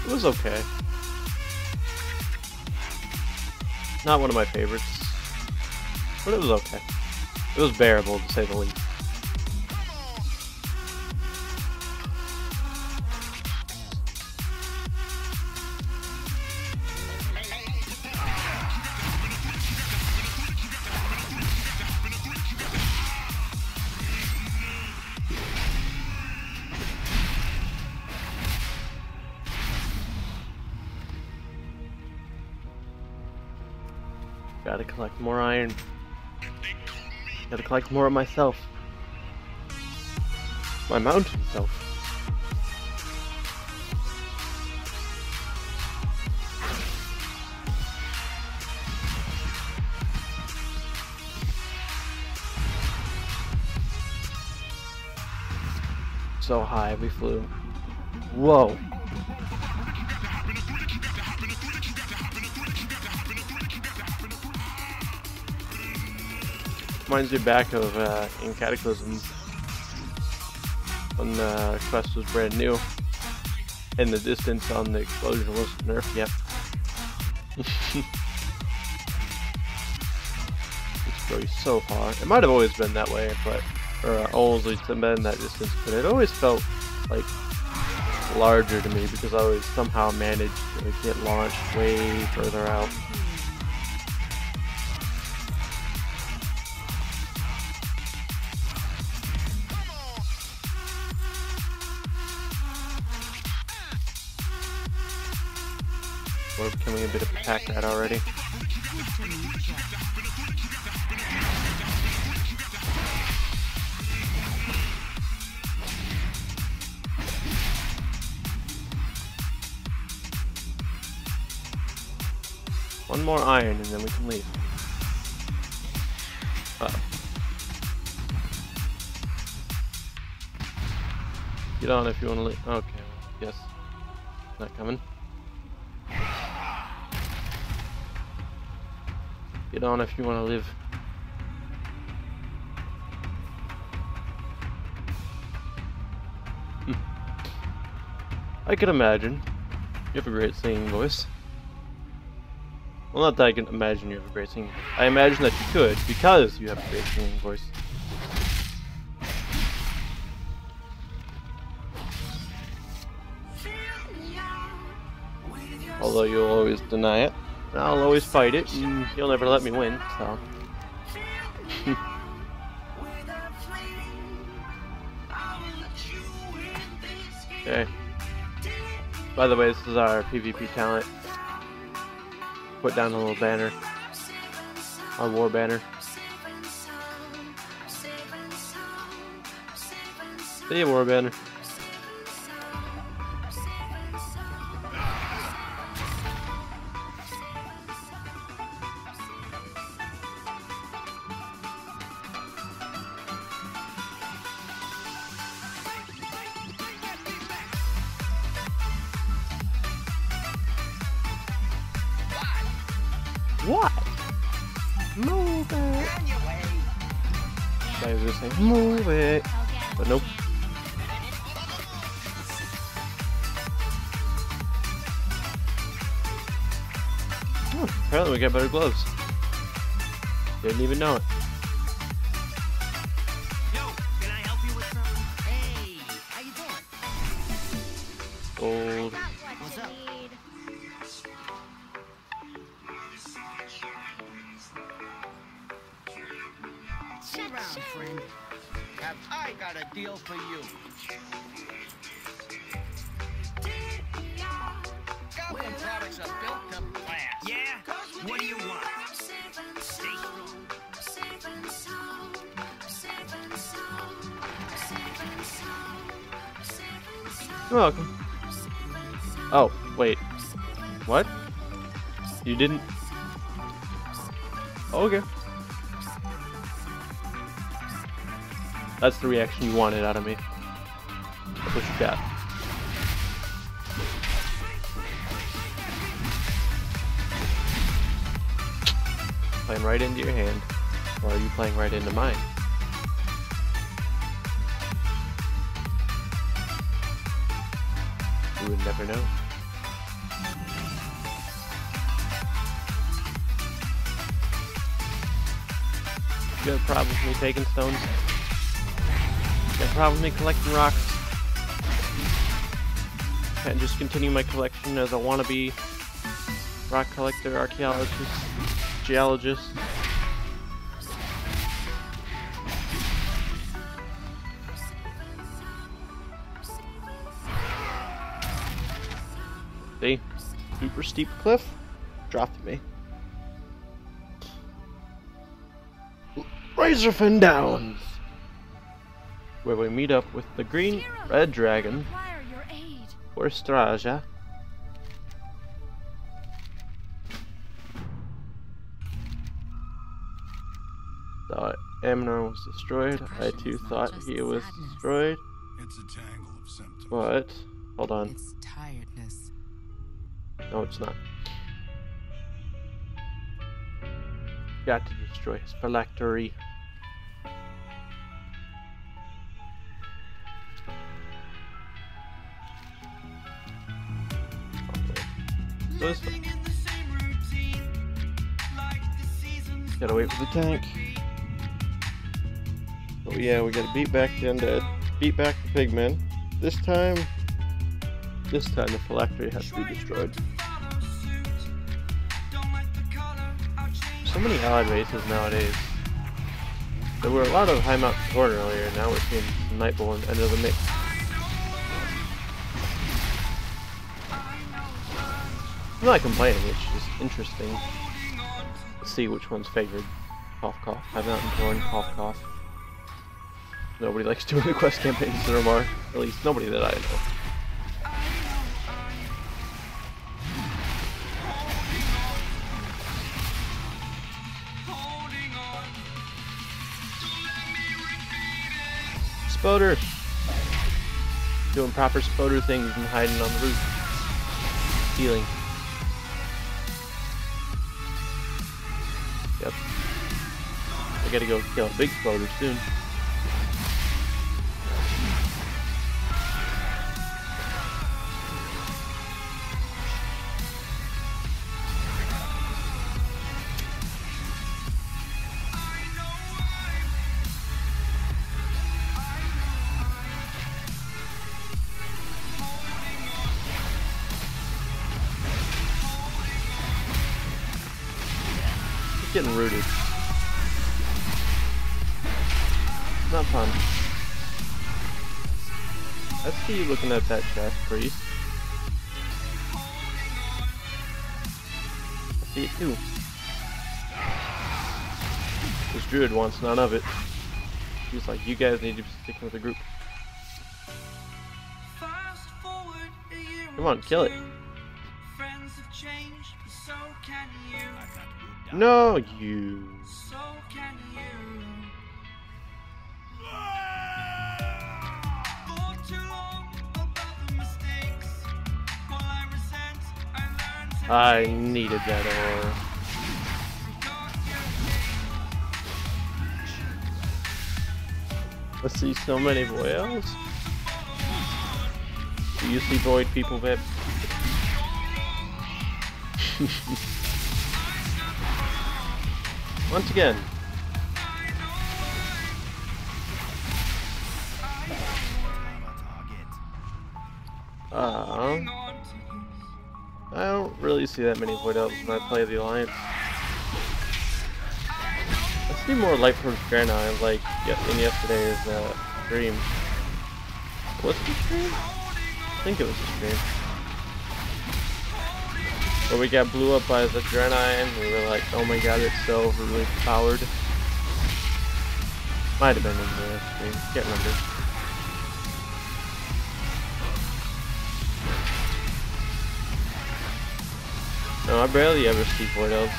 It was okay. Not one of my favorites, but it was okay. It was bearable, to say the least. Gotta collect more iron. Gotta collect more of myself. My mountain self. So high we flew. Whoa. Reminds me back of in Cataclysm when the quest was brand new and the distance on the explosion wasn't nerfed yet. go so far. It might have always been that way, but or always been that distance, but it always felt like larger to me because I always somehow managed to get launched way further out. We're becoming a bit of a pack rat already. One more iron and then we can leave. Get on if you want to leave. Okay, yes. Not coming. Get on if you want to live. I can imagine. You have a great singing voice. Well, not that I can imagine you have a great singing voice. I imagine that you could, because you have a great singing voice. Although you'll always deny it. I'll always fight it, and you'll never let me win, so... Okay. By the way, this is our PvP talent. Put down a little banner. Our war banner. See ya, war banner. What? Move it. I was just saying, move it. But nope. Oh, apparently we got better gloves. Didn't even know it. Yo, can I help you with something? Hey, how you doing? Gold. What's up? Sit around, friend. Have I got a deal for you? Wind products are built to last. Yeah? What do you want? You're welcome. Oh, wait. What? You didn't? Oh, okay. That's the reaction you wanted out of me. That's what you got. Playing right into your hand. Or are you playing right into mine? You would never know. You got a problem with me taking stones? Got a problem with me collecting rocks? Can't just continue my collection as a wannabe rock collector, archaeologist, geologist. See? Super steep cliff? Dropped me. Razorfin Downs! Where we meet up with the green red dragon for Straja. Thought Amnon was destroyed. I too thought he was destroyed. It's a tangle of symptoms. But hold on. It's tiredness. No, it's not. Got to destroy his phylactery. So this one. Gotta wait for the tank. Oh yeah, we gotta beat back the undead, beat back the pigmen. This time the phylactery has to be destroyed. So many allied races nowadays. There were a lot of High Mountain Torn earlier, now we're seeing Nightbull and enter the mix. I'm not complaining, it's just interesting to see which one's favored. Cough cough. High Mountain Torn, cough cough. Nobody likes doing the quest campaigns anymore. At least nobody that I know. Spoder! Doing proper spoder things and hiding on the roof. Stealing. Yep. I gotta go kill a big spoder soon. Getting rooted. Not fun. I see you looking at that chest, priest. I see it too. This druid wants none of it. He's like, you guys need to be sticking with the group. Come on, kill it. No, you. I needed that ore. Let's see so many whales. Do you see void people, babe? Once again. I don't really see that many void elves when I play the Alliance. I see more light towards Granite, like in yesterday's stream. Was it a stream? I think it was a stream. Where we got blew up by the Draenei and we were like, oh my god, it's so overly powered. Might have been in the stream, can't remember. No, I barely ever see void elves.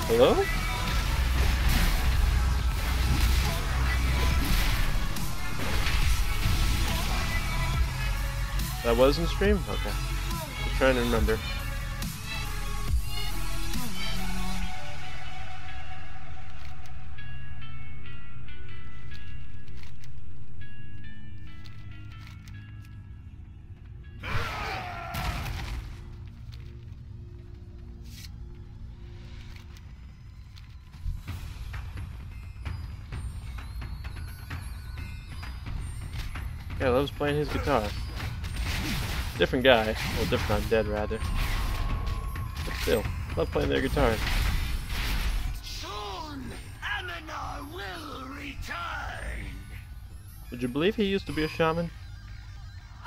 Hello? That was in stream? Okay. Just trying to remember. Yeah, I loves playing his guitar. Different guy. Well, different undead, rather. But still, love playing their guitars. Soon, Aminar will return. Would you believe he used to be a shaman?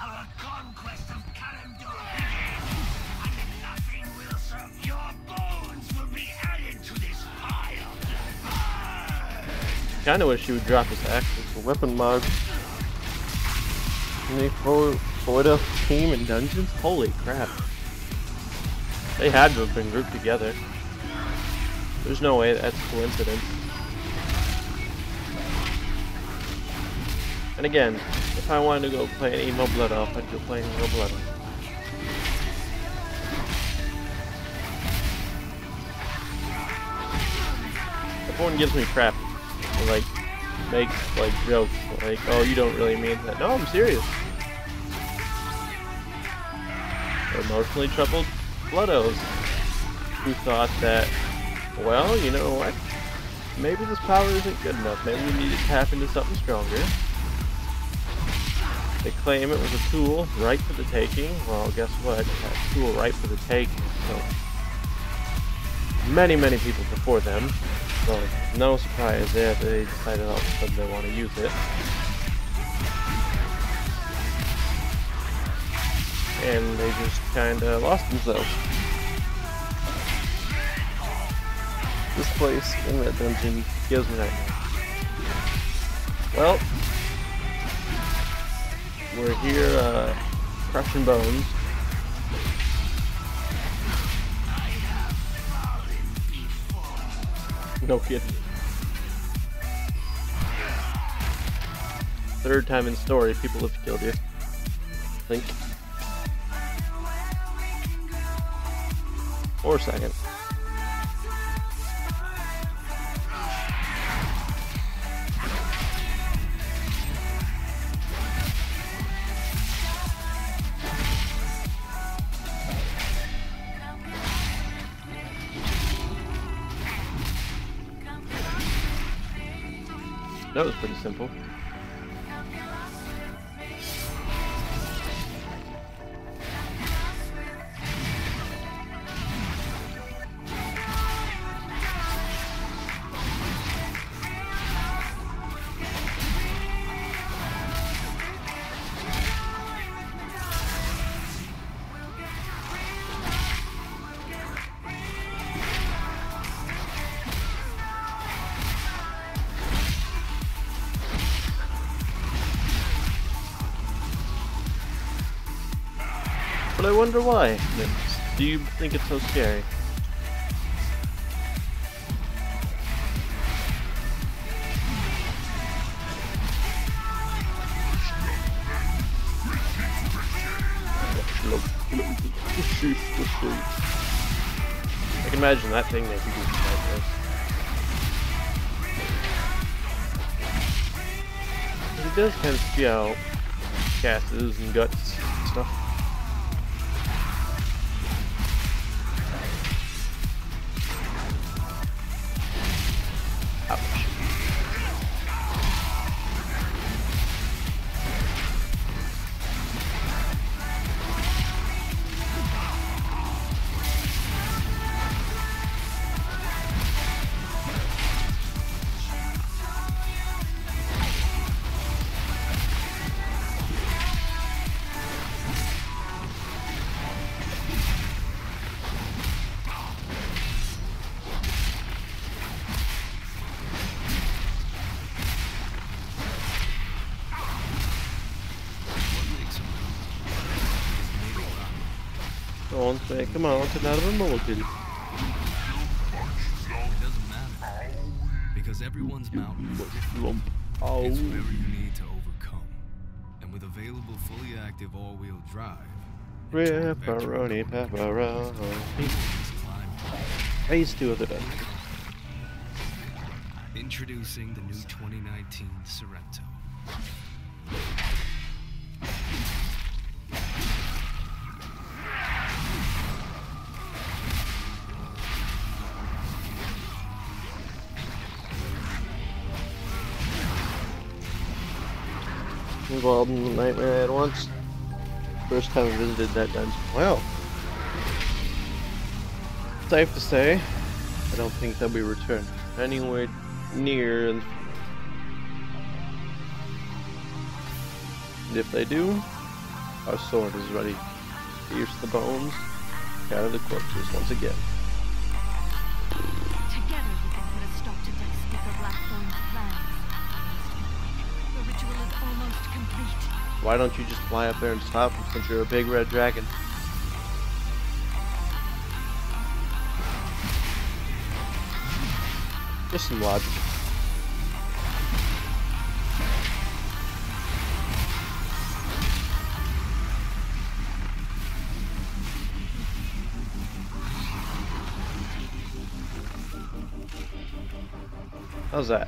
Our conquest of Kalimdor begins, and nothing will serve. Your bones will be added to this pile. Kinda wish he would drop his axes for weapon mods. And they void elf team in dungeons? Holy crap. They had to have been grouped together. There's no way that's a coincidence. And again, If I wanted to go play an emo blood elf, I'd go play an emo blood elf. Everyone gives me crap. And, like, makes like jokes like, "Oh, you don't really mean that." No, I'm serious. Emotionally troubled blood elves who thought that, well, you know what? Maybe this power isn't good enough. Maybe we need to tap into something stronger. They claim it was a tool ripe for the taking. Well, guess what? That tool ripe for the taking. So many people before them. So no surprise there they decided all of a sudden they want to use it. And they just kinda lost themselves. This place in that dungeon gives me nightmares. Well, we're here crushing bones. No kidding. Third time in story, people have killed you. I think. Or second. That was pretty simple. But I wonder why. Do you think it's so scary? I can imagine that thing making you like this. It does kind of spew out gases and guts and stuff. Come on, get out of a mulligan. It doesn't matter, because everyone's mountain is different. Oh. It's whatever you need to overcome. And with available fully active all-wheel drive, Pepperoni. Phase 2 of the dungeon. Introducing the new 2019 Sorrento. Involved in the nightmare I had once. First time I visited that dungeon. Well, safe to say, I don't think they'll be returned anywhere near. And if they do, our sword is ready to pierce the bones out of the corpses once again. Together we can put a stop to Death Speaker Blackthorn's plans. The ritual is almost complete. Why don't you just fly up there and stop him since you're a big red dragon? Just some logic. How's that?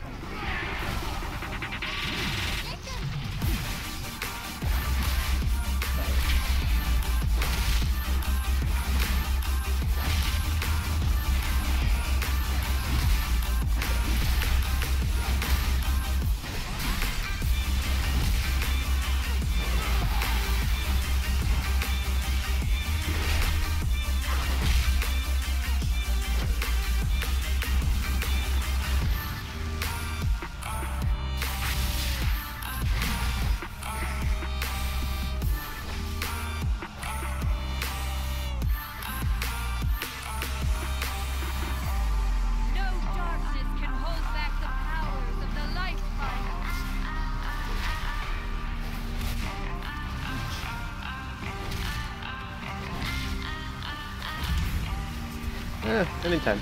Anytime.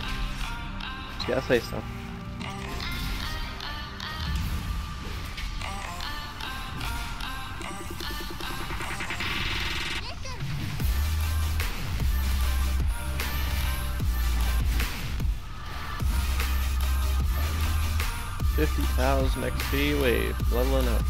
Just gotta say so. $50,000 XP wave, leveling up.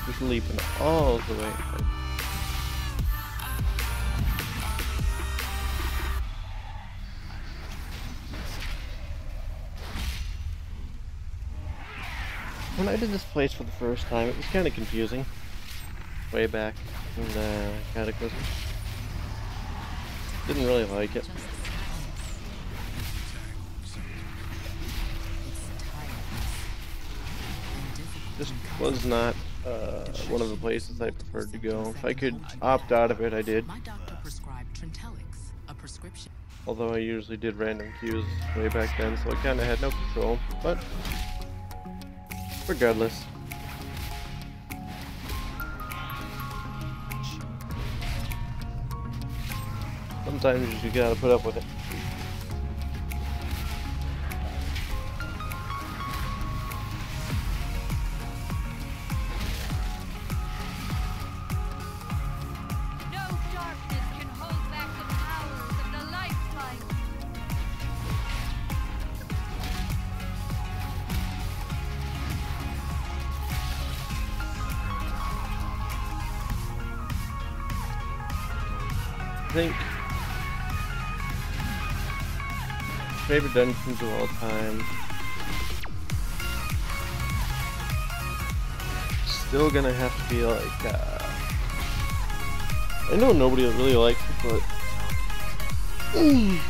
Just leaping all the way. When I did this place for the first time, it was kind of confusing. Way back in the Cataclysm. Didn't really like it. This was not one of the places I preferred to go. If I could opt out of it, I did. My doctor prescribed Trintellix, a prescription. Although I usually did random queues way back then, so I kind of had no control. But regardless. Sometimes you just gotta put up with it. I think favorite dungeons of all time. Still gonna have to be like I know nobody really likes it, but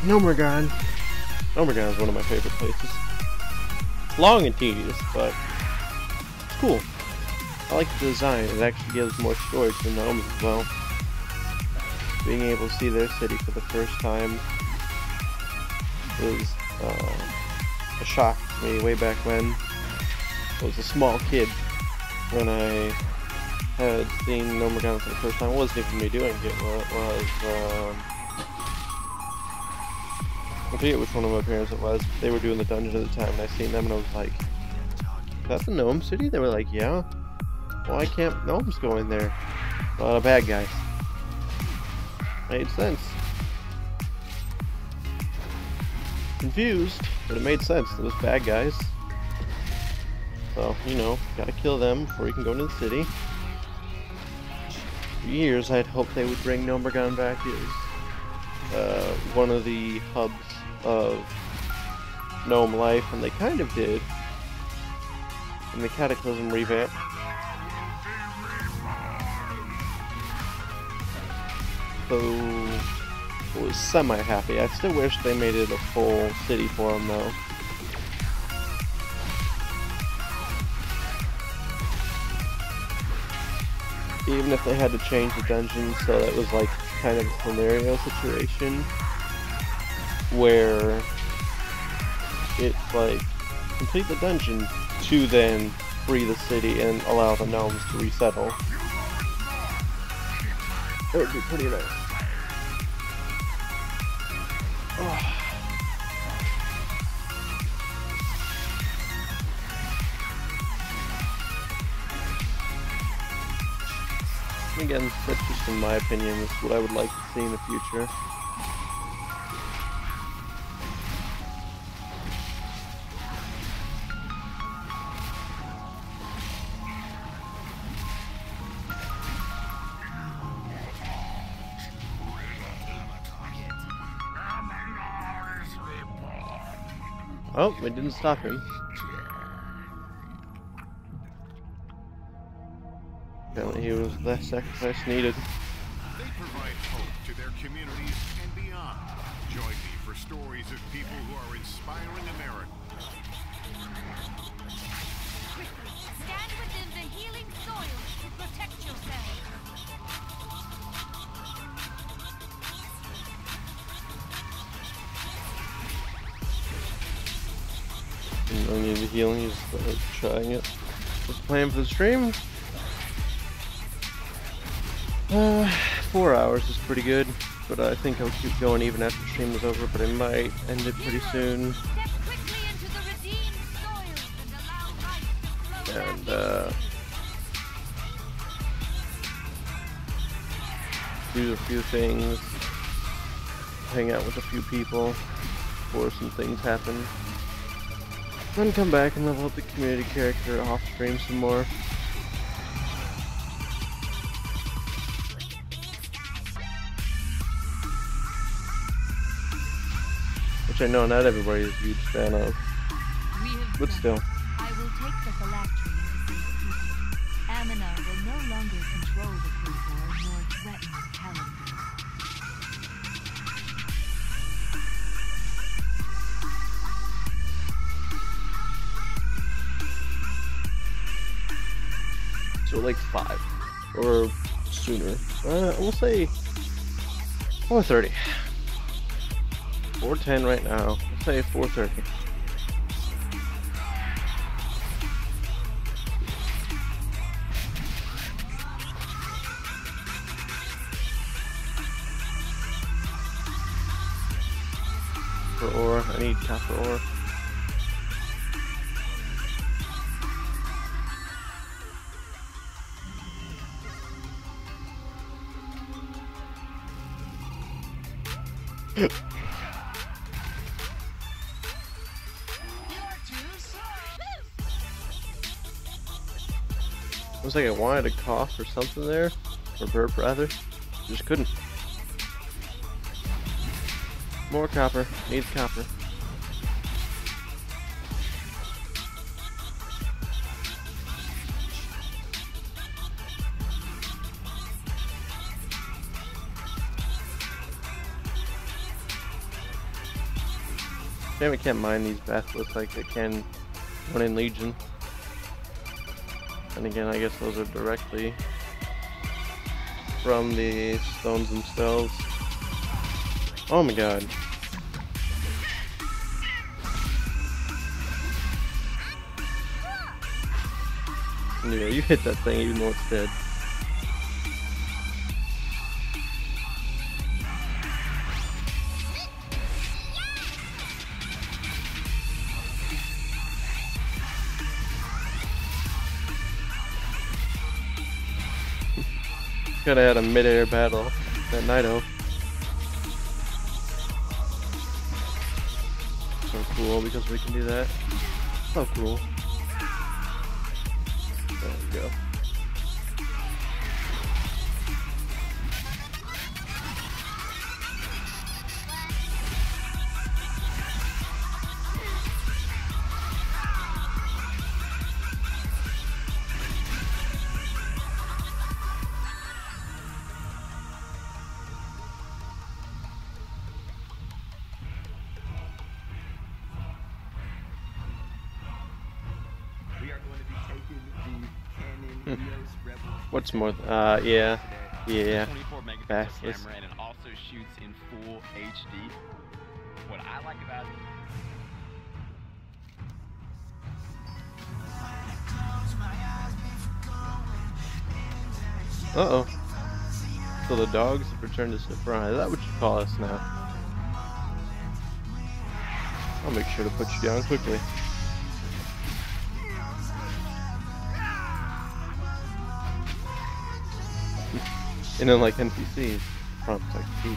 Nomergon. Nomergon is one of my favorite places. It's long and tedious, but it's cool. I like the design. It actually gives more story to the gnomes as well. Being able to see their city for the first time was a shock to me way back when I was a small kid. When I had seen Nomergon for the first time, it wasn't even me doing it. It was I forget which one of my parents it was. They were doing the dungeon at the time, and I seen them, and I was like, "Is that the gnome city?" They were like, "Yeah." Why can't gnomes go in there? A lot of bad guys. Made sense. Confused, but it made sense. Those bad guys. So, you know, gotta kill them before you can go into the city. For years, I'd hoped they would bring Nomergon back as one of the hubs of gnome life, and they kind of did in the Cataclysm revamp. So I was semi-happy. I still wish they made it a full city for them, though. Even if they had to change the dungeon so that it was like kind of a scenario situation where it's like complete the dungeon to then free the city and allow the gnomes to resettle. That would be pretty nice. Again, that's just in my opinion. This is what I would like to see in the future. Oh, it didn't stop him. Apparently he was the sacrifice needed. They provide hope to their communities and beyond. Join me for stories of people who are inspiring America. Stand within the healing soil to protect yourself. You don't need the healing, he's trying it. What's the plan for the stream? 4 hours is pretty good, but I think I'll keep going even after the stream is over, but I might end it pretty soon. And, do a few things, hang out with a few people before some things happen. Then come back and level up the community character off stream some more. Which I know not everybody is a huge fan of. But still. I will take the phylactery and save people. Aminar will no longer control the Quasar nor threaten the calendar. So like 5 or sooner. We'll say 4:30. 4:10 right now. We'll say 4:30. For ore, I need copper ore. Looks like I wanted to cough or something there, or burp rather, just couldn't. More copper, needs copper. Damn, I can't mine these bathlets like I can when in Legion. And again, I guess those are directly from the stones themselves. Oh my god. Yeah, you hit that thing even though it's dead. Could have had a mid-air battle at Nido. So cool because we can do that. So cool. There we go. What's more? Yeah. 24 megapixel Fastest. camera, and it also shoots in full HD. What I like about it. Uh-oh. So the dogs have returned to Sifra. Is that what you call us now? I'll make sure to put you down quickly. And then like NPCs, prompts like P.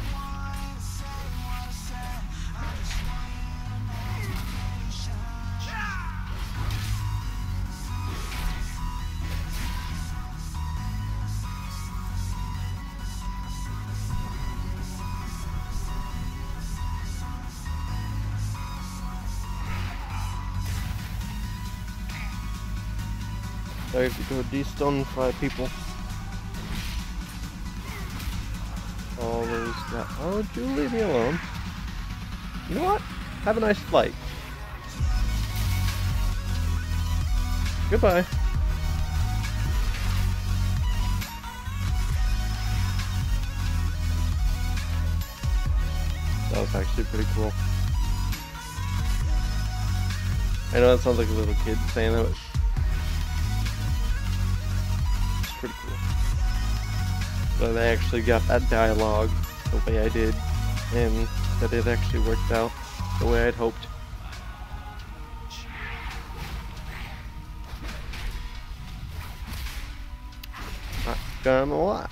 I have to go de-stonify people. Always got. Oh, would you leave me alone? You know what? Have a nice flight. Goodbye. That was actually pretty cool. I know that sounds like a little kid saying that, but it's pretty cool. But I actually got that dialogue the way I did, and that it actually worked out the way I'd hoped. Not gonna lie.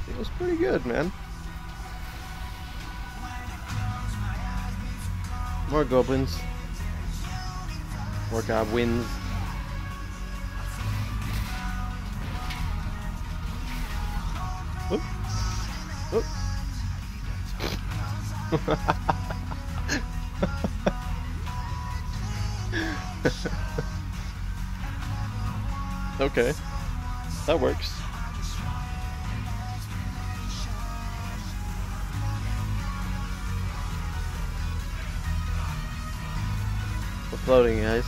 It was pretty good, man. More goblins. More goblins. Oop. Oop. Okay. That works. We're floating, guys.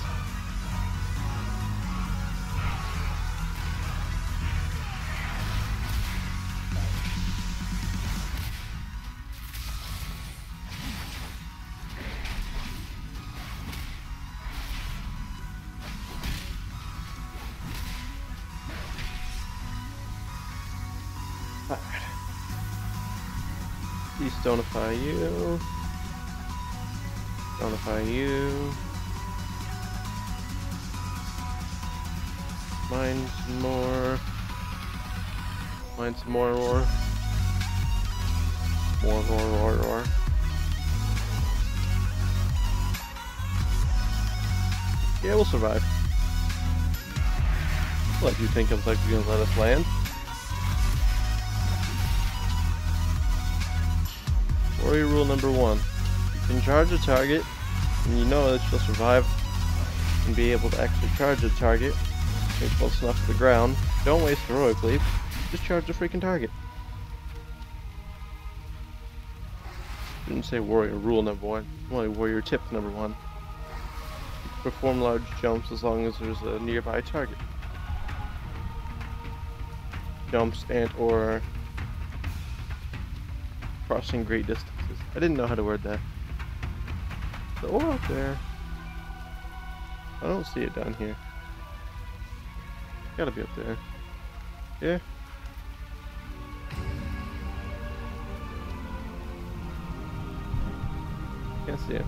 De-stonify you. Stonify you. Mine some more. Mine some more roar. More roar. Yeah, we'll survive. What, do you think I'm like gonna let us land? Warrior rule number 1. You can charge a target, and you know that you'll survive and be able to actually charge a target. Get close enough to the ground. Don't waste heroic leap. Just charge the freaking target. Didn't say warrior rule number 1. Only warrior tip number 1. Perform large jumps as long as there's a nearby target. Jumps and or crossing great distances. I didn't know how to word that. The ore up there. I don't see it down here. Gotta be up there. Yeah. Can't see it.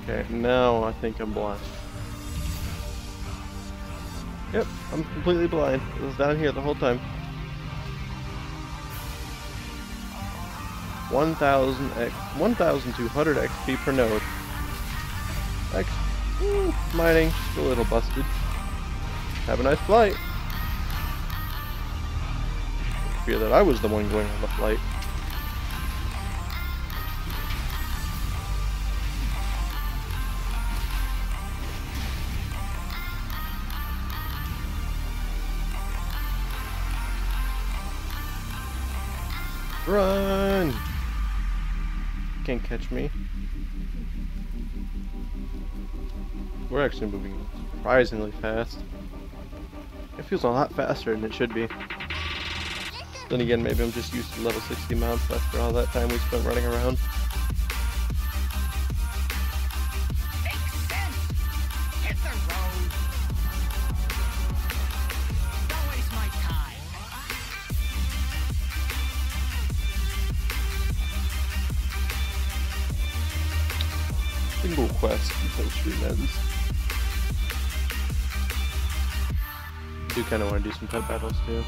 Okay, now I think I'm blind. Yep, I'm completely blind. It was down here the whole time. 1,200 XP per node. Mining, a little busted. Have a nice flight. I fear that I was the one going on the flight. Run! Can't catch me. We're actually moving surprisingly fast. It feels a lot faster than it should be. Then again, maybe I'm just used to level 60 mounts after all that time we spent running around. Makes sense. Hit the road. Don't waste my time. Single quest until stream ends. I do kind of want to do some pet battles too.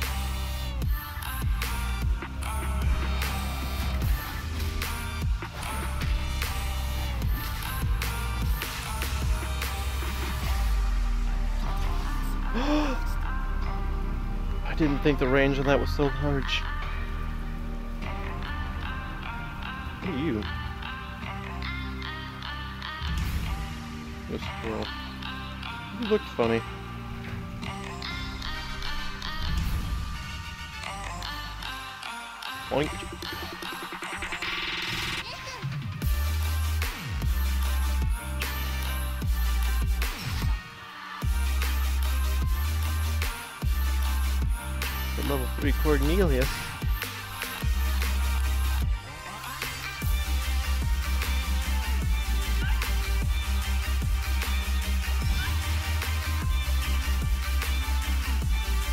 I didn't think the range on that was so large. What are you? This squirrel. You look funny. Boink. Level 3 Cornelius.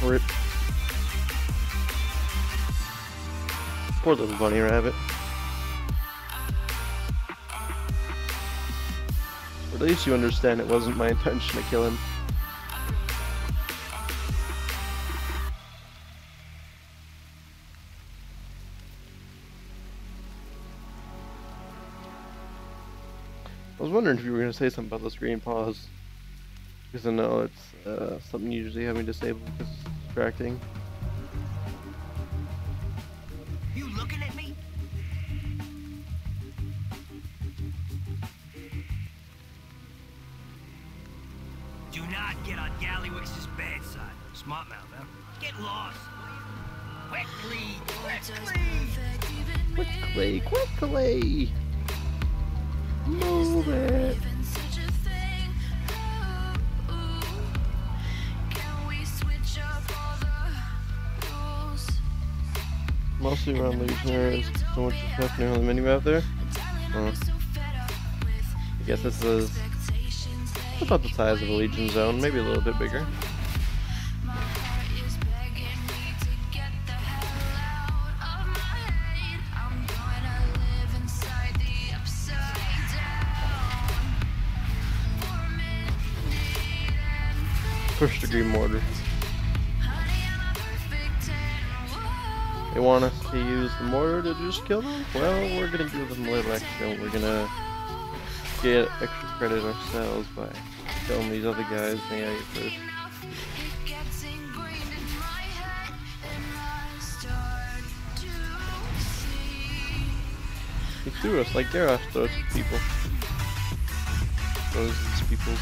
Rip. Poor little bunny rabbit. At least you understand it wasn't my intention to kill him. I was wondering if you were going to say something about those green paws, because I know it's something you usually have me disabled because it's distracting. You looking at me? Do not get on Gallywix's bad side. Smart mouth, huh? Get lost. Quickly, quickly. Quickly! Move it! Mostly around Legionnaires, so much is happening on the minimap there. I guess this is about the size of a Legion zone, maybe a little bit bigger. First degree mortar. They want us to use the mortar to just kill them? Well, we're gonna give them a little extra. We're gonna get extra credit ourselves by killing these other guys. They gotta get first. He threw us like Garrosh throws people. Throws these people.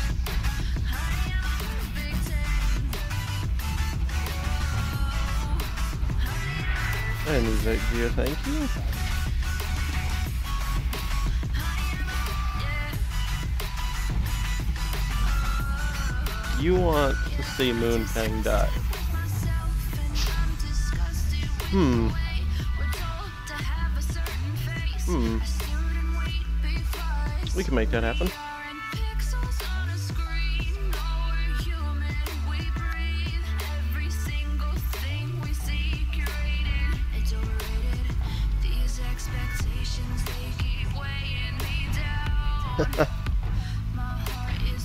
I need that gear, thank you. You want to see Moonfang die? We can make that happen.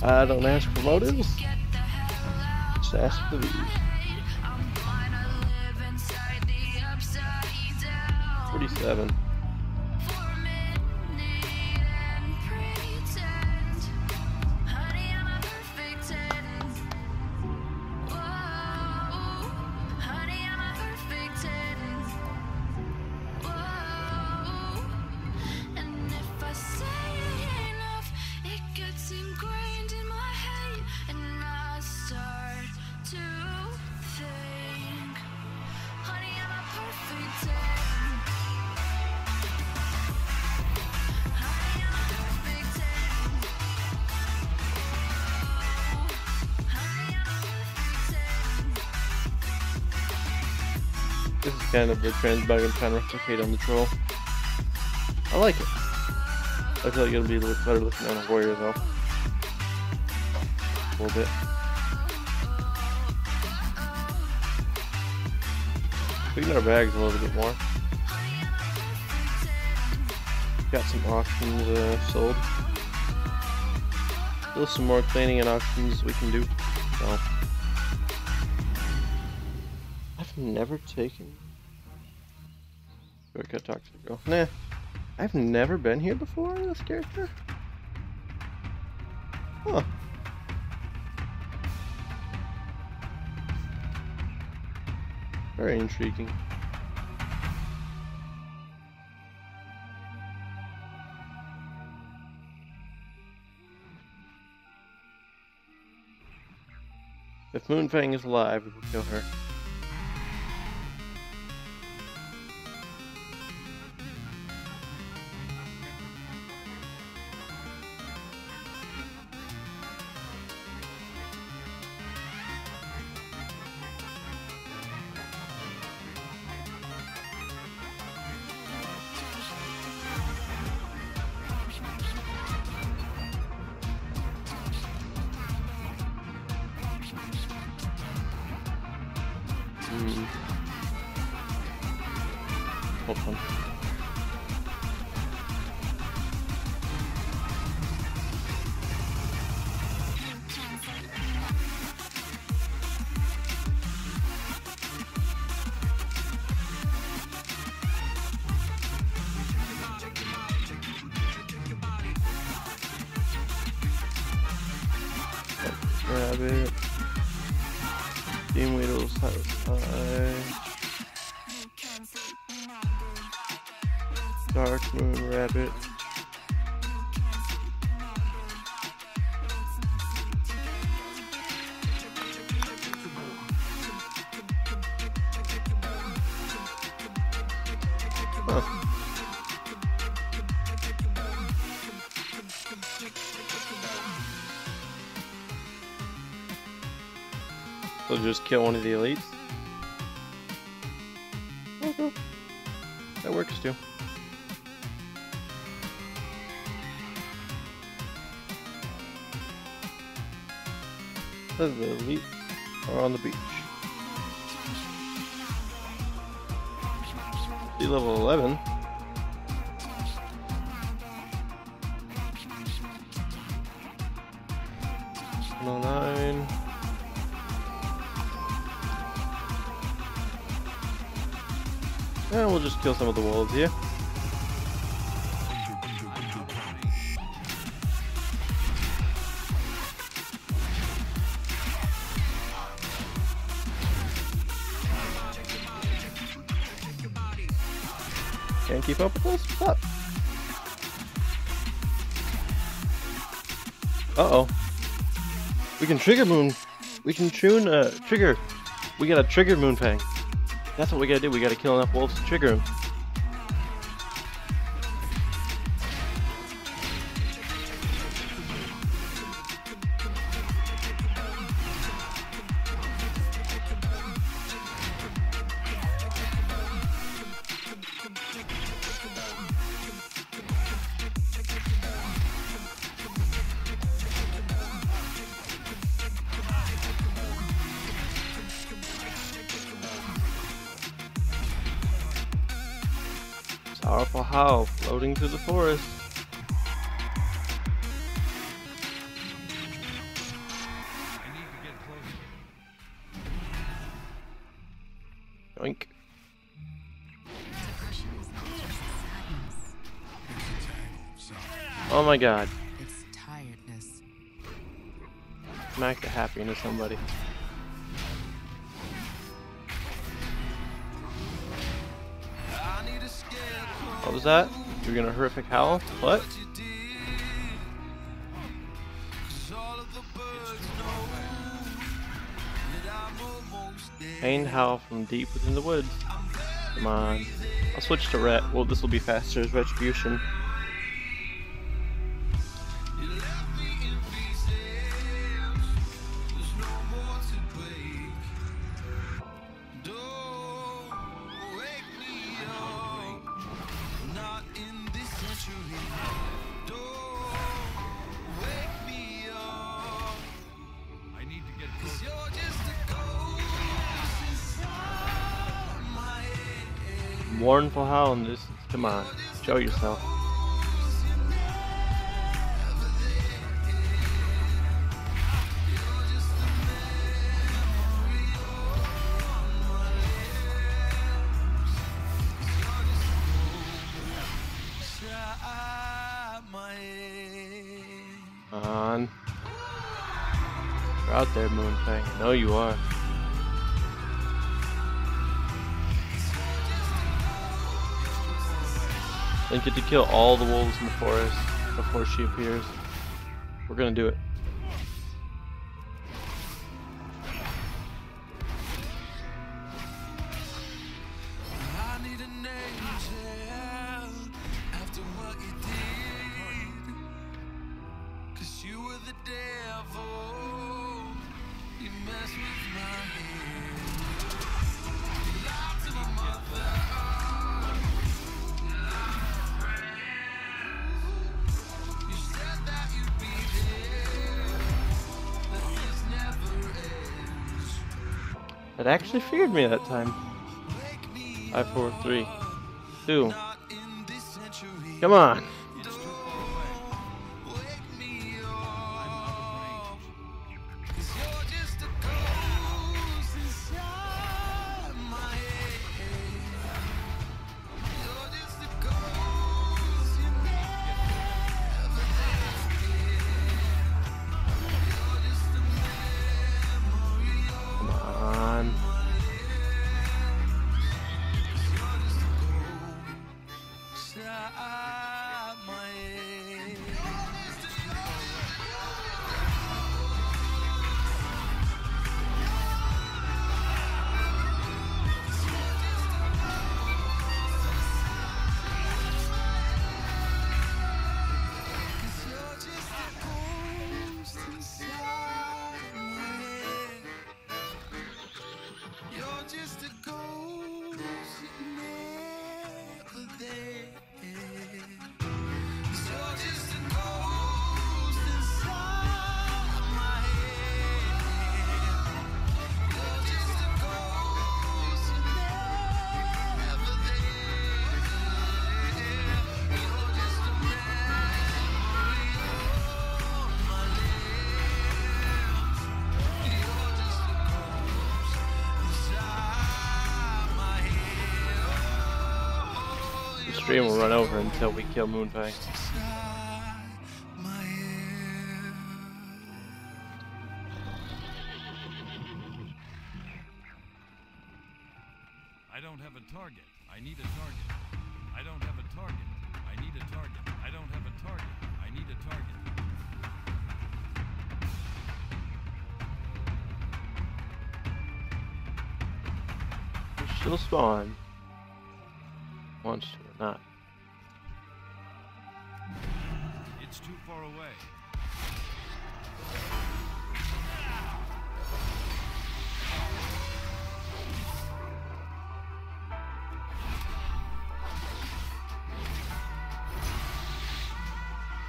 I don't ask for motives, just ask for views. 47. This is kind of the trans-bug I'm trying to replicate on the troll. I like it. I feel like it'll be a little better looking on a warrior though. A little bit. Clean our bags a little bit more. Got some auctions sold. Still some more cleaning and auctions we can do. So I've never taken. Quick, I talk to the girl. Nah, I've never been here before in this character. Huh. Very intriguing. If Moonfang is alive, we will kill her. Hold on. Grab it. Steam Weedles satisfied. Dark Moon Rabbit. Huh. So just kill one of the elites? Okay. That works too. The elites are on the beach. Sea level 11. No 9. And we'll just kill some of the wolves here. Can't keep up with us? What's up? Uh-oh. We can trigger moon. We can tune trigger. We gotta trigger Moonfang. That's what we gotta do. We gotta kill enough wolves to trigger him. Powerful howl floating through the forest. Yoink. Oh my god. It's tiredness. Smack the happy into somebody. What was that? You're gonna horrific howl? What? Pain howl from deep within the woods. Come on. I'll switch to ret. Well, this will be faster as retribution. Mournful howl in this. Come on, show yourself. You're out there, Moonfang. I know you are. I get to kill all the wolves in the forest before she appears. We're gonna do it. I need an angel after what you did. 'Cause you were the devil. You messed with my head. You lied to my mother. You said that you'd be there. That this never ends. It actually feared me that time. 5, 4, 3, 2. Come on. The stream will run over until we kill Moonfang. I don't have a target. I need a target. I don't have a target. I need a target. I don't have a target. I need a target. She'll spawn. Wants to or not. It's too far away.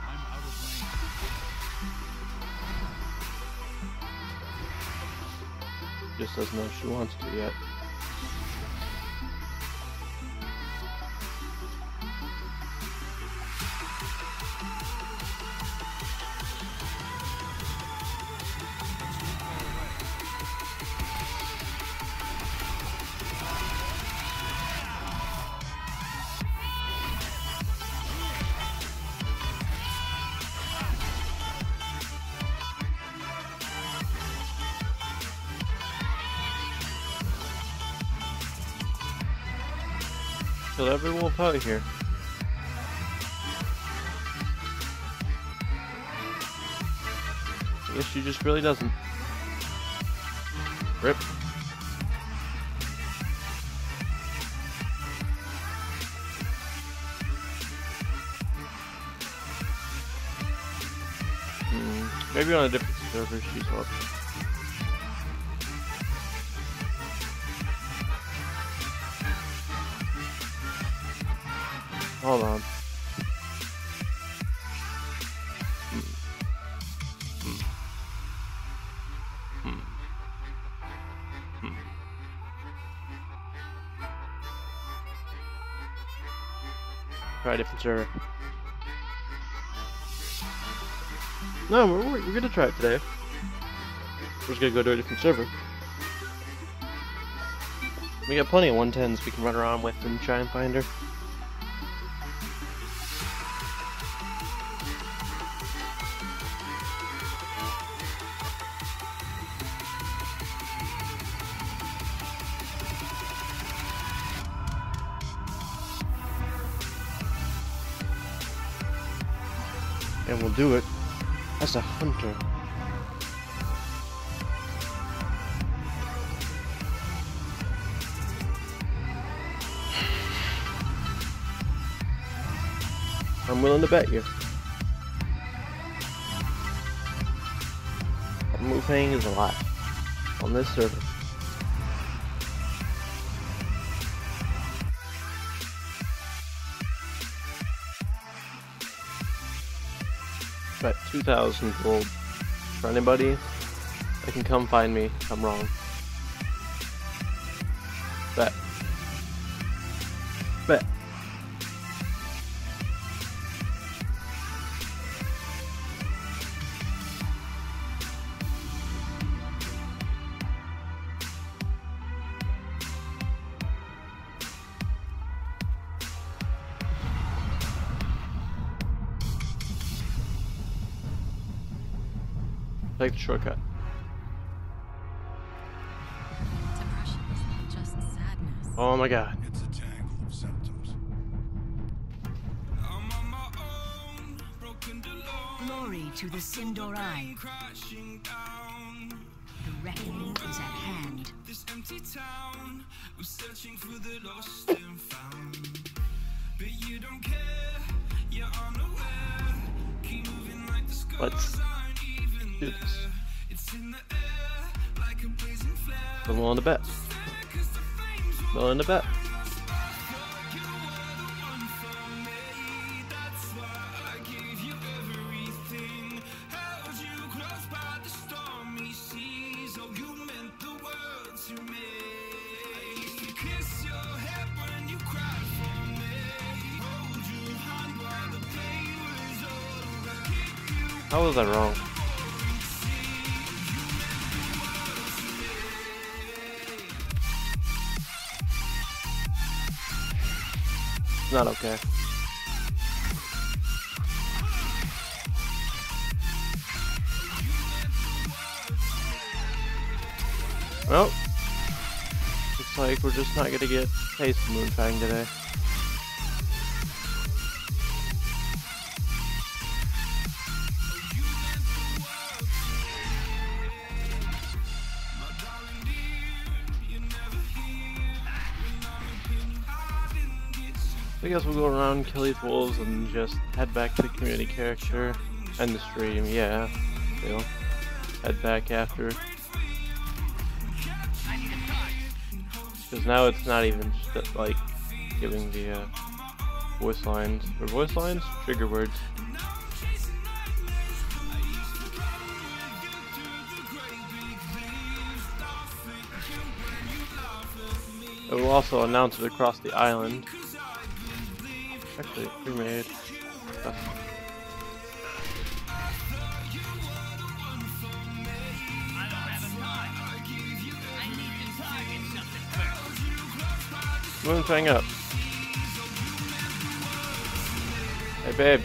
I'm out of range. Just doesn't know if she wants to yet. Kill every wolf out here. I guess she just really doesn't. Rip. Maybe on a different server she's up. Hold on. Try a different server. No, we're gonna try it today. We're just gonna go to a different server. We got plenty of 110s we can run around with and try and find her. And we'll do it as a hunter. I'm willing to bet you. That Mufang is alive on this server. Bet 2,000 gold for anybody that can come find me if I'm wrong. Bet. Bet. Take the shortcut. Depression is not just sadness. Oh my god. It's a tangle of symptoms. Glory to the Sindorai. The reckoning is at hand. This empty town was searching for the lost and found. But you don't care, you're unaware. Keep moving like the scars aren't even there. It's in the air like a blazing flare. I'm willing to bet. Willing to bet. How was I wrong? It's not okay. Well, looks like we're just not gonna get Taste of Moonfang today. I guess we'll go around, kill these wolves, and just head back to the community character and the stream. Yeah, still head back after. Because now it's not even just like giving the voice lines, or voice lines? Trigger words. It will also announce it across the island. Actually, pre-made. Moonfang up. Hey, babe.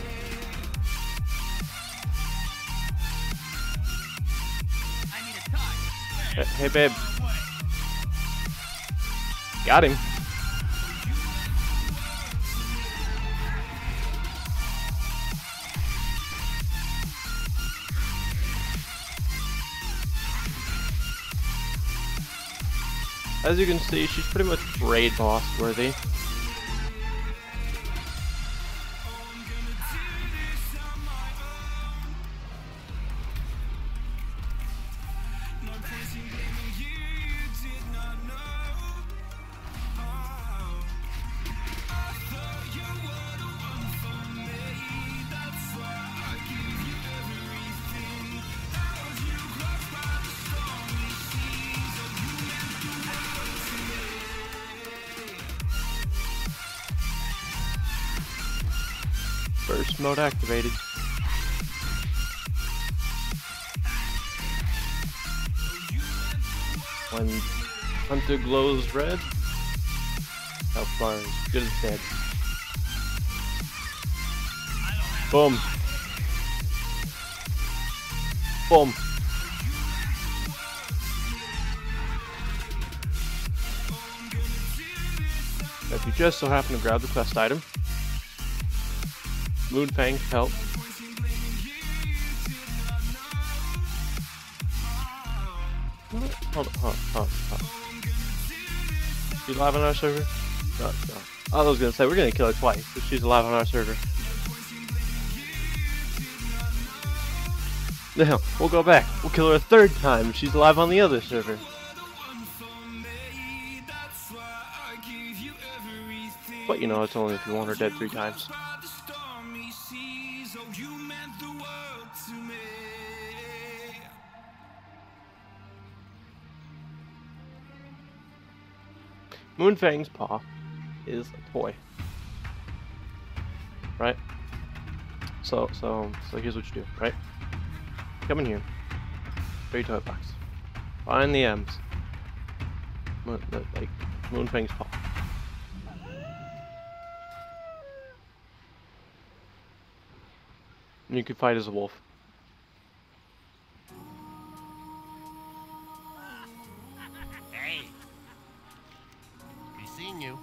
Hey, babe. Got him. As you can see, she's pretty much raid boss worthy. Burst mode activated. When Hunter glows red, health bar is good as dead. Boom. Boom. If you just so happen to grab the quest item, Moonfang help. Hold on. She's live on our server? No. I was gonna say, we're gonna kill her twice if she's alive on our server. Now, we'll go back. We'll kill her a third time if she's alive on the other server. But you know, it's only if you want her dead 3 times. Moonfang's paw is a toy, right? So here's what you do, right? Come in here, your toy box, find the M's, like Moonfang's paw. And you can fight as a wolf. Hey, we seen you.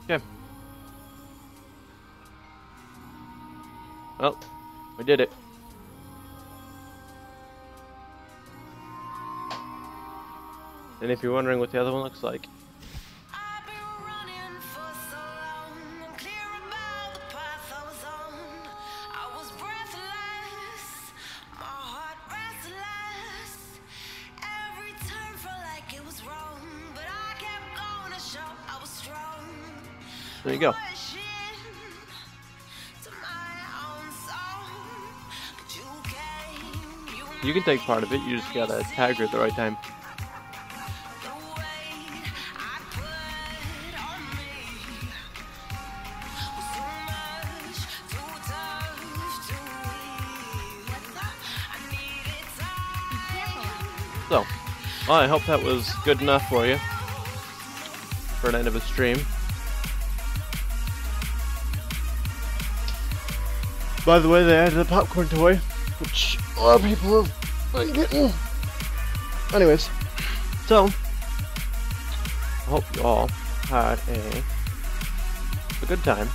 Yeah. Well, we did it. And if you're wondering what the other one looks like, there you go. You can take part of it, you just gotta tag her at the right time. So, well, I hope that was good enough for you for an end of a stream. By the way, they added a popcorn toy, which a lot of people have been getting. Anyways, so I hope you all had a good time.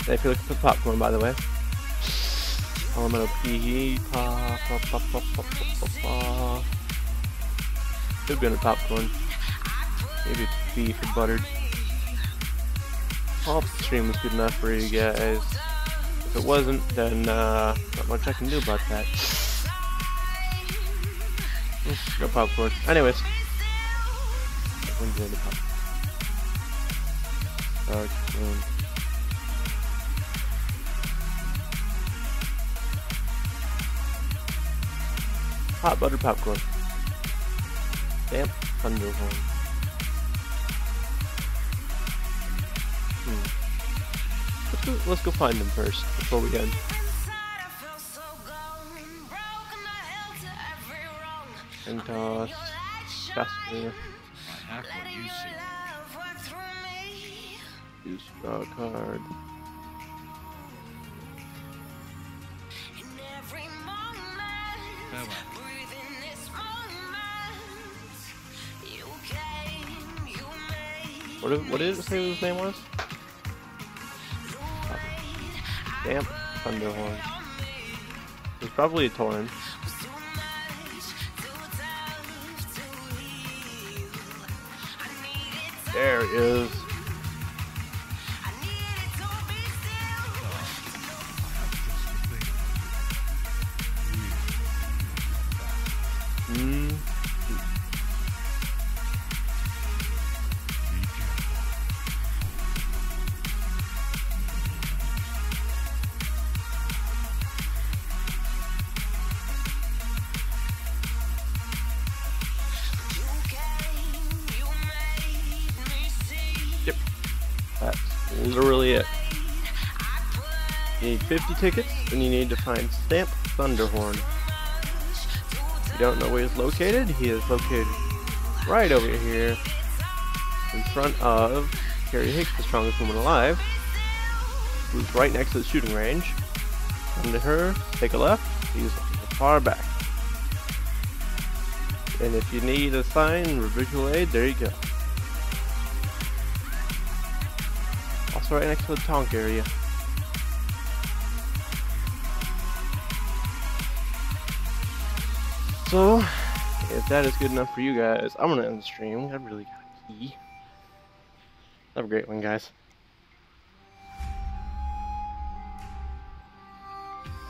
And if you're looking for popcorn, by the way, I'm gonna pee. Could be on the popcorn. Maybe it's beef or buttered. I hope the stream was good enough for you guys. If it wasn't, then not much I can do about that. No popcorn. Anyways. Hot butter popcorn. Damp thunderhorn. Let's go find them first before we end. And toss. Casper. I have what you see. Use draw card. What did it say his name was? Damp Thunderhorn. It's probably a Tauren. There it is. Yep. That's literally it. You need 50 tickets, and you need to find Stamp Thunderhorn. If you don't know where he's located, he is located right over here in front of Carrie Hicks, the strongest woman alive, who's right next to the shooting range. Come to her, take a left, he's far back. And if you need a sign or visual aid, there you go. Also right next to the Tonk area. So, if that is good enough for you guys, I'm gonna end the stream. I really gotta pee. Have a great one, guys.